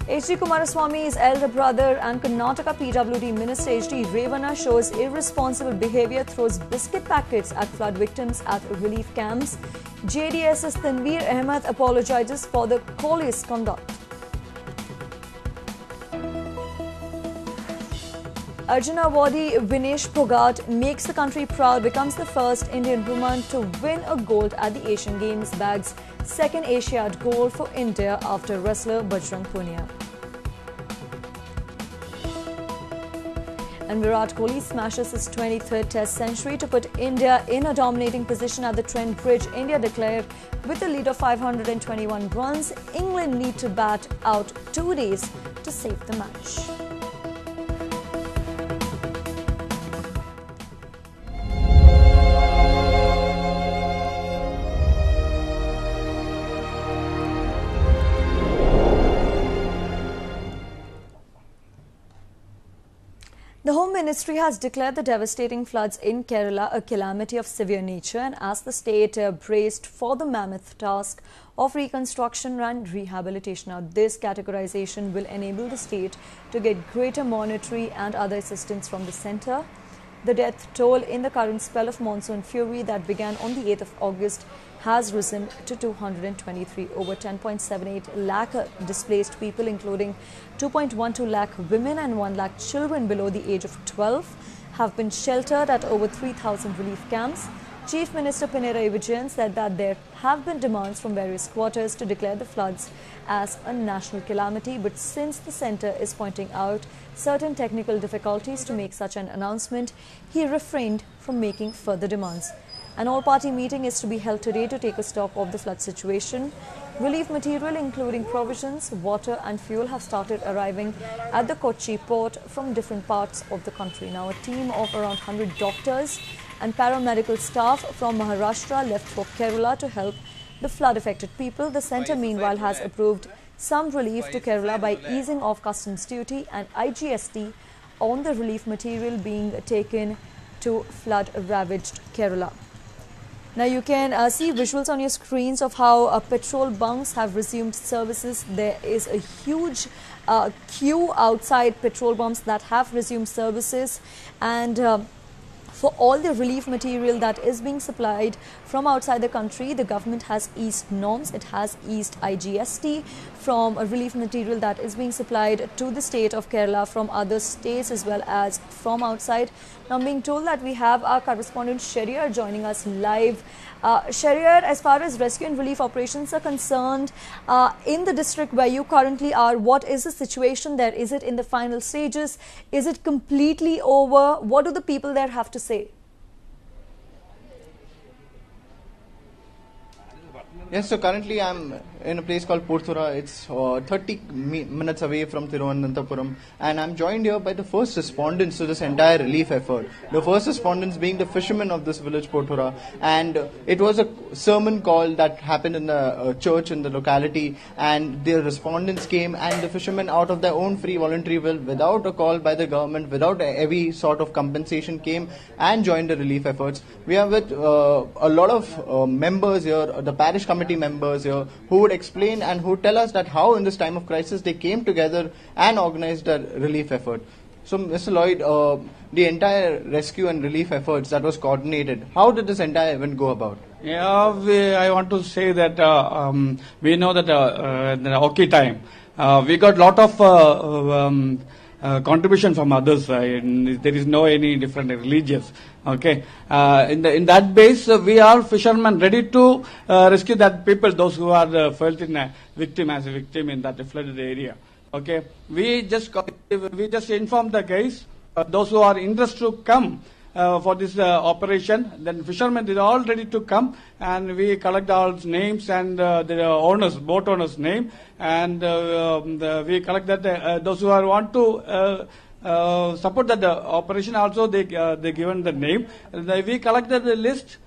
H.D. Kumaraswamy's elder brother and Karnataka PWD Minister H.D. Aerwyna shows irresponsible behaviour, throws biscuit packets at flood victims at relief camps. JDS's Tanveer Ahmed apologises for the colleague's conduct. Arjuna Awardee Vinesh Phogat makes the country proud, becomes the first Indian woman to win a gold at the Asian Games, bags second Asiad gold for India after wrestler Bajrang Punia. And Virat Kohli smashes his 23rd Test century to put India in a dominating position at the Trent Bridge. India declared with a lead of 521 runs. England need to bat out 2 days to save the match. The Home Ministry has declared the devastating floods in Kerala a calamity of severe nature and asked the state braced for the mammoth task of reconstruction and rehabilitation. Now, this categorization will enable the state to get greater monetary and other assistance from the centre. The death toll in the current spell of monsoon fury that began on the 8th of August has risen to 223. Over 10.78 lakh displaced people, including 2.12 lakh women and 1 lakh children below the age of 12, have been sheltered at over 3,000 relief camps. Chief Minister Pinarayi Vijayan said that there have been demands from various quarters to declare the floods as a national calamity, but since the centre is pointing out certain technical difficulties to make such an announcement, he refrained from making further demands. An all-party meeting is to be held today to take a stock of the flood situation. Relief material including provisions, water and fuel have started arriving at the Kochi port from different parts of the country. Now, a team of around 100 doctors and paramedical staff from Maharashtra left for Kerala to help the flood-affected people. The centre, meanwhile, has approved some relief to Kerala by easing off customs duty and IGST on the relief material being taken to flood-ravaged Kerala. Now, you can see visuals on your screens of how petrol bunks have resumed services. There is a huge queue outside petrol pumps that have resumed services, and for all the relief material that is being supplied from outside the country, the government has eased norms. It has eased IGST from a relief material that is being supplied to the state of Kerala from other states as well as from outside. Now, I'm being told that we have our correspondent Shariar joining us live. Shariar, as far as rescue and relief operations are concerned, in the district where you currently are, what is the situation there? Is it in the final stages? Is it completely over? What do the people there have to say? Yes, so currently I'm in a place called Porthura. It's 30 minutes away from Thiruvananthapuram, and I'm joined here by the first respondents to this entire relief effort. The first respondents being the fishermen of this village, Porthura, and it was a sermon call that happened in the church in the locality, and the respondents came, and the fishermen, out of their own free voluntary will, without a call by the government, without any sort of compensation, came and joined the relief efforts. We are with a lot of members here, the parish committee members here, who would explain and who tell us that how in this time of crisis they came together and organized a relief effort. So, Mr. Lloyd, the entire rescue and relief efforts that was coordinated, how did this entire event go about? Yeah, I want to say that we know that in the hockey time, we got lot of contribution from others. There is no any different religious. Okay, in that base, we are fishermen ready to rescue that people, those who are felt in a victim as a victim in that flooded area. Okay, we just informed the guys, those who are interested to come for this operation. Then fishermen is all ready to come, and we collect all names and the owners, boat owners' name, and we collect that those who are want to support that operation also they given the name. We collected the list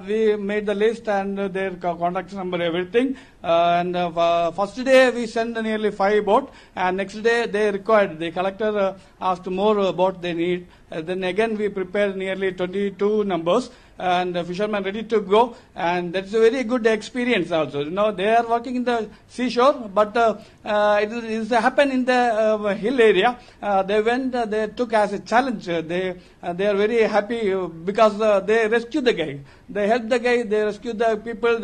we made the list and their contact number, everything. First day we sent nearly 5 boats, and next day they required, the collector asked more boats they need. Then again we prepared nearly 22 numbers, and the fishermen ready to go, and that's a very good experience also. They are working in the seashore, but it happened in the hill area. They went, they took as a challenge. They are very happy because they rescued the guy. They helped the guy, they rescued the people,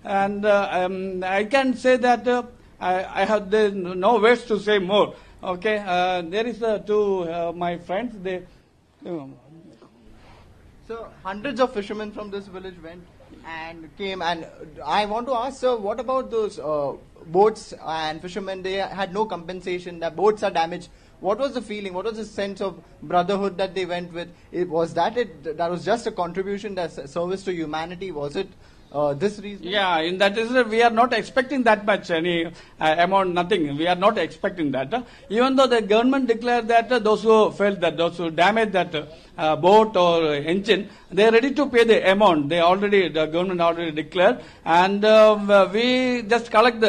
and I can say that I have no words to say more. Okay, there is two my friends. They. So hundreds of fishermen from this village went and came, and I want to ask, sir, what about those boats and fishermen? They had no compensation. Their boats are damaged. What was the feeling? What was the sense of brotherhood that they went with? Was that it? That was just a contribution, that service to humanity? Was it this reason? Yeah, in that is we are not expecting that much any amount, nothing. We are not expecting that. Even though the government declared that those who felt that, those who damaged that boat or engine, they are ready to pay the amount. The government already declared, and we just collect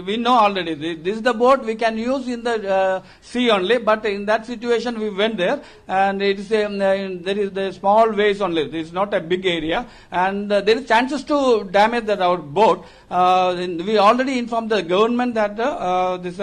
we know already this is the boat we can use in the sea only. But in that situation, we went there, and it is there is the small ways only. This is not a big area, and there is chances to damage our boat. We already informed the government that this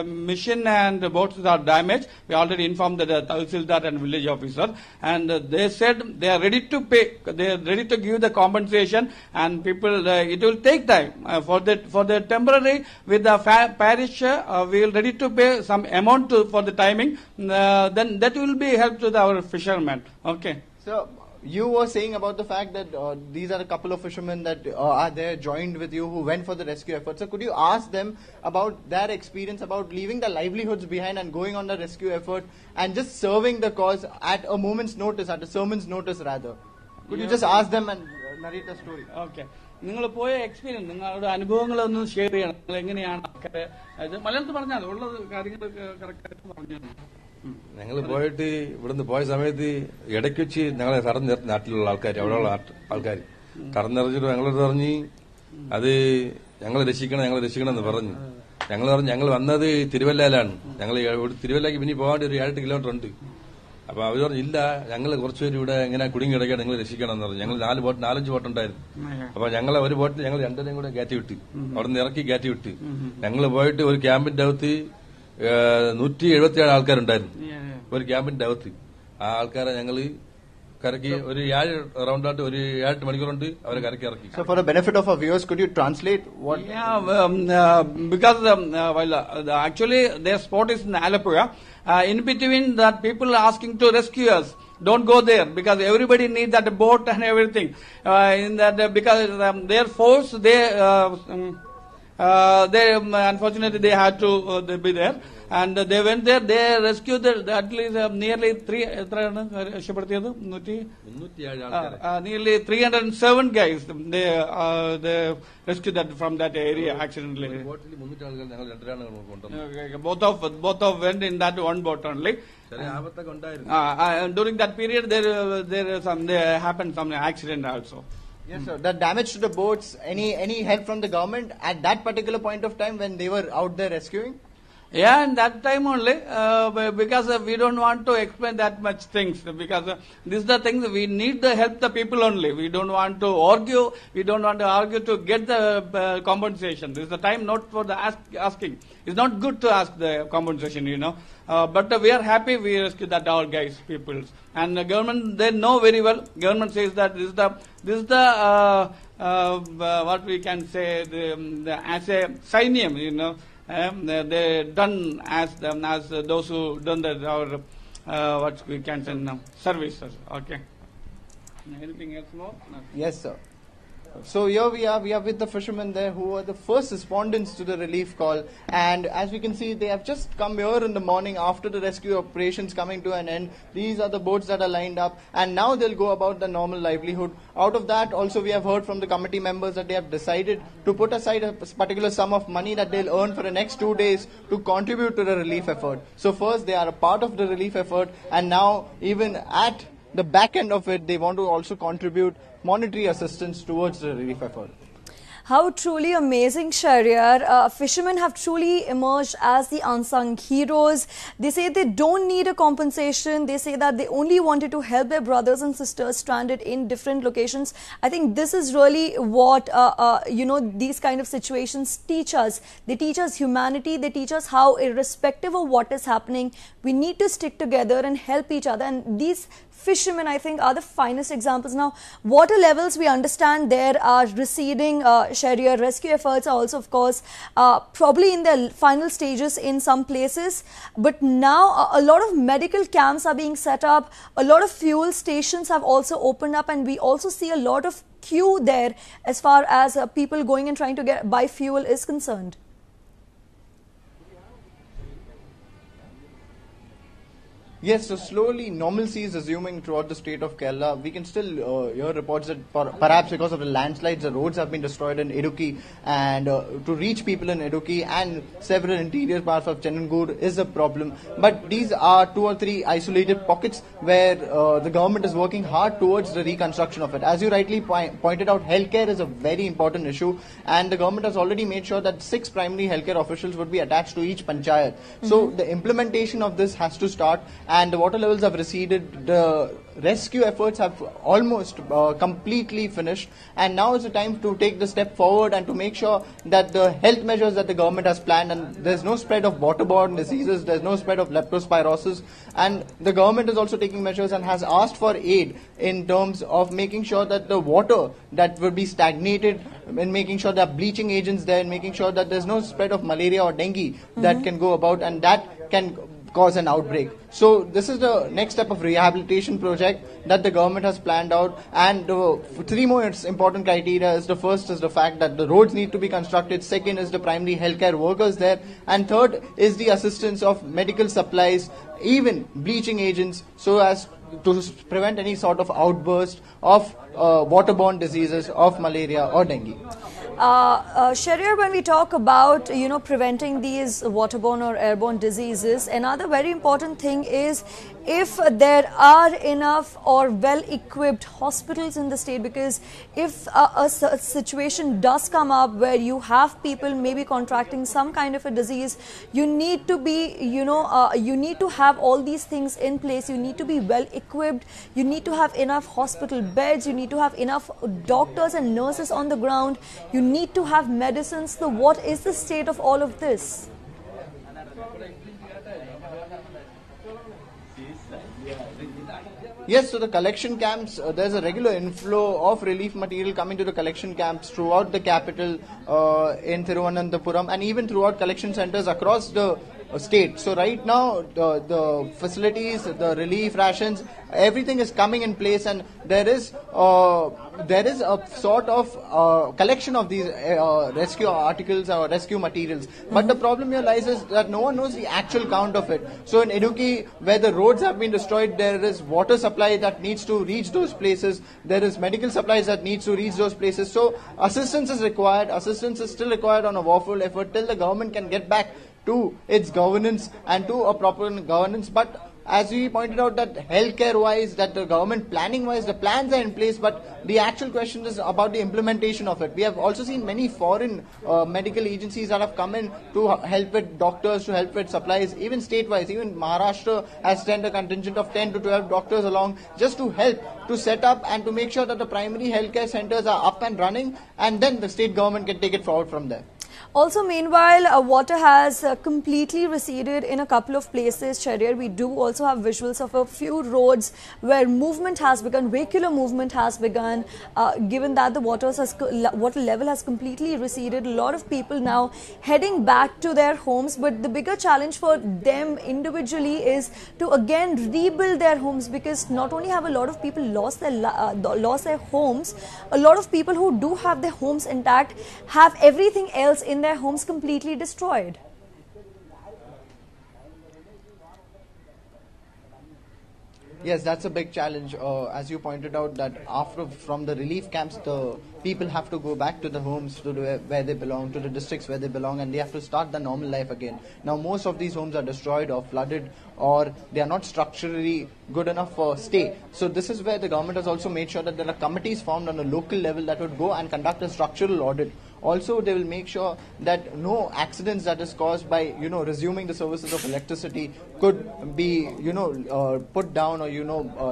mission and boats are damaged. We already informed the Tahsildar and village officer, and they said they are ready to pay. They are ready to give the compensation, and people. It will take time for the temporary with the parish. We are ready to pay some amount for the timing. Then that will be help to our fishermen. Okay. So you were saying about the fact that these are a couple of fishermen that are there joined with you who went for the rescue effort. So could you ask them about their experience about leaving their livelihoods behind and going on the rescue effort and just serving the cause at a moment's notice, at a sermon's notice rather? Could you just ask them and narrate the story? Okay. നിങ്ങൾ പോയ experience, നിങ്ങളുടെ അനുഭവങ്ങളൊന്നും share ചെയ്യണം. നിങ്ങൾ എങ്ങനെയാണ് മലയാളത്തിൽ പറഞ്ഞാൽ ഉള്ളത് കാര്യങ്ങൾ കറക്റ്റായിട്ട് പറഞ്ഞു. ഞങ്ങൾ പോയിട്ട് ഇവിടുന്ന് പോയ സമയത്ത് ഇടയ്ക്ക് വെച്ച് ഞങ്ങളെ കടന്നു നാട്ടിലുള്ള ആൾക്കാർ, അവിടെയുള്ള ആൾക്കാർ കടന്നിറങ്ങിട്ട് ഞങ്ങളോട് പറഞ്ഞ് അത് ഞങ്ങളെ രക്ഷിക്കണം എന്ന് പറഞ്ഞു. ഞങ്ങൾ പറഞ്ഞു ഞങ്ങൾ വന്നത് തിരുവല്ലയിലാണ്, ഞങ്ങൾ തിരുവല്ലയ്ക്ക് പിന്നെ പോകാണ്ട് ഒരു 7 കിലോമീറ്റർ ഉണ്ട്. അപ്പൊ അവർ പറഞ്ഞു ഇല്ല, ഞങ്ങൾ കുറച്ചുപേര് ഇവിടെ ഇങ്ങനെ കുടുങ്ങി കിടക്കാൻ നിങ്ങൾ രക്ഷിക്കണം എന്ന് പറഞ്ഞു. ഞങ്ങൾ 4-5 ബോട്ടുണ്ടായിരുന്നു. അപ്പൊ ഞങ്ങളെ ഒരു ബോട്ടിൽ ഞങ്ങൾ 2 കൂടെ കയറ്റി വിട്ട്, അവിടെ നിന്ന് ഇറക്കി കയറ്റി വിട്ട്. ഞങ്ങൾ പോയിട്ട് ഒരു ക്യാമ്പിന്റെ അകത്ത് 177 ആൾക്കാരുണ്ടായിരുന്നു ഒരു ക്യാമ്പിന്റെ അകത്ത്. ആ ആൾക്കാരെ ഞങ്ങള് കരക്കി ഒരു 7 റൗണ്ടായിട്ട് ഒരു 8 മണിക്കൂറുണ്ട് അവരെ കരക്കി ഇറക്കി. So for the benefit of our viewers, could you translate what? Yeah, because actually their spot is in Alappuzha. In between that, people are asking to rescue us. Don't go there because everybody needs that boat and everything. In that because their force, they unfortunately they had to be there, and they went there. They rescued at least nearly 307 guys. They rescued that from that area accidentally. Both of went in that one boat only. During that period, there happened some accident also. Yes, sir. The damage to the boats, any help from the government at that particular point of time when they were out there rescuing? Yeah, and that time only, because we don't want to explain that much things, because this is the thing, we need to help the people only. We don't want to argue. We don't want to argue to get the compensation. This is the time not for the asking. It's not good to ask the compensation, but we are happy we rescue that all guys, people. And the government, they know very well. Government says that this is the what we can say, as a signium, they done as those who done our what we can say now services. Okay. Anything else more? No. Yes, sir. So here we are with the fishermen there who are the first respondents to the relief call, and as we can see, they have just come here in the morning after the rescue operations coming to an end. These are the boats that are lined up, and now they'll go about the normal livelihood. Out of that also, we have heard from the committee members that they have decided to put aside a particular sum of money that they'll earn for the next 2 days to contribute to the relief effort. So first they are a part of the relief effort, and now even at the back end of it, they want to also contribute monetary assistance towards the relief effort. How truly amazing, Shahryar. Fishermen have truly emerged as the unsung heroes. They say they don't need a compensation. They say that they only wanted to help their brothers and sisters stranded in different locations. I think this is really what, these kind of situations teach us. They teach us humanity. They teach us how, irrespective of what is happening, we need to stick together and help each other. And these fishermen, I think, are the finest examples. Now, water levels, we understand there are receding. Shahryar, rescue efforts are also, of course, probably in their final stages in some places. But now a lot of medical camps are being set up. A lot of fuel stations have also opened up, and we also see a lot of queue there as far as people going and trying to buy fuel is concerned. Yes, so slowly normalcy is assuming throughout the state of Kerala. We can still hear reports that perhaps because of the landslides, the roads have been destroyed in Idukki, and to reach people in Idukki and several interior parts of Chenangoor is a problem. But these are 2 or 3 isolated pockets where the government is working hard towards the reconstruction of it. As you rightly pointed out, healthcare is a very important issue, and the government has already made sure that 6 primary healthcare officials would be attached to each panchayat. So the implementation of this has to start. And the water levels have receded. The rescue efforts have almost completely finished, and now is the time to take the step forward and to make sure that the health measures that the government has planned, and there's no spread of waterborne diseases, there's no spread of leptospirosis, and the government is also taking measures and has asked for aid in terms of making sure that the water that will be stagnated, in making sure there are bleaching agents there, and making sure that there's no spread of malaria or dengue that can go about, and that can cause an outbreak. So this is the next step of rehabilitation project that the government has planned out, and 3 more important criteria is: the first is the fact that the roads need to be constructed, second is the primary healthcare workers there, and third is the assistance of medical supplies, even bleaching agents, so as to prevent any sort of outburst of waterborne diseases of malaria or dengue. Shahryar, when we talk about, preventing these waterborne or airborne diseases, another very important thing is if there are enough or well-equipped hospitals in the state, because if a situation does come up where you have people maybe contracting some kind of a disease, you need to be, you need to have all these things in place. You need to be well-equipped. You need to have enough hospital beds. You need to have enough doctors and nurses on the ground. You need to have medicines. So what is the state of all of this? Yes, so the collection camps, there's a regular inflow of relief material coming to the collection camps throughout the capital in Thiruvananthapuram, and even throughout collection centers across the state. So right now, the facilities, the relief rations, everything is coming in place, and there is a sort of collection of these rescue articles or rescue materials. But the problem here lies is that no one knows the actual count of it. So in Idukki, where the roads have been destroyed, there is water supply that needs to reach those places. There is medical supplies that needs to reach those places. So assistance is required. Assistance is still required on a warful effort till the government can get back to its governance and to a proper governance. But as we pointed out, that healthcare wise, that the government planning wise, the plans are in place, but the actual question is about the implementation of it. We have also seen many foreign medical agencies that have come in to help with doctors, to help with supplies, even state-wise. Even Maharashtra has sent a contingent of 10 to 12 doctors along just to help to set up and to make sure that the primary healthcare centers are up and running, and then the state government can take it forward from there. Also, meanwhile, water has completely receded in a couple of places. Shahryar, we do also have visuals of a few roads where movement has begun, vehicular movement has begun. Given that the water level has completely receded, a lot of people now heading back to their homes. But the bigger challenge for them individually is to again rebuild their homes, because not only have a lot of people lost their homes, a lot of people who do have their homes intact have everything else in their homes completely destroyed. Yes, that's a big challenge. As you pointed out, that from the relief camps, the people have to go back to the homes where they belong, to the districts where they belong, and they have to start their normal life again. Now, most of these homes are destroyed or flooded, or they are not structurally good enough for stay. So this is where the government has also made sure that there are committees formed on a local level that would go and conduct a structural audit. Also, they will make sure that no accidents that is caused by, resuming the services of electricity could be, put down or,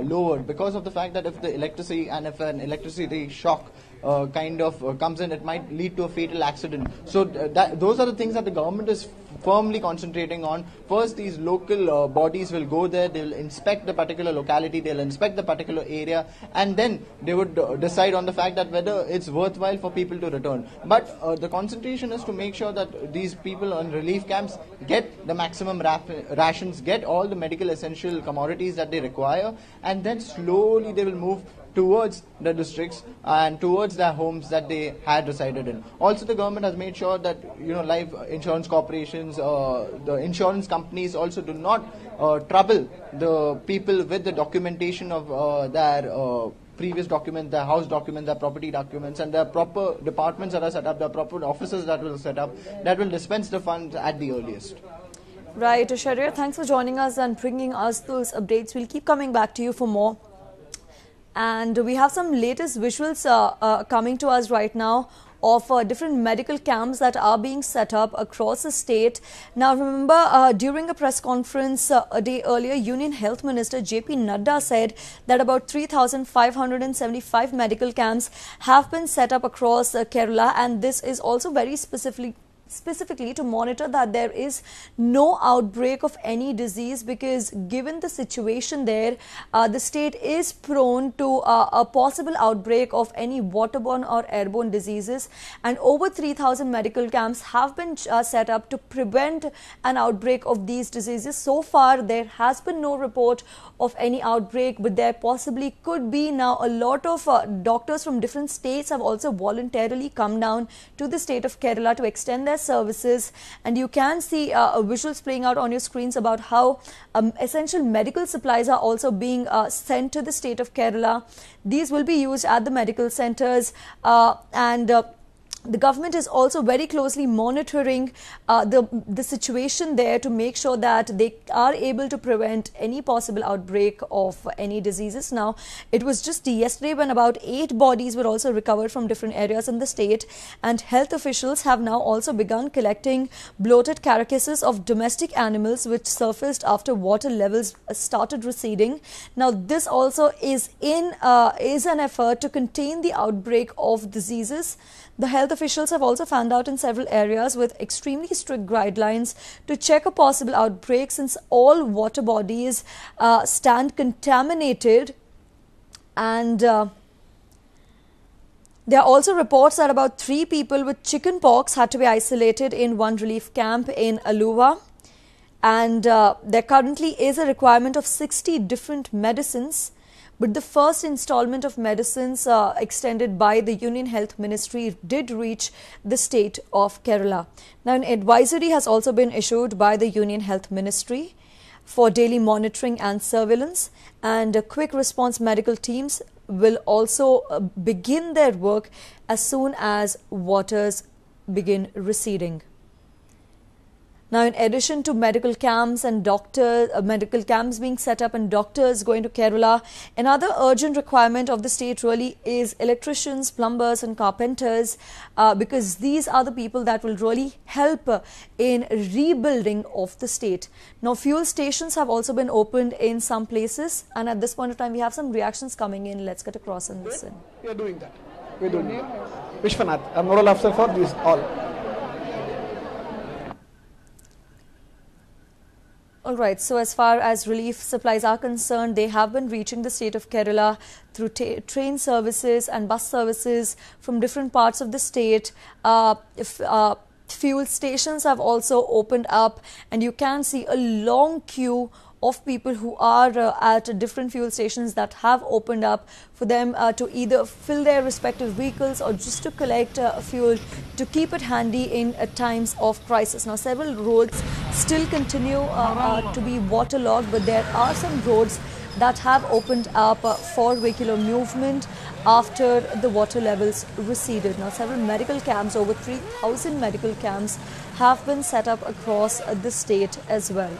lowered, because of the fact that if the electricity and if an electricity shock comes in, it might lead to a fatal accident. So those are the things that the government is firmly concentrating on. First, these local bodies will go there, they will inspect the particular locality, they will inspect the particular area, and then they would decide on the fact that whether it's worthwhile for people to return. But the concentration is to make sure that these people on relief camps get the maximum rations, get all the medical essential commodities that they require, and then slowly they will move towards the districts and towards their homes that they had resided in. Also, the government has made sure that life insurance corporations, the insurance companies also do not trouble the people with the documentation of their previous documents, their house documents, their property documents, and their proper departments that are set up, their proper offices that will set up, that will dispense the funds at the earliest. Right, Sharir, thanks for joining us and bringing us those updates. We'll keep coming back to you for more. And we have some latest visuals coming to us right now of different medical camps that are being set up across the state. Now, remember, during a press conference a day earlier, Union Health Minister J.P. Nadda said that about 3,575 medical camps have been set up across Kerala, and this is also very specifically to monitor that there is no outbreak of any disease, because given the situation there, the state is prone to a possible outbreak of any waterborne or airborne diseases, and over 3,000 medical camps have been set up to prevent an outbreak of these diseases. So far, there has been no report of any outbreak, but there possibly could be. Now, a lot of doctors from different states have also voluntarily come down to the state of Kerala to extend their services, and you can see visuals playing out on your screens about how essential medical supplies are also being sent to the state of Kerala. These will be used at the medical centers, and the government is also very closely monitoring the situation there to make sure that they are able to prevent any possible outbreak of any diseases. Now, it was just yesterday when about 8 bodies were also recovered from different areas in the state, and health officials have now also begun collecting bloated carcasses of domestic animals which surfaced after water levels started receding. Now, this also is an effort to contain the outbreak of diseases. The health officials have also found out in several areas with extremely strict guidelines to check a possible outbreak, since all water bodies stand contaminated. And there are also reports that about 3 people with chickenpox had to be isolated in one relief camp in Aluva. And there currently is a requirement of 60 different medicines. But the first installment of medicines extended by the Union Health Ministry did reach the state of Kerala. Now, an advisory has also been issued by the Union Health Ministry for daily monitoring and surveillance, and quick response medical teams will also begin their work as soon as waters begin receding. Now, in addition to medical camps and medical camps being set up and doctors going to Kerala, another urgent requirement of the state really is electricians, plumbers and carpenters, because these are the people that will really help in rebuilding of the state. Now, fuel stations have also been opened in some places, and at this point of time, we have some reactions coming in. Let's get across and listen. We are doing that. We are doing it. Vishwanath, I'm nodal officer for this all. All right, so as far as relief supplies are concerned, they have been reaching the state of Kerala through train services and bus services from different parts of the state. Fuel stations have also opened up, and you can see a long queue of people who are at different fuel stations that have opened up for them to either fill their respective vehicles or just to collect fuel to keep it handy in times of crisis. Now, several roads still continue to be waterlogged, but there are some roads that have opened up for vehicular movement after the water levels receded. Now, several medical camps, over 3,000 medical camps, have been set up across the state as well.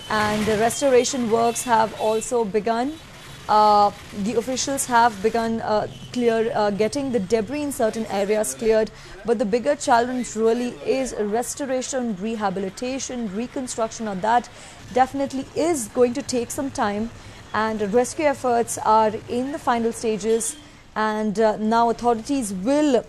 And the restoration works have also begun. The officials have begun getting the debris in certain areas cleared, but the bigger challenge really is restoration, rehabilitation, reconstruction. Now that definitely is going to take some time, and rescue efforts are in the final stages, and now authorities will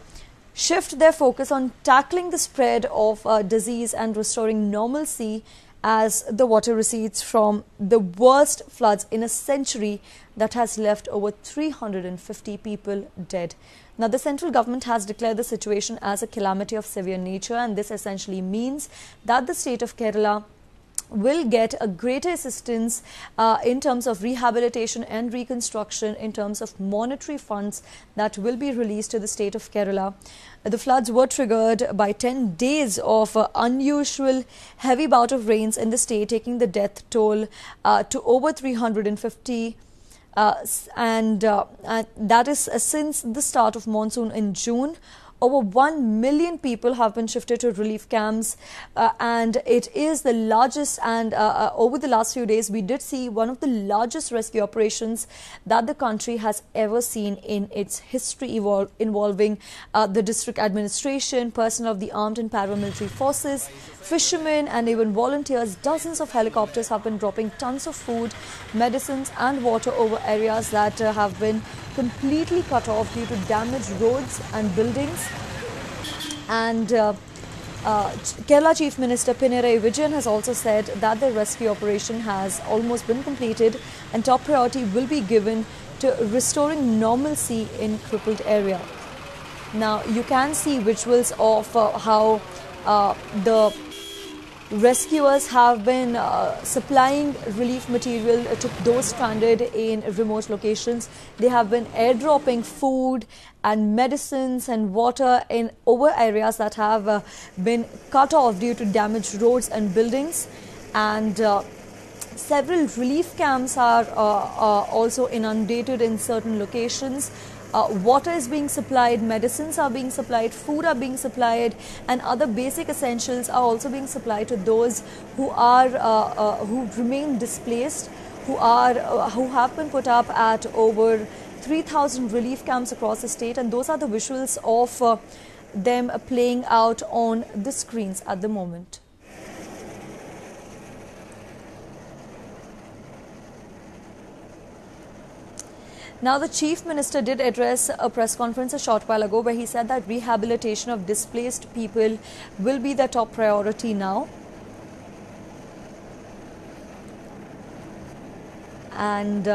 shift their focus on tackling the spread of disease and restoring normalcy as the water recedes from the worst floods in a century that has left over 350 people dead. Now, the central government has declared the situation as a calamity of severe nature, and this essentially means that the state of Kerala will get a greater assistance in terms of rehabilitation and reconstruction, in terms of monetary funds that will be released to the state of Kerala. The floods were triggered by 10 days of unusual heavy bout of rains in the state, taking the death toll to over 350. And that is since the start of monsoon in June. Over 1 million people have been shifted to relief camps, and it is the largest, and over the last few days we did see one of the largest rescue operations that the country has ever seen in its history, involving the district administration, personnel of the armed and paramilitary forces, fishermen and even volunteers. Dozens of helicopters have been dropping tons of food, medicines and water over areas that have been completely cut off due to damaged roads and buildings. And Kerala Chief Minister Pinarayi Vijayan has also said that the rescue operation has almost been completed, and top priority will be given to restoring normalcy in crippled area. Now, you can see visuals of how the rescuers have been supplying relief material to those stranded in remote locations. They have been airdropping food and medicines and water in over areas that have been cut off due to damaged roads and buildings. And several relief camps are also inundated in certain locations. Water is being supplied, medicines are being supplied, food are being supplied, and other basic essentials are also being supplied to those who are who remain displaced, who have been put up at over 3,000 relief camps across the state, and those are the visuals of them playing out on the screens at the moment. Now, the Chief Minister did address a press conference a short while ago where he said that rehabilitation of displaced people will be the top priority now. And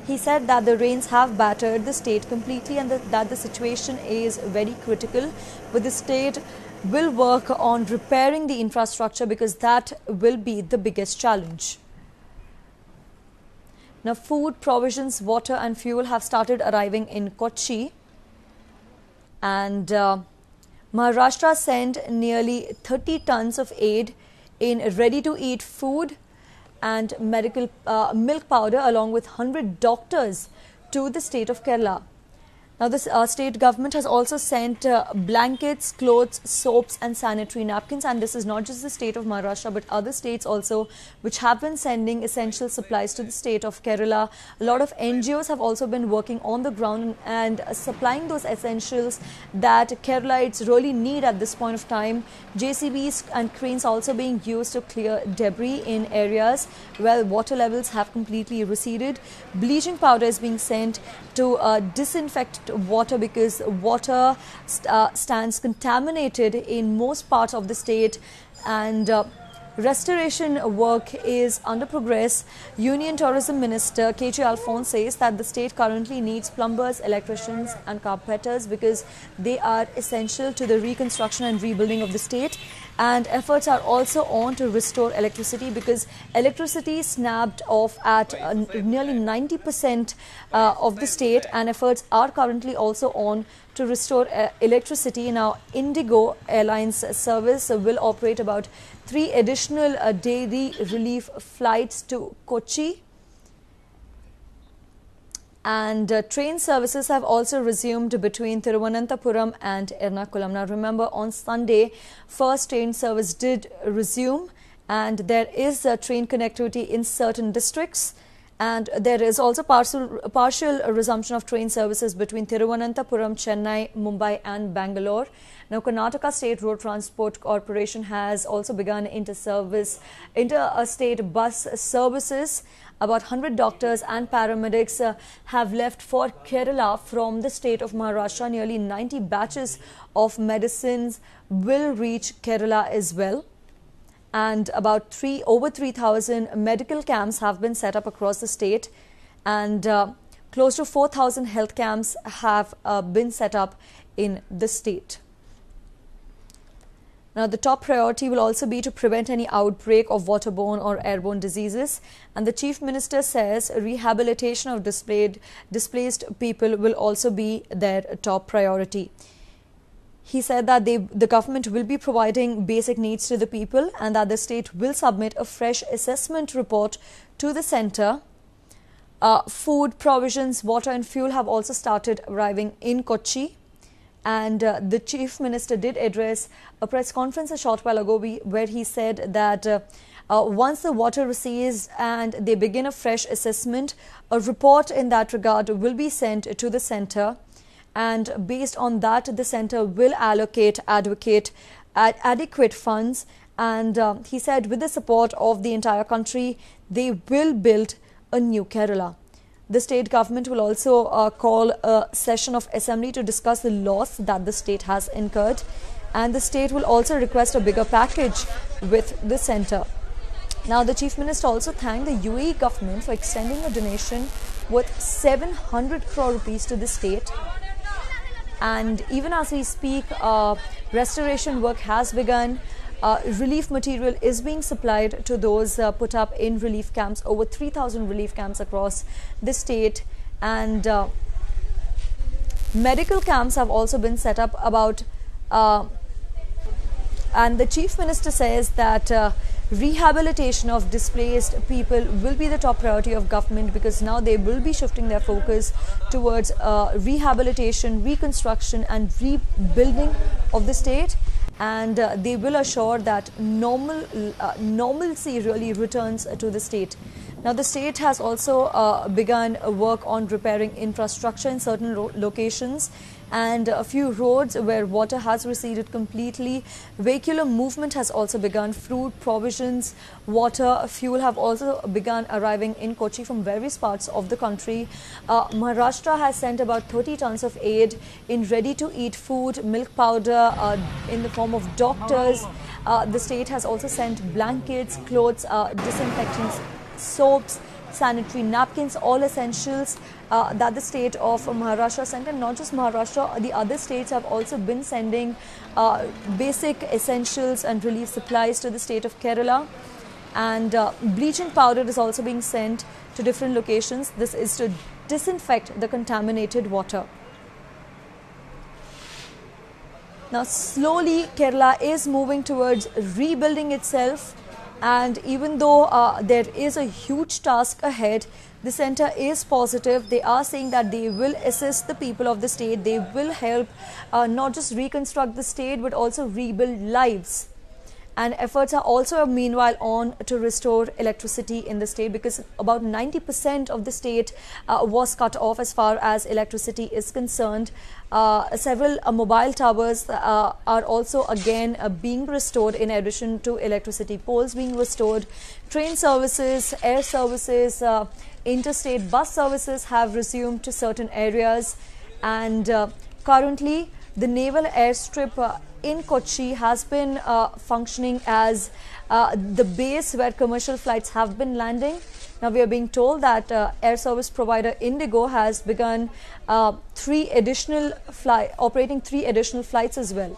he said that the rains have battered the state completely, and that the situation is very critical. But the state will work on repairing the infrastructure, because that will be the biggest challenge. Now, food, provisions, water and fuel have started arriving in Kochi, and Maharashtra sent nearly 30 tons of aid in ready-to-eat food and medical milk powder, along with 100 doctors, to the state of Kerala. Now, the state government has also sent blankets, clothes, soaps and sanitary napkins. And this is not just the state of Maharashtra, but other states also, which have been sending essential supplies to the state of Kerala. A lot of NGOs have also been working on the ground and supplying those essentials that Keralites really need at this point of time. JCBs and cranes also being used to clear debris in areas where water levels have completely receded. Bleaching powder is being sent to disinfect water, because water stands contaminated in most parts of the state, and restoration work is under progress. Union Tourism Minister K.J. Alphonse says that the state currently needs plumbers, electricians and carpenters, because they are essential to the reconstruction and rebuilding of the state. And efforts are also on to restore electricity, because electricity snapped off at nearly 90% of the state, and efforts are currently also on to restore electricity. Now, Indigo Airlines service will operate about 3 additional daily relief flights to Kochi, And train services have also resumed between Thiruvananthapuram and Ernakulam. Now remember, on Sunday, first train service did resume, and there is train connectivity in certain districts. And there is also partial resumption of train services between Thiruvananthapuram, Chennai, Mumbai and Bangalore. Now, Karnataka State Road Transport Corporation has also begun inter-state bus services. About 100 doctors and paramedics have left for Kerala from the state of Maharashtra. Nearly 90 batches of medicines will reach Kerala as well. And about over 3,000 medical camps have been set up across the state, and close to 4,000 health camps have been set up in the state. Now, the top priority will also be to prevent any outbreak of waterborne or airborne diseases, and the Chief Minister says rehabilitation of displaced people will also be their top priority. He said that the government will be providing basic needs to the people, and that the state will submit a fresh assessment report to the centre. Food, provisions, water and fuel have also started arriving in Kochi. And the Chief Minister did address a press conference a short while ago where he said that once the water recedes and they begin a fresh assessment, a report in that regard will be sent to the centre. And based on that, the centre will allocate adequate funds. And he said with the support of the entire country, they will build a new Kerala. The state government will also call a session of assembly to discuss the loss that the state has incurred. And the state will also request a bigger package with the centre. Now, the Chief Minister also thanked the UAE government for extending a donation worth 700 crore rupees to the state. And even as we speak, restoration work has begun. Relief material is being supplied to those put up in relief camps, over 3,000 relief camps across the state. And medical camps have also been set up and the Chief Minister says that rehabilitation of displaced people will be the top priority of government, because now they will be shifting their focus towards rehabilitation, reconstruction and rebuilding of the state. And they will assure that normalcy really returns to the state. Now, the state has also begun work on repairing infrastructure in certain locations, and a few roads where water has receded completely. Vehicular movement has also begun. Food, provisions, water, fuel have also begun arriving in Kochi from various parts of the country. Maharashtra has sent about 30 tons of aid in ready-to-eat food, milk powder in the form of doctors. The state has also sent blankets, clothes, disinfectants, soaps, sanitary napkins, all essentials that the state of Maharashtra sent. And not just Maharashtra, the other states have also been sending basic essentials and relief supplies to the state of Kerala. And bleaching powder is also being sent to different locations. This is to disinfect the contaminated water. Now, slowly Kerala is moving towards rebuilding itself. And even though there is a huge task ahead, the centre is positive. They are saying that they will assist the people of the state. They will help not just reconstruct the state, but also rebuild lives. And efforts are also meanwhile on to restore electricity in the state, because about 90% of the state was cut off as far as electricity is concerned. Several mobile towers are also again being restored, in addition to electricity poles being restored. Train services, air services, interstate bus services have resumed to certain areas. And currently, the naval airstrip in Kochi has been functioning as the base where commercial flights have been landing. Now, we are being told that air service provider Indigo has begun operating 3 additional flights as well.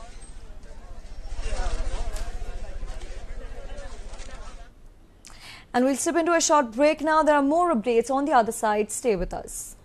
And we'll step into a short break now. There are more updates on the other side. Stay with us.